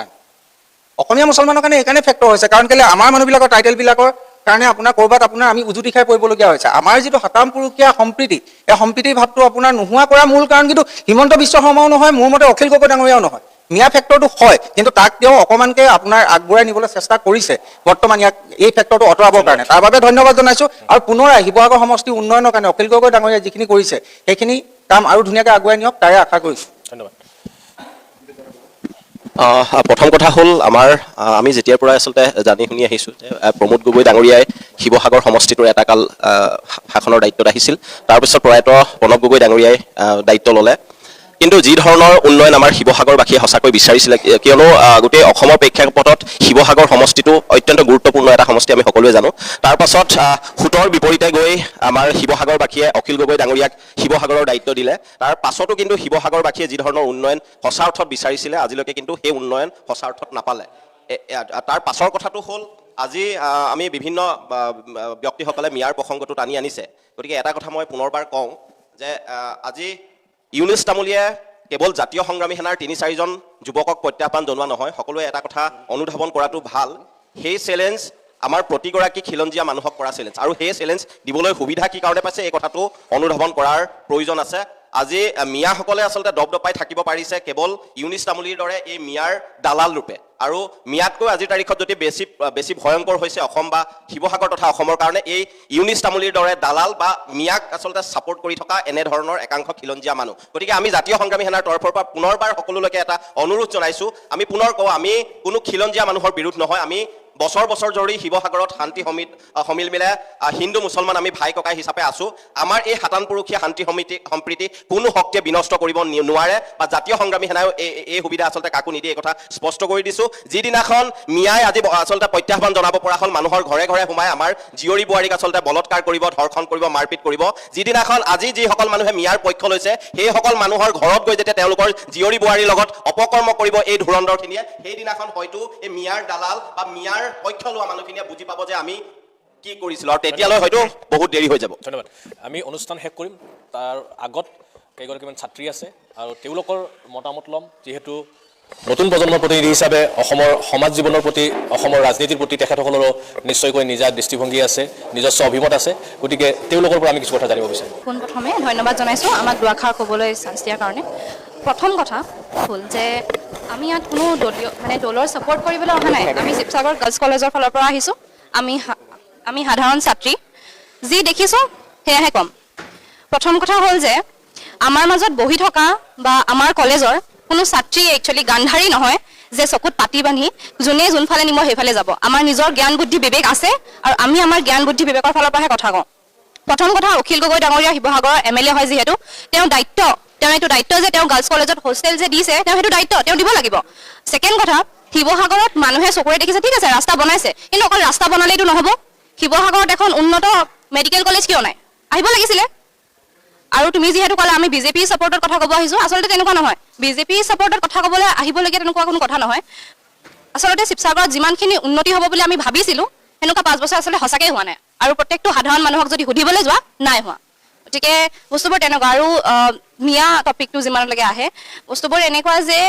কাৰণে এইকাৰণে ফেক্টৰ হৈছে, কাৰণ কেলৈ আমাৰ মানুহবিলাকৰ টাইটেলবিলাকৰ কাৰণে আপোনাৰ ক'ৰবাত আপোনাৰ আমি উজুতি খাই পৰিবলগীয়া হৈছে। আমাৰ যিটো সাতাম পুৰুষীয়া সম্প্ৰীতি, এই সম্প্ৰীতিৰ ভাৱটো আপোনাৰ নোহোৱা কৰা মূল কাৰণ কিন্তু হিমন্ত বিশ্ব শৰ্মাও নহয়, মোৰ মতে অখিল গগৈ ডাঙৰীয়াও নহয়। মিয়া ফেক্টৰটো হয়, কিন্তু তাক তেওঁ অকণমানকৈ আপোনাৰ আগবঢ়াই নিবলৈ চেষ্টা কৰিছে বৰ্তমান ইয়াক এই ফেক্টৰটো আঁতৰাবৰ কাৰণে। তাৰ বাবে ধন্যবাদ জনাইছোঁ। আৰু পুনৰাই শিৱসাগৰ সমষ্টিৰ উন্নয়নৰ কাৰণে অখিল গগৈ ডাঙৰীয়াই যিখিনি কৰিছে সেইখিনি কাম আৰু ধুনীয়াকৈ আগুৱাই নিয়ক, তাৰে আশা কৰিছোঁ। ধন্যবাদ। প্ৰথম কথা হ'ল আমি যেতিয়াৰ পৰাই আচলতে জানি শুনি আহিছোঁ যে প্ৰমোদ গগৈ ডাঙৰীয়াই শিৱসাগৰ সমষ্টিটোৰ এটা কাল শাসনৰ দায়িত্বত আহিছিল। তাৰপিছত প্ৰয়াত প্ৰণৱ গগৈ ডাঙৰীয়াই দায়িত্ব ল'লে। কিন্তু যি ধৰণৰ উন্নয়ন আমাৰ শিৱসাগৰবাসীয়ে সঁচাকৈ বিচাৰিছিলে, কিয়নো গোটেই অসমৰ প্ৰেক্ষাপটত শিৱসাগৰ সমষ্টিটো অত্যন্ত গুৰুত্বপূৰ্ণ এটা সমষ্টি আমি সকলোৱে জানো। তাৰ পাছত সোঁতৰ বিপৰীতে গৈ আমাৰ শিৱসাগৰবাসীয়ে অখিল গগৈ ডাঙৰীয়াক শিৱসাগৰৰ দায়িত্ব দিলে। তাৰ পাছতো কিন্তু শিৱসাগৰবাসীয়ে যি ধৰণৰ উন্নয়ন সঁচা অৰ্থত বিচাৰিছিলে আজিলৈকে কিন্তু সেই উন্নয়ন সঁচা অৰ্থত নাপালে। তাৰ পাছৰ কথাটো হ'ল আজি আমি বিভিন্ন ব্যক্তিসকলে মিয়াৰ প্ৰসংগটো টানি আনিছে। গতিকে এটা কথা মই পুনৰবাৰ কওঁ যে আজি ইউনুছ তামুলীয়ে কেৱল জাতীয় সংগ্ৰামী সেনাৰ ৩-৪জন যুৱকক প্ৰত্যাহ্বান জনোৱা নহয়, সকলোৱে এটা কথা অনুধাৱন কৰাটো ভাল, সেই চেলেঞ্জ আমাৰ প্ৰতিগৰাকী খিলঞ্জীয়া মানুহক কৰা চেলেঞ্জ, আৰু সেই চেলেঞ্জ দিবলৈ সুবিধা কি কাৰণে পাইছে এই কথাটো অনুধাৱন কৰাৰ প্ৰয়োজন আছে। আজি মিয়াসকলে আচলতে দপদপাই থাকিব পাৰিছে কেৱল ইউনুছ তামুলীৰ দৰে এই মিয়াৰ দালাল ৰূপে। আৰু মিয়াতকৈ আজিৰ তাৰিখত যদি বেছি ভয়ংকৰ হৈছে অসম বা শিৱসাগৰ তথা অসমৰ কাৰণে এই ইউনুছ তামুলীৰ দৰে দালাল বা মিয়াক আচলতে ছাপোৰ্ট কৰি থকা এনেধৰণৰ একাংশ খিলঞ্জীয়া মানুহ। গতিকে আমি জাতীয় সংগ্ৰামী সেনাৰ তৰফৰ পৰা পুনৰবাৰ সকলোলৈকে এটা অনুৰোধ জনাইছোঁ। আমি পুনৰ কওঁ, আমি কোনো খিলঞ্জীয়া মানুহৰ বিৰোধ নহয়। আমি বছৰ বছৰ ধৰি শিৱসাগৰত শান্তি সমিল মিলে হিন্দু মুছলমান আমি ভাই ককাই হিচাপে আছোঁ। আমাৰ এই সাতান পুৰুষীয়া শান্তি সম্প্ৰীতি কোনো শক্তিয়ে বিনষ্ট কৰিব নোৱাৰে বা জাতীয় সংগ্ৰামী সেনাই এই সুবিধা আচলতে কাকো নিদিয়ে, এই কথা স্পষ্ট কৰি দিছোঁ। যিদিনাখন মিয়াই আজি আচলতে প্ৰত্যাহ্বান জনাব পৰা হ'ল, মানুহৰ ঘৰে ঘৰে সোমাই আমাৰ জীয়ৰী বোৱাৰীক আচলতে বলৎকাৰ কৰিব, ধৰ্ষণ কৰিব, মাৰপিট কৰিব, যিদিনাখন আজি যিসকল মানুহে মিয়াৰ পক্ষ লৈছে সেইসকল মানুহৰ ঘৰত গৈ যেতিয়া তেওঁলোকৰ জীয়ৰী বোৱাৰীৰ লগত অপকৰ্ম কৰিব এই ধুৰন্ধৰখিনিয়ে, সেইদিনাখন হয়তো এই মিয়াৰ দালাল বা মিয়াৰ পক্ষ লোৱা মানুহখিনিয়ে বুজি পাব যে আমি কি কৰিছিলোঁ, আৰু তেতিয়ালৈ হয়তো বহুত দেৰি হৈ যাব। ধন্যবাদ। আমি অনুষ্ঠান শেষ কৰিম, তাৰ আগত কেইগৰাকীমান ছাত্ৰী আছে আৰু তেওঁলোকৰ মতামত ল'ম। যিহেতু নতুন প্ৰজন্মৰ প্ৰতিনিধি হিচাপে অসমৰ সমাজ জীৱনৰ প্ৰতি, অসমৰ ৰাজনীতিৰ প্ৰতি তেখেতসকলৰো নিশ্চয়কৈ নিজা দৃষ্টিভংগী আছে, নিজস্ব অভিমত আছে। গতিকে তেওঁলোকৰ পৰা আমি কিছু কথা জানিব বিচাৰোঁ। পোনপ্ৰথমে ধন্যবাদ জনাইছোঁ আমাক দুআষাৰ ক'বলৈ চান্স দিয়াৰ কাৰণে। প্ৰথম কথা হ'ল যে আমি ইয়াত কোনো দলৰ ছাপোৰ্ট কৰিবলৈ অহা নাই। আমি শিৱসাগৰ গাৰ্লছ কলেজৰ ফালৰ পৰা আহিছোঁ। আমি সাধাৰণ ছাত্ৰী, যি দেখিছোঁ সেয়াহে ক'ম। প্ৰথম কথা হ'ল যে আমাৰ মাজত বহি থকা বা আমাৰ কলেজৰ কোনো ছাত্ৰী একচুৱেলি গান্ধাৰী নহয় যে চকুত পাতি বান্ধি যোনে যোনফালে নিব সেইফালে যাব। আমাৰ নিজৰ জ্ঞান বুদ্ধি বিবেক আছে আৰু আমি আমাৰ জ্ঞান বুদ্ধি বিবেকৰ ফালৰ পৰাহে কথা কওঁ। প্ৰথম কথা, অখিল গগৈ ডাঙৰীয়া শিৱসাগৰৰ MLA হয় যিহেতু তেওঁ এইটো দায়িত্ব যে তেওঁ গাৰ্লছ কলেজত হোষ্টেল যে দিছে, তেওঁ সেইটো দায়িত্ব তেওঁ দিব লাগিব। ছেকেণ্ড কথা, শিৱসাগৰত মানুহে চকুৰে দেখিছে, ঠিক আছে ৰাস্তা বনাইছে, কিন্তু অকল ৰাস্তা বনালেইটো নহ'ব। শিৱসাগৰত এখন উন্নত মেডিকেল কলেজ কিয় নাই? আহিব লাগিছিলে। আৰু তুমি যিহেতু ক'লা আমি বিজেপি ছাপোৰ্টৰ কথা ক'ব আহিছোঁ, আচলতে তেনেকুৱা নহয়। বিজেপি ছাপোৰ্টৰ কথা ক'বলৈ আহিবলগীয়া তেনেকুৱা কোনো কথা নহয়। আচলতে শিৱসাগৰত যিমানখিনি উন্নতি হ'ব বুলি আমি ভাবিছিলোঁ সেনেকুৱা 5 বছৰ আচলতে সঁচাকৈ হোৱা নাই। আৰু প্ৰত্যেকটো সাধাৰণ মানুহক যদি সুধিবলৈ যোৱা নাই হোৱা। গতিকে বস্তুবোৰ তেনেকুৱা। আৰু মিয়া টপিকটো যিমানলৈকে আহে, বস্তুবোৰ এনেকুৱা যে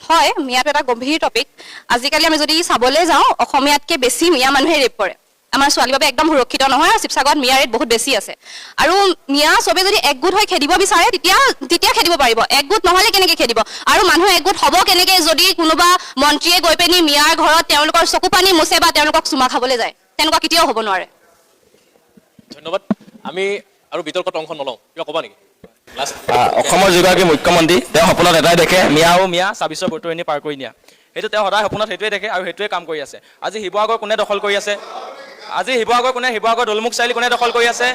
হয় মিয়াটো এটা গম্ভীৰ টপিক। আজিকালি আমি যদি চাবলৈ যাওঁ অসমীয়াতকৈ বেছি মিয়া মানুহে ৰেপ কৰে। আমাৰ ছোৱালীৰ বাবে একদম সুৰক্ষিত নহয়। শিৱসাগৰত মিয়া ৰেট বহুত বেছি আছে। আৰু মিয়া চবে যদি একগোট হৈ খেদিব বিচাৰে তেতিয়া খেদিব পাৰিব। একগোট নহ'লে কেনেকৈ খেদিব? আৰু মানুহ একগোট হ'ব কেনেকৈ যদি কোনোবা মন্ত্ৰীয়ে গৈ পিনি মিয়াৰ ঘৰত তেওঁলোকৰ চকু পানী মুছে বা তেওঁলোকক চুমা খাবলৈ যায়? তেনেকুৱা কেতিয়াও হ'ব নোৱাৰে। ধন্যবাদ। আমি আৰু বিতৰ্কত অংশ নলওঁ, কিবা ক'বা নেকি? অসমৰ যিগৰাকী মুখ্যমন্ত্ৰী তেওঁ সপোনত এটাই দেখে, মিয়া 26 বৈতৰণি পাৰ কৰি নিয়া। সেইটো তেওঁ সদায় সপোনত সেইটোৱে দেখে আৰু সেইটোৱে কাম কৰি আছে। আজি শিৱসাগৰ কোনে দখল কৰি আছে? আজি শিৱসাগৰ দলমুখ চাৰিআলি কোনে দখল কৰি আছে?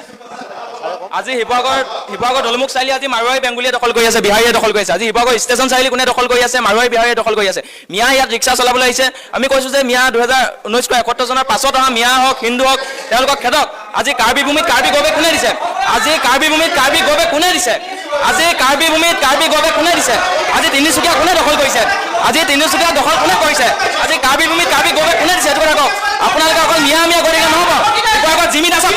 আজি শিৱসাগৰ দলমুখ চাৰিআলি আজি মাৰোৱাৰী বেংগলীয়ে দখল কৰি আছে, বিহাৰীয়ে দখল কৰি আছে। আজি শিৱসাগৰ ষ্টেচন চাৰিআলি কোনে দখল কৰি আছে? মাৰোৱাৰী বিহাৰীয়ে দখল কৰি আছে। মিয়া ইয়াত ৰিক্সা চলাবলৈ আহিছে। আমি কৈছোঁ যে মিয়া 1971 চনৰ পাছত অহা মিয়া হওক হিন্দু হওক তেওঁলোকক খেদক। আজি কাৰ্বি ভূমিত কাৰ্বি গৌবে কোনে দিছে? আজি কাৰ্বি ভূমিত কাৰ্বি গৌবে কোনে দিছে? আজি কাৰ্বি ভূমিত কাৰ্বি গৌবে কোনে দিছে? আজি তিনিচুকীয়া কোনে দখল কৰিছে? আজি তিনিচুকীয়া দখল কোনে কৰিছে? আজি কাৰ্বি ভূমিত কাৰ্বি গৌবে কোনে দিছে? এইটো কথা কওক। আপোনালোকে অকল মিয়া গৈ থাকিলে নহ'ব। শিৱসাগৰত জিমি দাসক